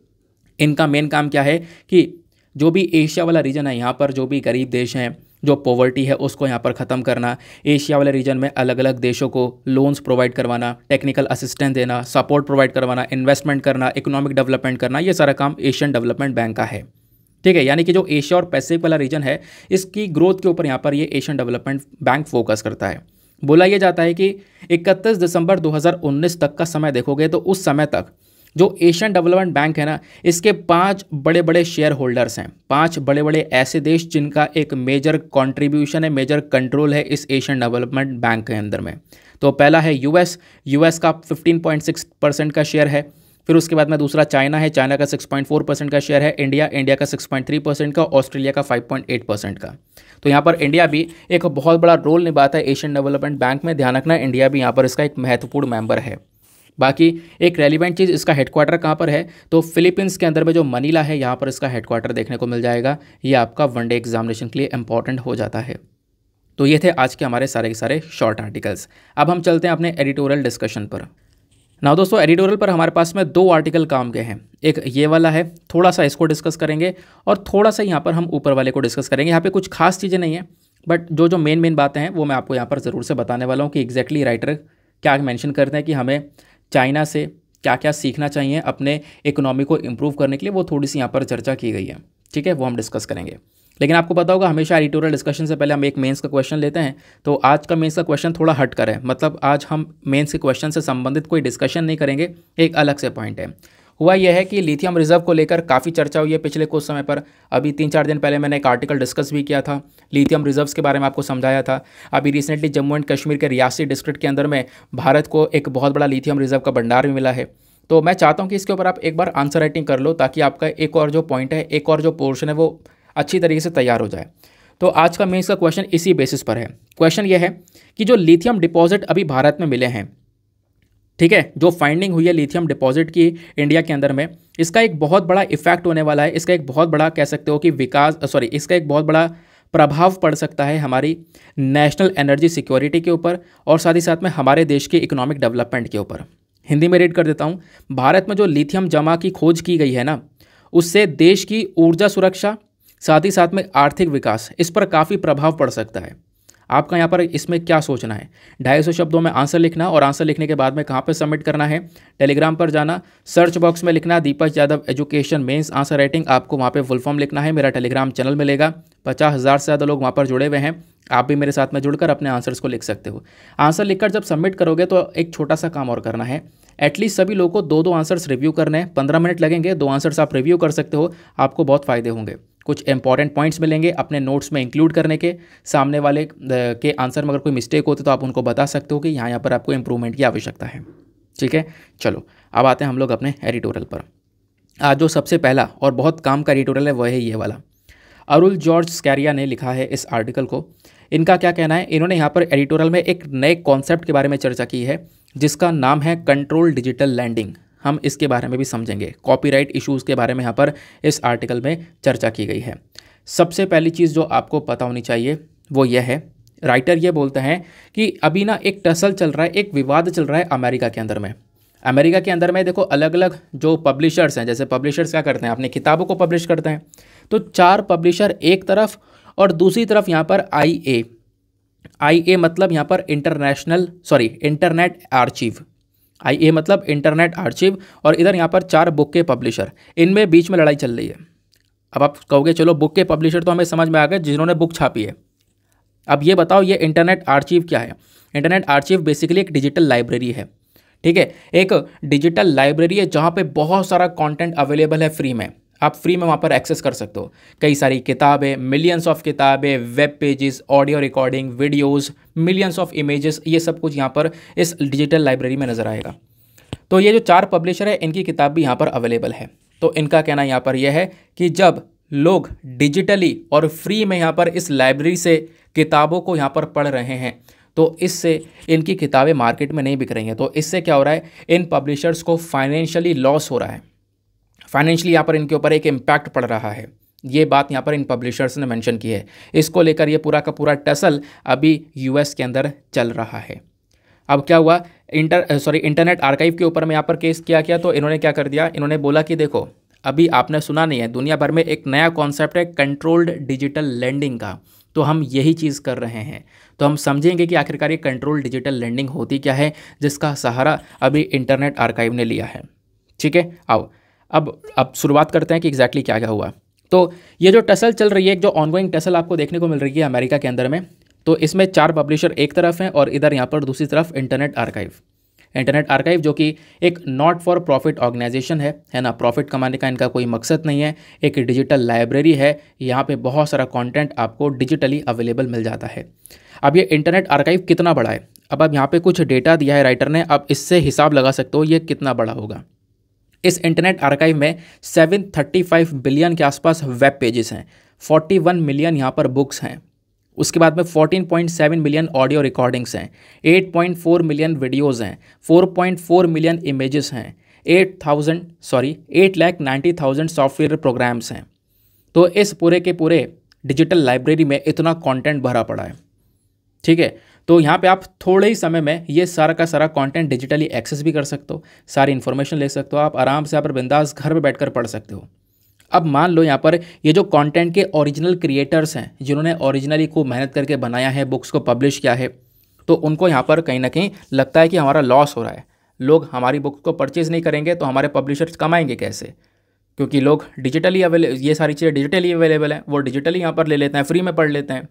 इनका मेन काम क्या है कि जो भी एशिया वाला रीजन है, यहाँ पर जो भी गरीब देश हैं, जो पॉवर्टी है उसको यहाँ पर ख़त्म करना, एशिया वाले रीजन में अलग अलग देशों को लोन्स प्रोवाइड करवाना, टेक्निकल असिस्टेंस देना, सपोर्ट प्रोवाइड करवाना, इन्वेस्टमेंट करना, इकोनॉमिक डेवलपमेंट करना, ये सारा काम एशियन डेवलपमेंट बैंक का है। ठीक है, यानी कि जो एशिया और पैसिफिक वाला रीजन है इसकी ग्रोथ के ऊपर यहाँ पर ये एशियन डेवलपमेंट बैंक फोकस करता है। बोला यह जाता है कि 31 दिसंबर 2019 तक का समय देखोगे तो उस समय तक जो एशियन डेवलपमेंट बैंक है ना, इसके 5 बड़े बड़े शेयर होल्डर्स हैं, 5 बड़े बड़े ऐसे देश जिनका एक मेजर कंट्रीब्यूशन है, मेजर कंट्रोल है इस एशियन डेवलपमेंट बैंक के अंदर में। तो पहला है यूएस का 15.6% का शेयर है। फिर उसके बाद में दूसरा चाइना है, चाइना का 6.4% का शेयर है। इंडिया का 6.3% का, ऑस्ट्रेलिया का 5.8% का। तो यहाँ पर इंडिया भी एक बहुत बड़ा रोल निभाता है एशियन डेवलपमेंट बैंक में। ध्यान रखना, इंडिया भी यहाँ पर इसका एक महत्वपूर्ण मेंबर है। बाकी एक रेलिवेंट चीज़, इसका हेडक्वार्टर कहाँ पर है? तो फिलीपींस के अंदर में जो मनीला है, यहाँ पर इसका हेडक्वार्टर देखने को मिल जाएगा। ये आपका वनडे एग्जामिनेशन के लिए इंपॉर्टेंट हो जाता है। तो ये थे आज के हमारे सारे के सारे शॉर्ट आर्टिकल्स। अब हम चलते हैं अपने एडिटोरियल डिस्कशन पर। ना दोस्तों, एडिटोरियल पर हमारे पास में 2 आर्टिकल काम के हैं। एक ये वाला है, थोड़ा सा इसको डिस्कस करेंगे, और थोड़ा सा यहाँ पर हम ऊपर वाले को डिस्कस करेंगे। यहाँ पे कुछ खास चीज़ें नहीं है, बट जो मेन बातें हैं वो मैं आपको यहाँ पर ज़रूर से बताने वाला हूँ कि एग्जैक्टली राइटर क्या मेंशन करते हैं कि हमें चाइना से क्या क्या सीखना चाहिए अपने इकोनॉमी को इम्प्रूव करने के लिए। वो थोड़ी सी यहाँ पर चर्चा की गई है, ठीक है, वो हम डिस्कस करेंगे। लेकिन आपको पता होगा हमेशा एडिटोरियल डिस्कशन से पहले हम एक मेंस का क्वेश्चन लेते हैं। तो आज का मेंस का क्वेश्चन थोड़ा हट कर है, मतलब आज हम मेंस के क्वेश्चन से संबंधित कोई डिस्कशन नहीं करेंगे, एक अलग से पॉइंट है। हुआ यह है कि लिथियम रिजर्व को लेकर काफ़ी चर्चा हुई है पिछले कुछ समय पर। अभी 3-4 दिन पहले मैंने एक आर्टिकल डिस्कस भी किया था, लिथियम रिजर्व्स के बारे में आपको समझाया था। अभी रिसेंटली जम्मू एंड कश्मीर के रियासी डिस्ट्रिक्ट के अंदर में भारत को एक बहुत बड़ा लिथियम रिजर्व का भंडार भी मिला है। तो मैं चाहता हूँ कि इसके ऊपर आप एक बार आंसर राइटिंग कर लो, ताकि आपका एक और जो पॉइंट है, एक और जो पोर्शन है, वो अच्छी तरीके से तैयार हो जाए। तो आज का मेंस का क्वेश्चन इसी बेसिस पर है। क्वेश्चन यह है कि जो लिथियम डिपॉजिट अभी भारत में मिले हैं, ठीक है, जो फाइंडिंग हुई है लिथियम डिपॉजिट की इंडिया के अंदर में, इसका एक बहुत बड़ा इफेक्ट होने वाला है। इसका एक बहुत बड़ा कह सकते हो कि इसका एक बहुत बड़ा प्रभाव पड़ सकता है हमारी नेशनल एनर्जी सिक्योरिटी के ऊपर, और साथ ही साथ में हमारे देश के इकोनॉमिक डेवलपमेंट के ऊपर। हिंदी में रीड कर देता हूँ। भारत में जो लिथियम जमा की खोज की गई है ना, उससे देश की ऊर्जा सुरक्षा, साथ ही साथ में आर्थिक विकास, इस पर काफ़ी प्रभाव पड़ सकता है। आपका यहाँ पर इसमें क्या सोचना है? 250 शब्दों में आंसर लिखना, और आंसर लिखने के बाद में कहाँ पे सबमिट करना है? टेलीग्राम पर जाना, सर्च बॉक्स में लिखना Deepak Yadav education mains answer writing, आपको वहाँ पे फुल फॉर्म लिखना है। मेरा टेलीग्राम चैनल मिलेगा, 50,000 से ज़्यादा लोग वहाँ पर जुड़े हुए हैं। आप भी मेरे साथ में जुड़कर अपने आंसर्स को लिख सकते हो। आंसर लिखकर जब सबमिट करोगे तो एक छोटा सा काम और करना है, एटलीस्ट सभी लोगों को 2-2 आंसर्स रिव्यू करने हैं, 15 मिनट लगेंगे, 2 आंसर्स आप रिव्यू कर सकते हो, आपको बहुत फ़ायदे होंगे। कुछ इंपॉर्टेंट पॉइंट्स मिलेंगे अपने नोट्स में इंक्लूड करने के, सामने वाले के आंसर में अगर कोई मिस्टेक होती तो आप उनको बता सकते हो कि यहाँ पर आपको इंप्रूवमेंट की आवश्यकता है। ठीक है, चलो अब आते हैं हम लोग अपने एडिटोरियल पर। आज जो सबसे पहला और बहुत काम का एडिटोरियल है वह है ये वाला। अरुल जॉर्ज स्कैरिया ने लिखा है इस आर्टिकल को। इनका क्या कहना है, इन्होंने यहाँ पर एडिटोरियल में एक नए कॉन्सेप्ट के बारे में चर्चा की है जिसका नाम है कंट्रोल डिजिटल लैंडिंग। हम इसके बारे में भी समझेंगे, कॉपीराइट इश्यूज़ के बारे में यहाँ पर इस आर्टिकल में चर्चा की गई है। सबसे पहली चीज़ जो आपको पता होनी चाहिए वो यह है, राइटर ये बोलते हैं कि अभी ना एक टसल चल रहा है, एक विवाद चल रहा है अमेरिका के अंदर में। अमेरिका के अंदर में देखो अलग अलग जो पब्लिशर्स हैं, जैसे पब्लिशर्स क्या करते हैं, अपनी किताबों को पब्लिश करते हैं, तो 4 पब्लिशर एक तरफ और दूसरी तरफ यहाँ पर IA मतलब यहाँ पर इंटरनेट आर्चिव, IA मतलब इंटरनेट आर्चिव, और इधर यहाँ पर 4 बुक के पब्लिशर, इनमें बीच में लड़ाई चल रही है। अब आप कहोगे चलो बुक के पब्लिशर तो हमें समझ में आ गए जिन्होंने बुक छापी है, अब ये बताओ ये इंटरनेट आर्चिव क्या है। इंटरनेट आर्चिव बेसिकली एक डिजिटल लाइब्रेरी है। ठीक है, एक डिजिटल लाइब्रेरी है जहाँ पे बहुत सारा कंटेंट अवेलेबल है फ्री में, आप फ्री में वहाँ पर एक्सेस कर सकते हो। कई सारी किताबें, मिलियंस ऑफ किताबें, web pages, audio recording, videos, millions of images, ये सब कुछ यहाँ पर इस डिजिटल लाइब्रेरी में नज़र आएगा। तो ये जो 4 पब्लिशर है इनकी किताब भी यहाँ पर अवेलेबल है। तो इनका कहना यहाँ पर यह है कि जब लोग डिजिटली और फ्री में यहाँ पर इस लाइब्रेरी से किताबों को यहाँ पर पढ़ रहे हैं तो इससे इनकी किताबें मार्केट में नहीं बिक रही हैं, तो इससे क्या हो रहा है, इन पब्लिशर्स को फाइनेंशियली लॉस हो रहा है, फाइनेंशियली यहाँ पर इनके ऊपर एक इम्पैक्ट पड़ रहा है। ये बात यहाँ पर इन पब्लिशर्स ने मेंशन की है। इसको लेकर ये पूरा का पूरा टसल अभी US के अंदर चल रहा है। अब क्या हुआ, इंटरनेट आर्काइव के ऊपर में यहाँ पर केस किया गया, तो इन्होंने क्या कर दिया, इन्होंने बोला कि देखो अभी आपने सुना नहीं है, दुनिया भर में एक नया कॉन्सेप्ट है कंट्रोल्ड डिजिटल लैंडिंग का, तो हम यही चीज़ कर रहे हैं। तो हम समझेंगे कि आखिरकार ये कंट्रोल डिजिटल लैंडिंग होती क्या है, जिसका सहारा अभी इंटरनेट आर्काइव ने लिया है। ठीक है, आओ अब शुरुआत करते हैं कि एग्जैक्टली क्या क्या हुआ। तो ये जो टसल चल रही है, एक जो ऑनगोइंग टसल आपको देखने को मिल रही है अमेरिका के अंदर में, तो इसमें 4 पब्लिशर एक तरफ हैं और इधर यहाँ पर दूसरी तरफ इंटरनेट आर्काइव जो कि एक नॉट फॉर प्रॉफिट ऑर्गेनाइजेशन है ना, प्रॉफिट कमाने का इनका कोई मकसद नहीं है, एक डिजिटल लाइब्रेरी है, यहाँ पे बहुत सारा कंटेंट आपको डिजिटली अवेलेबल मिल जाता है। अब ये इंटरनेट आर्काइव कितना बड़ा है, अब यहाँ पे कुछ डेटा दिया है राइटर ने, अब इससे हिसाब लगा सकते हो ये कितना बड़ा होगा। इस इंटरनेट आर्काइव में 735 बिलियन के आसपास वेब पेजेस हैं, 41 मिलियन यहाँ पर बुक्स हैं, उसके बाद में 14.7 मिलियन ऑडियो रिकॉर्डिंग्स हैं, 8.4 मिलियन वीडियोज़ हैं, 4.4 मिलियन इमेजेस हैं, 8,90,000 सॉफ्टवेयर प्रोग्राम्स हैं। तो इस पूरे के पूरे डिजिटल लाइब्रेरी में इतना कंटेंट भरा पड़ा है। ठीक है, तो यहाँ पे आप थोड़े ही समय में ये सारा का सारा कंटेंट डिजिटली एक्सेस भी कर सकते हो, सारी इन्फॉर्मेशन ले सकते हो, आप आराम से यहाँ पर बिंदास घर में बैठकर पढ़ सकते हो। अब मान लो यहाँ पर ये जो कंटेंट के ओरिजिनल क्रिएटर्स हैं, जिन्होंने ओरिजिनली खूब मेहनत करके बनाया है, बुक्स को पब्लिश किया है, तो उनको यहाँ पर कहीं ना कहीं लगता है कि हमारा लॉस हो रहा है, लोग हमारी बुक्स को परचेज़ नहीं करेंगे तो हमारे पब्लिशर्स कमाएंगे कैसे, क्योंकि लोग डिजिटली ये सारी चीज़ें डिजिटली अवेलेबल हैं, वो डिजिटली यहाँ पर ले लेते हैं, फ्री में पढ़ लेते हैं।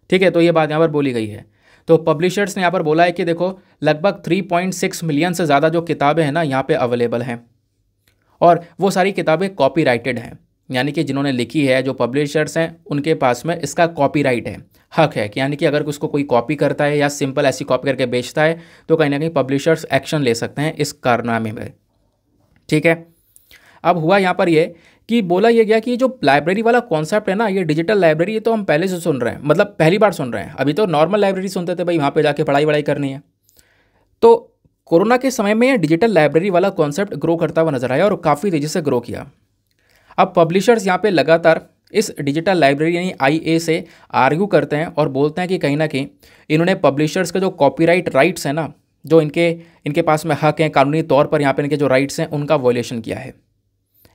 ठीक है, तो ये बात यहाँ पर बोली गई है। तो पब्लिशर्स ने यहाँ पर बोला है कि देखो लगभग 3.6 मिलियन से ज़्यादा जो किताबें हैं ना यहाँ पे अवेलेबल हैं, और वो सारी किताबें कॉपीराइटेड हैं, यानी कि जिन्होंने लिखी है, जो पब्लिशर्स हैं, उनके पास में इसका कॉपीराइट है, हक है, कि यानी कि अगर उसको कोई कॉपी करता है या सिंपल ऐसी कॉपी करके बेचता है तो कहीं ना कहीं पब्लिशर्स एक्शन ले सकते हैं इस कारनामे में। ठीक है, अब हुआ यहाँ पर ये कि बोला ये गया कि जो लाइब्रेरी वाला कॉन्सेप्ट है ना, ये डिजिटल लाइब्रेरी, ये तो हम पहले से सुन रहे हैं, मतलब पहली बार सुन रहे हैं। अभी तो नॉर्मल लाइब्रेरी सुनते थे भाई, वहाँ पे जाके पढ़ाई करनी है। तो कोरोना के समय में ये डिजिटल लाइब्रेरी वाला कॉन्सेप्ट ग्रो करता हुआ नजर आया और काफ़ी तेज़ी से ग्रो किया। अब पब्लिशर्स यहाँ पे लगातार इस डिजिटल लाइब्रेरी यानी IA से आर्ग्यू करते हैं और बोलते हैं कि कहीं ना कहीं इन्होंने पब्लिशर्स के जो कॉपीराइट राइट्स हैं ना, जो इनके पास में हक हैं कानूनी तौर पर, यहाँ पे इनके जो राइट्स हैं उनका वॉयलेशन किया है।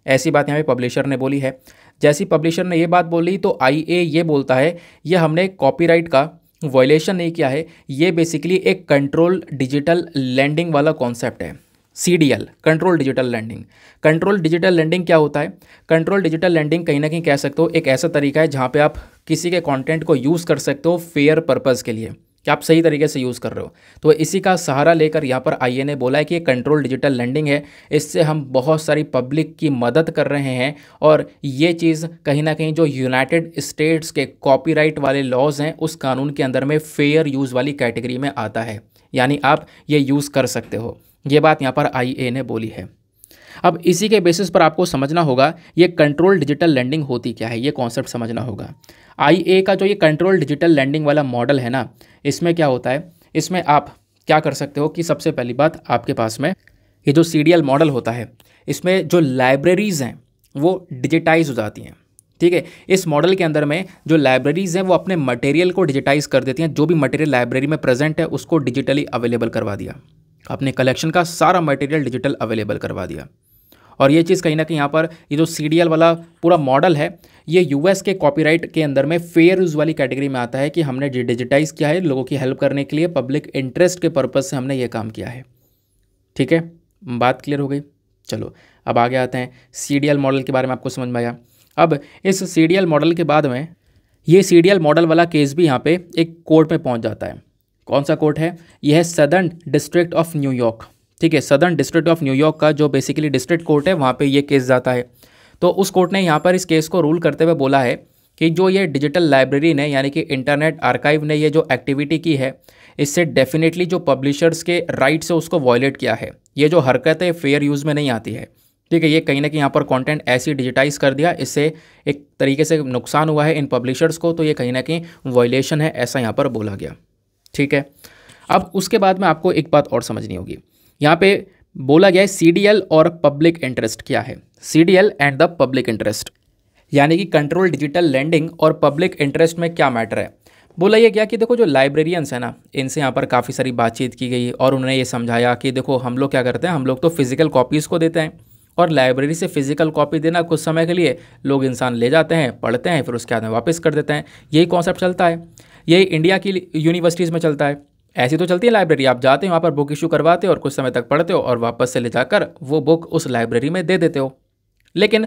ऐसी बात यहाँ पे पब्लिशर ने बोली है। जैसी पब्लिशर ने ये बात बोली तो IA ये बोलता है ये हमने कॉपीराइट का वॉयलेशन नहीं किया है, ये बेसिकली एक कंट्रोल डिजिटल लैंडिंग वाला कॉन्सेप्ट है, CDL, control digital lending. Control digital lending क्या होता है? कंट्रोल डिजिटल लैंडिंग कहीं ना कहीं कह सकते हो एक ऐसा तरीका है जहाँ पे आप किसी के कंटेंट को यूज़ कर सकते हो फेयर पर्पज़ के लिए, कि आप सही तरीके से यूज़ कर रहे हो। तो इसी का सहारा लेकर यहाँ पर आईए ने बोला है कि ये कंट्रोल डिजिटल लेंडिंग है, इससे हम बहुत सारी पब्लिक की मदद कर रहे हैं और ये चीज़ कहीं ना कहीं जो यूनाइटेड स्टेट्स के कॉपीराइट वाले लॉज हैं उस कानून के अंदर में फेयर यूज़ वाली कैटेगरी में आता है, यानी आप ये यूज़ कर सकते हो। ये बात यहाँ पर आईए ने बोली है। अब इसी के बेसिस पर आपको समझना होगा ये कंट्रोल डिजिटल लेंडिंग होती क्या है, ये कॉन्सेप्ट समझना होगा। आईए का जो ये कंट्रोल डिजिटल लेंडिंग वाला मॉडल है ना, इसमें क्या होता है, इसमें आप क्या कर सकते हो कि सबसे पहली बात आपके पास में ये जो सीडीएल मॉडल होता है इसमें जो लाइब्रेरीज़ हैं वो डिजिटाइज हो जाती हैं। ठीक है, इस मॉडल के अंदर में जो लाइब्रेरीज़ हैं वो अपने मटेरियल को डिजिटाइज कर देती हैं, जो भी मटेरियल लाइब्रेरी में प्रेजेंट है उसको डिजिटली अवेलेबल करवा दिया, अपने कलेक्शन का सारा मटेरियल डिजिटल अवेलेबल करवा दिया। और ये चीज़ कहीं ना कहीं यहाँ पर ये जो सीडीएल वाला पूरा मॉडल है ये यूएस के कॉपीराइट के अंदर में फेयर यूज़ वाली कैटेगरी में आता है कि हमने डिजिटाइज किया है लोगों की हेल्प करने के लिए, पब्लिक इंटरेस्ट के पर्पज़ से हमने ये काम किया है। ठीक है, बात क्लियर हो गई। चलो अब आगे आते हैं, सीडीएल मॉडल के बारे में आपको समझ में आया। अब इस सीडीएल मॉडल के बाद में ये सीडीएल मॉडल वाला केस भी यहाँ पे एक कोर्ट में पहुँच जाता है। कौन सा कोर्ट है, यह है सदर्न डिस्ट्रिक्ट ऑफ न्यूयॉर्क। ठीक है, सदर्न डिस्ट्रिक्ट ऑफ न्यूयॉर्क का जो बेसिकली डिस्ट्रिक्ट कोर्ट है वहाँ पे ये केस जाता है। तो उस कोर्ट ने यहाँ पर इस केस को रूल करते हुए बोला है कि जो ये डिजिटल लाइब्रेरी ने यानी कि इंटरनेट आर्काइव ने ये जो एक्टिविटी की है इससे डेफिनेटली जो पब्लिशर्स के राइट्स है उसको वॉयलेट किया है। ये जो हरकत है फेयर यूज़ में नहीं आती है। ठीक है, ये कहीं ना कहीं यहाँ पर कंटेंट ऐसे डिजिटाइज कर दिया, इससे एक तरीके से नुकसान हुआ है इन पब्लिशर्स को, तो ये कहीं ना कहीं वॉयलेशन है, ऐसा यहाँ पर बोला गया। ठीक है, अब उसके बाद में आपको एक बात और समझनी होगी। यहाँ पे बोला गया है सीडीएल और पब्लिक इंटरेस्ट क्या है, CDL and the public interest, यानी कि कंट्रोल डिजिटल लेंडिंग और पब्लिक इंटरेस्ट में क्या मैटर है। बोला ये क्या कि देखो जो लाइब्रेरियंस है ना, इनसे यहाँ पर काफ़ी सारी बातचीत की गई और उन्होंने ये समझाया कि देखो हम लोग क्या करते हैं, हम लोग तो फिजिकल कॉपीज़ को देते हैं और लाइब्रेरी से फिजिकल कॉपी देना कुछ समय के लिए लोग इंसान ले जाते हैं, पढ़ते हैं, फिर उसके बाद में वापस कर देते हैं। यही कॉन्सेप्ट चलता है, यही इंडिया की यूनिवर्सिटीज़ में चलता है। ऐसी तो चलती है लाइब्रेरी, आप जाते हो वहाँ पर बुक इशू करवाते हो और कुछ समय तक पढ़ते हो और वापस से ले जाकर वो बुक उस लाइब्रेरी में दे देते हो। लेकिन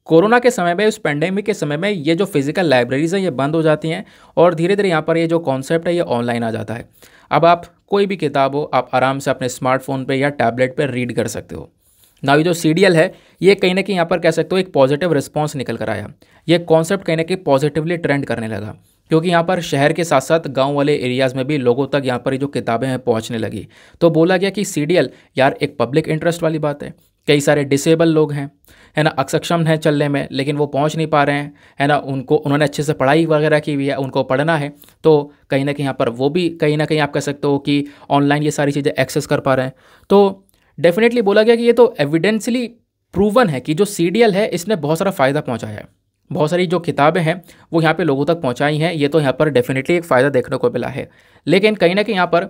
कोरोना के समय में, उस पेंडेमिक के समय में ये जो फिजिकल लाइब्रेरीज हैं ये बंद हो जाती हैं और धीरे धीरे यहाँ पर ये जो कॉन्सेप्ट है ये ऑनलाइन आ जाता है। अब आप कोई भी किताब हो आप आराम से अपने स्मार्टफोन पे या टैबलेट पे रीड कर सकते हो ना। ये जो सीडीएल है ये कहीं ना कहीं यहाँ पर कह सकते हो एक पॉजिटिव रिस्पॉन्स निकल कर आया। ये कॉन्सेप्ट कहीं ना कहीं पॉजिटिवली ट्रेंड करने लगा क्योंकि यहाँ पर शहर के साथ साथ गांव वाले एरियाज़ में भी लोगों तक यहाँ पर ये जो किताबें हैं पहुँचने लगी। तो बोला गया कि सीडीएल यार एक पब्लिक इंटरेस्ट वाली बात है। कई सारे डिसेबल लोग हैं, है ना, अक्षम हैं चलने में, लेकिन वो पहुंच नहीं पा रहे हैं, है ना, उन्होंने अच्छे से पढ़ाई वगैरह की हुई है, उनको पढ़ना है, तो कहीं ना कहीं यहाँ पर वो भी कहीं ना कहीं आप कह सकते हो कि ऑनलाइन ये सारी चीज़ें एक्सेस कर पा रहे हैं। तो डेफिनेटली बोला गया कि ये तो एविडेंसली प्रूवन है कि जो सीडीएल है इसने बहुत सारा फ़ायदा पहुँचाया है, बहुत सारी जो किताबें हैं वो यहाँ पे लोगों तक पहुँचाई हैं। ये तो यहाँ पर डेफिनेटली एक फ़ायदा देखने को मिला है। लेकिन कहीं ना कहीं यहाँ पर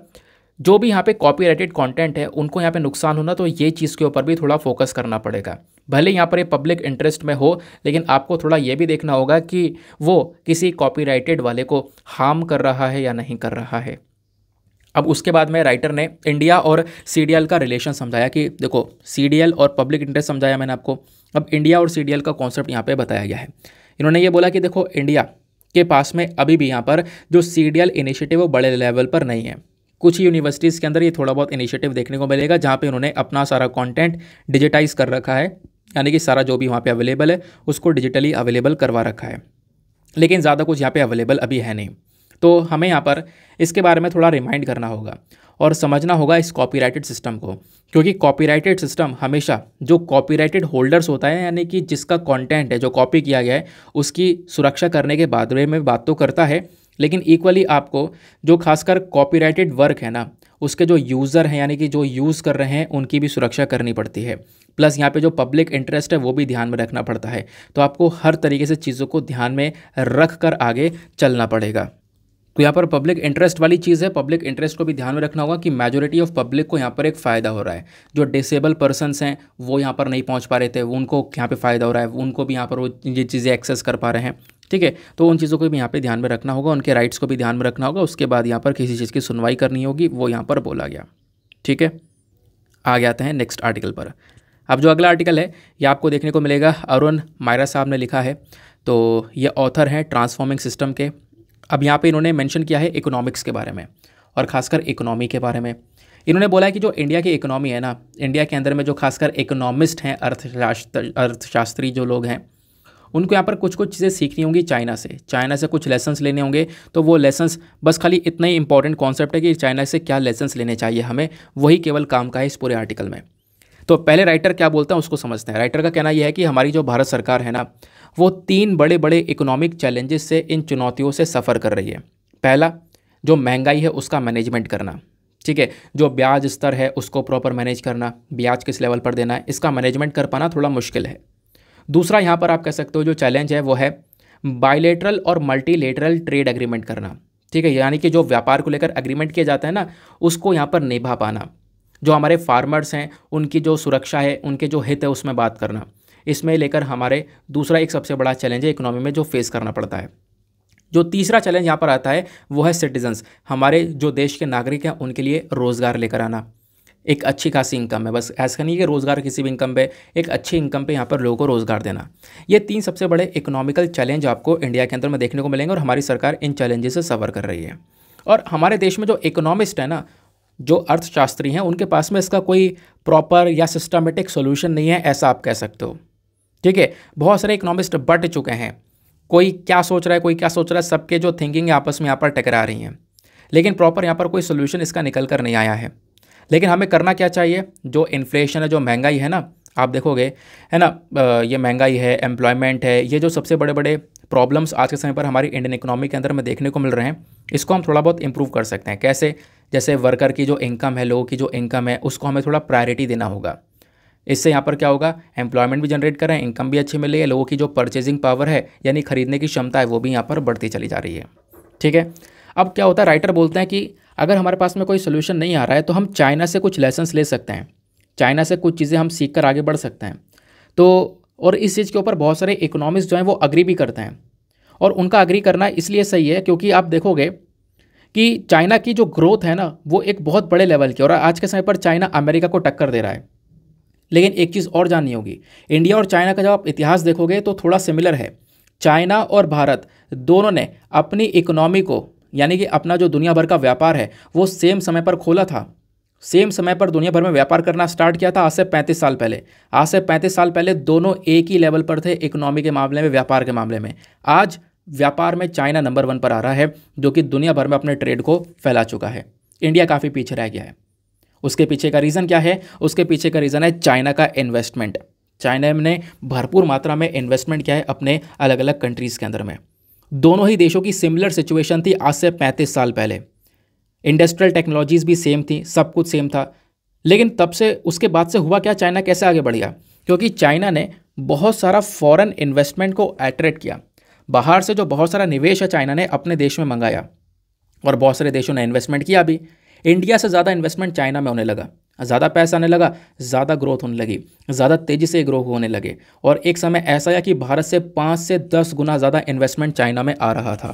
जो भी यहाँ पे कॉपीराइटेड कंटेंट है उनको यहाँ पे नुकसान होना, तो ये चीज़ के ऊपर भी थोड़ा फोकस करना पड़ेगा। भले यहाँ पर ये पब्लिक इंटरेस्ट में हो, लेकिन आपको थोड़ा ये भी देखना होगा कि वो किसी कॉपीराइटेड वाले को हार्म कर रहा है या नहीं कर रहा है। अब उसके बाद में राइटर ने इंडिया और सीडीएल का रिलेशन समझाया कि देखो सीडीएल और पब्लिक इंटरेस्ट समझाया मैंने आपको, अब इंडिया और सीडीएल का कॉन्सेप्ट यहाँ पे बताया गया है। इन्होंने ये बोला कि देखो इंडिया के पास में अभी भी यहाँ पर जो सीडीएल इनिशिएटिव वो बड़े लेवल पर नहीं है। कुछ ही यूनिवर्सिटीज़ के अंदर ये थोड़ा बहुत इनिशिएटिव देखने को मिलेगा जहाँ पे उन्होंने अपना सारा कंटेंट डिजिटाइज कर रखा है, यानी कि सारा जो भी वहाँ पे अवेलेबल है उसको डिजिटली अवेलेबल करवा रखा है, लेकिन ज़्यादा कुछ यहाँ पे अवेलेबल अभी है नहीं। तो हमें यहाँ पर इसके बारे में थोड़ा रिमाइंड करना होगा और समझना होगा इस कॉपीराइटेड सिस्टम को, क्योंकि कॉपीराइटेड सिस्टम हमेशा जो कॉपीराइटेड होल्डर्स होता है, यानी कि जिसका कंटेंट है जो कॉपी किया गया है उसकी सुरक्षा करने के बारे में बात तो करता है, लेकिन इक्वली आपको जो खासकर कॉपीराइटेड वर्क है ना उसके जो यूज़र हैं यानी कि जो यूज़ कर रहे हैं उनकी भी सुरक्षा करनी पड़ती है। प्लस यहाँ पे जो पब्लिक इंटरेस्ट है वो भी ध्यान में रखना पड़ता है। तो आपको हर तरीके से चीज़ों को ध्यान में रख कर आगे चलना पड़ेगा। तो यहाँ पर पब्लिक इंटरेस्ट वाली चीज़ है, पब्लिक इंटरेस्ट को भी ध्यान में रखना होगा कि मेजॉरिटी ऑफ पब्लिक को यहाँ पर एक फ़ायदा हो रहा है। जो डिसेबल पर्सनस हैं वो यहाँ पर नहीं पहुँच पा रहे थे, उनको यहाँ पे फ़ायदा हो रहा है, उनको भी यहाँ पर वो ये चीज़ें एक्सेस कर पा रहे हैं। ठीक है, तो उन चीज़ों को भी यहाँ पे ध्यान में रखना होगा, उनके राइट्स को भी ध्यान में रखना होगा। उसके बाद यहाँ पर किसी चीज़ की सुनवाई करनी होगी, वो यहाँ पर बोला गया। ठीक है, आगे आते हैं नेक्स्ट आर्टिकल पर। अब जो अगला आर्टिकल है ये आपको देखने को मिलेगा, अरुण मायरा साहब ने लिखा है। तो ये ऑथर हैं ट्रांसफॉर्मिंग सिस्टम के। अब यहाँ पे इन्होंने मेंशन किया है इकोनॉमिक्स के बारे में, और खासकर इकोनॉमी के बारे में। इन्होंने बोला है कि जो इंडिया की इकोनॉमी है ना, इंडिया के अंदर में जो खासकर इकोनॉमिस्ट हैं, अर्थशास्त्री जो लोग हैं, उनको यहाँ पर कुछ कुछ चीज़ें सीखनी होंगी चाइना से कुछ लेसन्स लेने होंगे। तो वो लेसन्स बस खाली इतना ही इंपॉर्टेंट कॉन्सेप्ट है कि चाइना से क्या लेसन्स लेने चाहिए हमें, वही केवल काम का है इस पूरे आर्टिकल में। तो पहले राइटर क्या बोलता है उसको समझते हैं। राइटर का कहना यह है कि हमारी जो भारत सरकार है ना, वो 3 बड़े बड़े इकोनॉमिक चैलेंजेस से, इन चुनौतियों से सफ़र कर रही है। पहला, जो महंगाई है उसका मैनेजमेंट करना, ठीक है, जो ब्याज स्तर है उसको प्रॉपर मैनेज करना, ब्याज किस लेवल पर देना है, इसका मैनेजमेंट कर पाना थोड़ा मुश्किल है। दूसरा यहाँ पर आप कह सकते हो जो चैलेंज है वो है बायलेटरल और मल्टीलेटरल ट्रेड एग्रीमेंट करना, ठीक है, यानी कि जो व्यापार को लेकर एग्रीमेंट किया जाता है ना, उसको यहाँ पर निभा पाना। जो हमारे फार्मर्स हैं उनकी जो सुरक्षा है, उनके जो हित है उसमें बात करना, इसमें लेकर हमारे दूसरा एक सबसे बड़ा चैलेंज है इकोनॉमी में जो फेस करना पड़ता है। जो तीसरा चैलेंज यहाँ पर आता है वो है सिटीजन्स, हमारे जो देश के नागरिक हैं उनके लिए रोज़गार लेकर आना, एक अच्छी खासी इनकम है, बस ऐसा नहीं कि रोज़गार किसी भी इनकम पे, एक अच्छी इनकम पे यहाँ पर लोगों को रोज़गार देना। ये 3 सबसे बड़े इकोनॉमिकल चैलेंज आपको इंडिया के अंदर में देखने को मिलेंगे और हमारी सरकार इन चैलेंजेस से सफ़र कर रही है। और हमारे देश में जो इकोनॉमिस्ट है ना, जो अर्थशास्त्री हैं, उनके पास में इसका कोई प्रॉपर या सिस्टमेटिक सोल्यूशन नहीं है, ऐसा आप कह सकते हो, ठीक है। बहुत सारे इकोनॉमिस्ट बट चुके हैं, कोई क्या सोच रहा है, कोई क्या सोच रहा है, सबके जो थिंकिंग है आपस में यहाँ पर टकरा रही हैं, लेकिन प्रॉपर यहाँ पर कोई सोल्यूशन इसका निकल कर नहीं आया है। लेकिन हमें करना क्या चाहिए, जो इन्फ्लेशन है, जो महंगाई है ना, आप देखोगे है ना, ये महंगाई है, एम्प्लॉयमेंट है, ये जो सबसे बड़े बड़े प्रॉब्लम्स आज के समय पर हमारी इंडियन इकोनॉमी के अंदर में देखने को मिल रहे हैं, इसको हम थोड़ा बहुत इंप्रूव कर सकते हैं। कैसे? जैसे वर्कर की जो इनकम है, लोगों की जो इनकम है, उसको हमें थोड़ा प्रायोरिटी देना होगा। इससे यहाँ पर क्या होगा, एम्प्लॉयमेंट भी जनरेट कर रहे हैं, इनकम भी अच्छी मिल रही है, लोगों की जो परचेजिंग पावर है यानी खरीदने की क्षमता है वो भी यहाँ पर बढ़ती चली जा रही है, ठीक है। अब क्या होता है, राइटर बोलते हैं कि अगर हमारे पास में कोई सोल्यूशन नहीं आ रहा है तो हम चाइना से कुछ लेसन्स ले सकते हैं, चाइना से कुछ चीज़ें हम सीख कर आगे बढ़ सकते हैं। तो और इस चीज़ के ऊपर बहुत सारे इकोनॉमिस्ट जो हैं वो अग्री भी करते हैं, और उनका अग्री करना इसलिए सही है क्योंकि आप देखोगे कि चाइना की जो ग्रोथ है ना, वो एक बहुत बड़े लेवल की, और आज के समय पर चाइना अमेरिका को टक्कर दे रहा है। लेकिन एक चीज़ और जाननी होगी, इंडिया और चाइना का जब आप इतिहास देखोगे तो थोड़ा सिमिलर है। चाइना और भारत दोनों ने अपनी इकोनॉमी को, यानी कि अपना जो दुनिया भर का व्यापार है, वो सेम समय पर खोला था, सेम समय पर दुनिया भर में व्यापार करना स्टार्ट किया था आज से 35 साल पहले। आज से 35 साल पहले दोनों एक ही लेवल पर थे इकोनॉमी के मामले में, व्यापार के मामले में। आज व्यापार में चाइना नंबर 1 पर आ रहा है, जो कि दुनिया भर में अपने ट्रेड को फैला चुका है। इंडिया काफ़ी पीछे रह गया है। उसके पीछे का रीज़न क्या है? उसके पीछे का रीज़न है चाइना का इन्वेस्टमेंट। चाइना ने भरपूर मात्रा में इन्वेस्टमेंट किया है अपने अलग अलग कंट्रीज़ के अंदर में। दोनों ही देशों की सिमिलर सिचुएशन थी आज से 35 साल पहले। इंडस्ट्रियल टेक्नोलॉजीज़ भी सेम थी, सब कुछ सेम था। लेकिन तब से, उसके बाद से हुआ क्या, चाइना कैसे आगे बढ़ गया? क्योंकि चाइना ने बहुत सारा फॉरेन इन्वेस्टमेंट को अट्रैक्ट किया। बाहर से जो बहुत सारा निवेश है चाइना ने अपने देश में मंगाया, और बहुत सारे देशों ने इन्वेस्टमेंट किया भी। इंडिया से ज़्यादा इन्वेस्टमेंट चाइना में होने लगा, ज़्यादा पैसा आने लगा, ज़्यादा ग्रोथ होने लगी, ज़्यादा तेज़ी से ग्रो होने लगे। और एक समय ऐसा आया कि भारत से 5 से 10 गुना ज़्यादा इन्वेस्टमेंट चाइना में आ रहा था।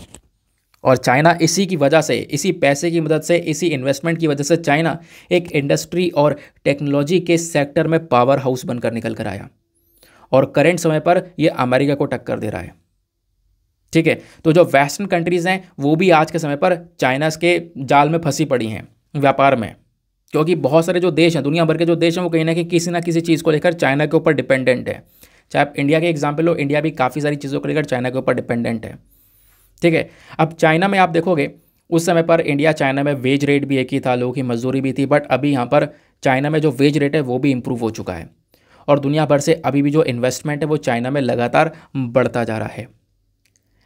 और चाइना इसी की वजह से, इसी पैसे की मदद से, इसी इन्वेस्टमेंट की वजह से चाइना एक इंडस्ट्री और टेक्नोलॉजी के सेक्टर में पावर हाउस बनकर निकल कर आया, और करेंट समय पर यह अमेरिका को टक्कर दे रहा है, ठीक है। तो जो वेस्टर्न कंट्रीज़ हैं वो भी आज के समय पर चाइना के जाल में फंसी पड़ी हैं व्यापार में, क्योंकि बहुत सारे जो देश हैं, दुनिया भर के जो देश हैं, वो कहीं ना किसी चीज़ को लेकर चाइना के ऊपर डिपेंडेंट है। चाहे आप इंडिया के एग्जाम्पल लो, इंडिया भी काफ़ी सारी चीज़ों को लेकर चाइना के ऊपर डिपेंडेंट है, ठीक है। अब चाइना में आप देखोगे उस समय पर इंडिया चाइना में वेज रेट भी एक ही था, लोगों की मजदूरी भी थी, बट अभी यहाँ पर चाइना में जो वेज रेट है वो भी इम्प्रूव हो चुका है, और दुनिया भर से अभी भी जो इन्वेस्टमेंट है वो चाइना में लगातार बढ़ता जा रहा है।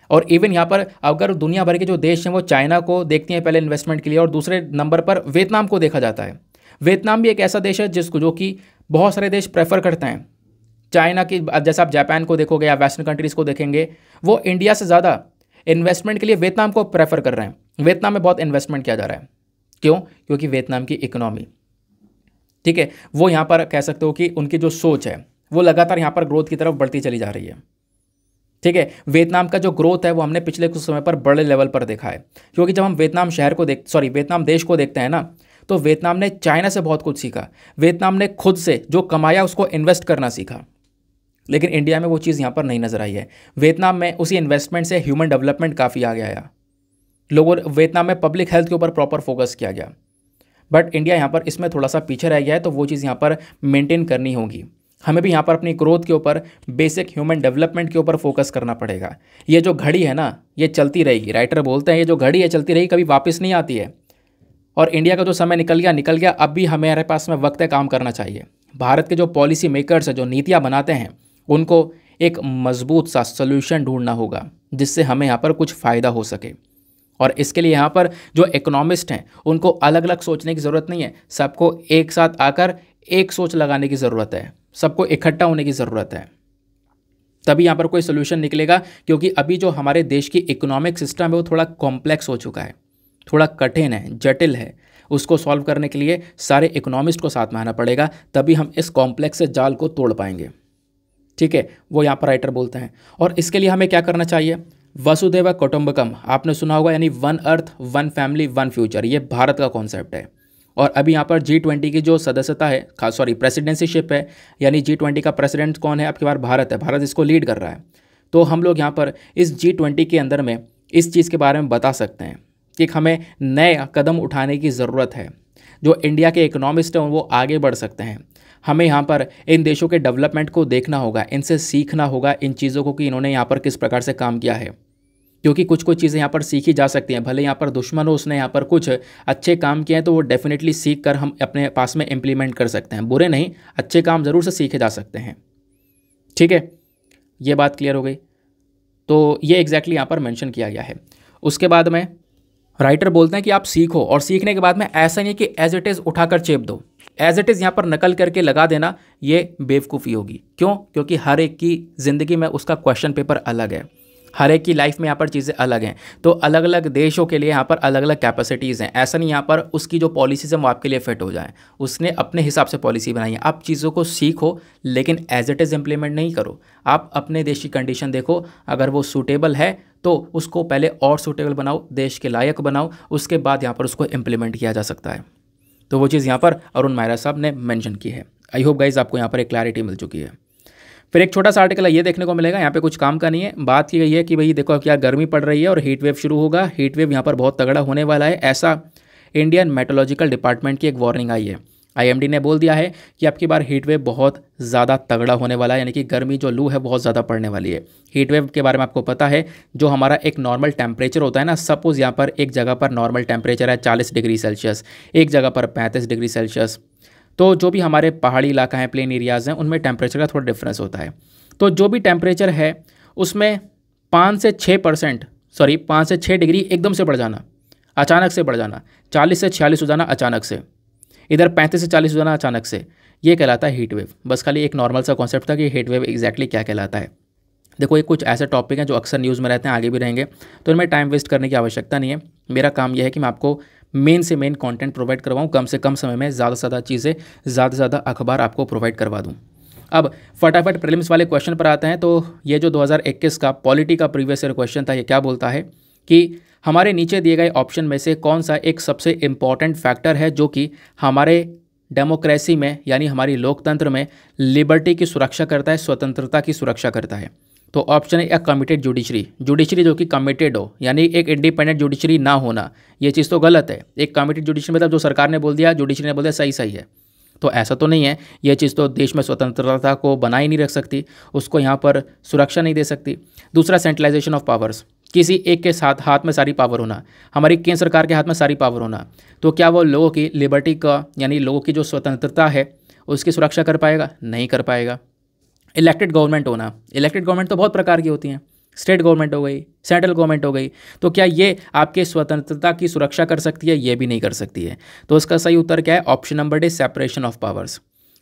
और इवन यहाँ पर अगर दुनिया भर के जो देश हैं वो चाइना को देखते हैं पहले इन्वेस्टमेंट के लिए, और दूसरे नंबर पर वियतनाम को देखा जाता है। वियतनाम भी एक ऐसा देश है जिसको, जो कि बहुत सारे देश प्रेफर करते हैं चाइना की। जैसे आप जापान को देखोगे या वेस्टर्न कंट्रीज़ को देखेंगे, वो इंडिया से ज़्यादा इन्वेस्टमेंट के लिए वियतनाम को प्रेफर कर रहे हैं। वियतनाम में बहुत इन्वेस्टमेंट किया जा रहा है। क्यों? क्योंकि वियतनाम की इकोनॉमी, ठीक है, वो यहाँ पर कह सकते हो कि उनकी जो सोच है वो लगातार यहाँ पर ग्रोथ की तरफ बढ़ती चली जा रही है, ठीक है। वियतनाम का जो ग्रोथ है वो हमने पिछले कुछ समय पर बड़े लेवल पर देखा है, क्योंकि जब हम वियतनाम देश को देखते हैं ना, तो वियतनाम ने चाइना से बहुत कुछ सीखा। वियतनाम ने खुद से जो कमाया उसको इन्वेस्ट करना सीखा, लेकिन इंडिया में वो चीज़ यहाँ पर नहीं नजर आई है। वियतनाम में उसी इन्वेस्टमेंट से ह्यूमन डेवलपमेंट काफ़ी आगे आया, लोगों वियतनाम में पब्लिक हेल्थ के ऊपर प्रॉपर फोकस किया गया, बट इंडिया यहाँ पर इसमें थोड़ा सा पीछे रह गया है, तो वो चीज़ यहाँ पर मेंटेन करनी होगी। हमें भी यहाँ पर अपनी ग्रोथ के ऊपर, बेसिक ह्यूमन डेवलपमेंट के ऊपर फोकस करना पड़ेगा। ये जो घड़ी है ना, ये चलती रहेगी। राइटर बोलते हैं ये जो घड़ी है चलती रहेगी, कभी वापस नहीं आती है। और इंडिया का जो समय निकल गया, अब भी हमारे पास में वक्त है, काम करना चाहिए। भारत के जो पॉलिसी मेकर्स हैं, जो नीतियाँ बनाते हैं, उनको एक मजबूत सा सोल्यूशन ढूंढना होगा जिससे हमें यहाँ पर कुछ फ़ायदा हो सके। और इसके लिए यहाँ पर जो इकोनॉमिस्ट हैं उनको अलग अलग सोचने की ज़रूरत नहीं है, सबको एक साथ आकर एक सोच लगाने की ज़रूरत है, सबको इकट्ठा होने की ज़रूरत है, तभी यहाँ पर कोई सोल्यूशन निकलेगा। क्योंकि अभी जो हमारे देश की इकोनॉमिक सिस्टम है वो थोड़ा कॉम्प्लेक्स हो चुका है, थोड़ा कठिन है, जटिल है। उसको सॉल्व करने के लिए सारे इकोनॉमिस्ट को साथ में आना पड़ेगा, तभी हम इस कॉम्प्लेक्स से जाल को तोड़ पाएंगे। ठीक है, वो यहाँ पर राइटर बोलते हैं। और इसके लिए हमें क्या करना चाहिए? वसुधैव कुटुंबकम आपने सुना होगा, यानी one earth one family one future, ये भारत का कॉन्सेप्ट है। और अभी यहाँ पर G20 की जो सदस्यता है, प्रेसिडेंसीशिप है, यानी G20 का प्रेसिडेंट कौन है? आपकी बार भारत है, भारत इसको लीड कर रहा है। तो हम लोग यहाँ पर इस G20 के अंदर में इस चीज़ के बारे में बता सकते हैं कि हमें नए कदम उठाने की ज़रूरत है। जो इंडिया के इकोनॉमिस्ट हैं वो आगे बढ़ सकते हैं। हमें यहाँ पर इन देशों के डेवलपमेंट को देखना होगा, इनसे सीखना होगा इन चीज़ों को कि इन्होंने यहाँ पर किस प्रकार से काम किया है। क्योंकि कुछ कुछ चीज़ें यहाँ पर सीखी जा सकती हैं। भले यहाँ पर दुश्मन हो, उसने यहाँ पर कुछ अच्छे काम किए हैं तो वो डेफिनेटली सीख कर हम अपने पास में इम्प्लीमेंट कर सकते हैं। बुरे नहीं, अच्छे काम ज़रूर से सीखे जा सकते हैं। ठीक है, ये बात क्लियर हो गई। तो ये एग्जैक्टली यहाँ पर मेंशन किया गया है। उसके बाद में राइटर बोलते हैं कि आप सीखो, और सीखने के बाद में ऐसा नहीं कि एज इट इज़ उठाकर चेप दो, एज इट इज़ यहाँ पर नकल करके लगा देना, ये बेवकूफ़ी होगी। क्यों? क्योंकि हर एक की ज़िंदगी में उसका क्वेश्चन पेपर अलग है, हर एक की लाइफ में यहाँ पर चीज़ें अलग हैं। तो अलग अलग देशों के लिए यहाँ पर अलग अलग कैपेसिटीज़ हैं। ऐसा नहीं यहाँ पर उसकी जो पॉलिसीज़ हैं वो आपके लिए फिट हो जाए, उसने अपने हिसाब से पॉलिसी बनाई है। आप चीज़ों को सीखो लेकिन एज इट इज़ इम्प्लीमेंट नहीं करो। आप अपने देश की कंडीशन देखो, अगर वो सूटेबल है तो उसको पहले और सूटेबल बनाओ, देश के लायक बनाओ, उसके बाद यहाँ पर उसको इम्प्लीमेंट किया जा सकता है। तो वो चीज़ यहाँ पर अरुण मायरा साहब ने मेंशन की है। आई होप गाइज आपको यहाँ पर एक क्लैरिटी मिल चुकी है। फिर एक छोटा सा आर्टिकल ये देखने को मिलेगा, यहाँ पे कुछ काम का नहीं है। बात की गई है कि भाई देखो क्या गर्मी पड़ रही है और हीट वेव शुरू होगा, हीट वेव यहाँ पर बहुत तगड़ा होने वाला है, ऐसा इंडियन मेट्रोलॉजिकल डिपार्टमेंट की एक वार्निंग आई है। IMD ने बोल दिया है कि आपकी बार हीट वेव बहुत ज़्यादा तगड़ा होने वाला है, यानी कि गर्मी जो लू है बहुत ज़्यादा पड़ने वाली है। हीट वेव के बारे में आपको पता है, जो हमारा एक नॉर्मल टेम्परेचर होता है ना, सपोज़ यहाँ पर एक जगह पर नॉर्मल टेम्परेचर है 40 डिग्री सेल्सियस, एक जगह पर 35 डिग्री सेल्सियस। तो जो भी हमारे पहाड़ी इलाका है, प्लेन एरियाज़ हैं, उनमें टेम्परेचर का थोड़ा डिफरेंस होता है। तो जो भी टेम्परेचर है उसमें 5 से 6 डिग्री एकदम से बढ़ जाना, अचानक से बढ़ जाना, 40 से 46 हो जाना अचानक से, इधर 35 से 40 हो जाना अचानक से, ये कहलाता है हीट वेव। बस खाली एक नॉर्मल सा कॉन्सेप्ट था कि हीट वेव एग्जैक्टली क्या कहलाता है। देखो ये कुछ ऐसे टॉपिक हैं जो अक्सर न्यूज़ में रहते हैं, आगे भी रहेंगे, तो इनमें टाइम वेस्ट करने की आवश्यकता नहीं है। मेरा काम यह है कि मैं आपको मेन से मेन कंटेंट प्रोवाइड करवाऊँ, कम से कम समय में ज़्यादा से ज़्यादा चीज़ें, ज़्यादा से ज़्यादा अखबार आपको प्रोवाइड करवा दूँ। अब फटाफट प्रीलिम्स वाले क्वेश्चन पर आते हैं। तो ये जो 2021 का पॉलिटी का प्रीवियस ईयर क्वेश्चन था, ये क्या बोलता है कि हमारे नीचे दिए गए ऑप्शन में से कौन सा एक सबसे इम्पॉर्टेंट फैक्टर है जो कि हमारे डेमोक्रेसी में, यानी हमारी लोकतंत्र में लिबर्टी की सुरक्षा करता है, स्वतंत्रता की सुरक्षा करता है। तो ऑप्शन है, कमिटेड जुडिशरी जो कि कमिटेड हो, यानी एक इंडिपेंडेंट जुडिशरी ना होना, ये चीज़ तो गलत है। एक कमिटेड जुडिशरी मतलब जो सरकार ने बोल दिया, जुडिशरी ने बोल दिया, सही है, तो ऐसा तो नहीं है। ये चीज़ तो देश में स्वतंत्रता को बनाए नहीं रख सकती, उसको यहाँ पर सुरक्षा नहीं दे सकती। दूसरा, सेंट्रलाइजेशन ऑफ पावर्स, किसी एक के साथ हाथ में सारी पावर होना, हमारी केंद्र सरकार के हाथ में सारी पावर होना, तो क्या वो लोगों की लिबर्टी का, यानी लोगों की जो स्वतंत्रता है उसकी सुरक्षा कर पाएगा? नहीं कर पाएगा। इलेक्टेड गवर्नमेंट होना, इलेक्टेड गवर्नमेंट तो बहुत प्रकार की होती हैं, स्टेट गवर्नमेंट हो गई, सेंट्रल गवर्नमेंट हो गई, तो क्या ये आपके स्वतंत्रता की सुरक्षा कर सकती है? ये भी नहीं कर सकती है। तो इसका सही उत्तर क्या है? Option number D, separation of powers.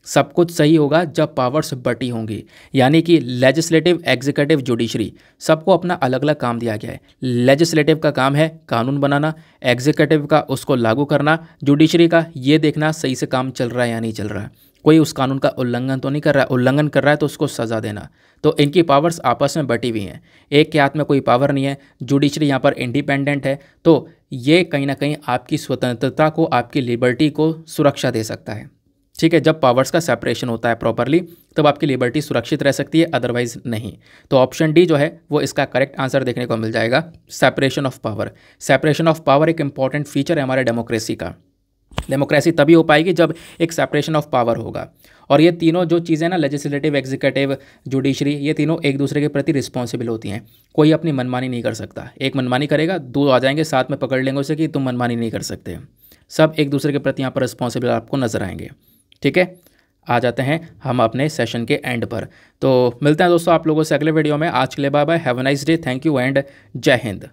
सब कुछ सही होगा जब पावर्स बटी होंगी, यानी कि लेजिस्लेटिव, एग्जीक्यूटिव, जुडिशरी, सबको अपना अलग अलग काम दिया गया है। लेजिस्लेटिव का काम है कानून बनाना, एग्जीक्यूटिव का उसको लागू करना, जुडिशरी का ये देखना सही से काम चल रहा है या नहीं चल रहा है, कोई उस कानून का उल्लंघन तो नहीं कर रहा है, उल्लंघन कर रहा है तो उसको सज़ा देना। तो इनकी पावर्स आपस में बटी हुई हैं, एक के हाथ में कोई पावर नहीं है। जुडिशरी यहाँ पर इंडिपेंडेंट है, तो ये कहीं ना कहीं आपकी स्वतंत्रता को, आपकी लिबर्टी को सुरक्षा दे सकता है। ठीक है, जब पावर्स का सेपरेशन होता है प्रॉपरली तब आपकी लिबर्टी सुरक्षित रह सकती है, अदरवाइज नहीं। तो ऑप्शन डी जो है वो इसका करेक्ट आंसर देखने को मिल जाएगा, separation of power. Separation of power एक इंपॉर्टेंट फीचर है हमारे डेमोक्रेसी का। डेमोक्रेसी तभी हो पाएगी जब एक सेपरेशन ऑफ पावर होगा। और ये तीनों जो चीज़ें ना, लेजिस्लेटिव, एग्जीक्यूटिव, जुडिशरी, ये तीनों एक दूसरे के प्रति रिस्पॉन्सिबल होती हैं। कोई अपनी मनमानी नहीं कर सकता। एक मनमानी करेगा, दो आ जाएंगे साथ में पकड़ लेंगे उसे कि तुम मनमानी नहीं कर सकते। सब एक दूसरे के प्रति यहाँ पर रिस्पॉन्सिबल आपको नजर आएंगे। ठीक है, आ जाते हैं हम अपने सेशन के एंड पर। तो मिलते हैं दोस्तों आप लोगों से अगले वीडियो में। आज के लिए bye bye, have a nice day, thank you and जय हिंद।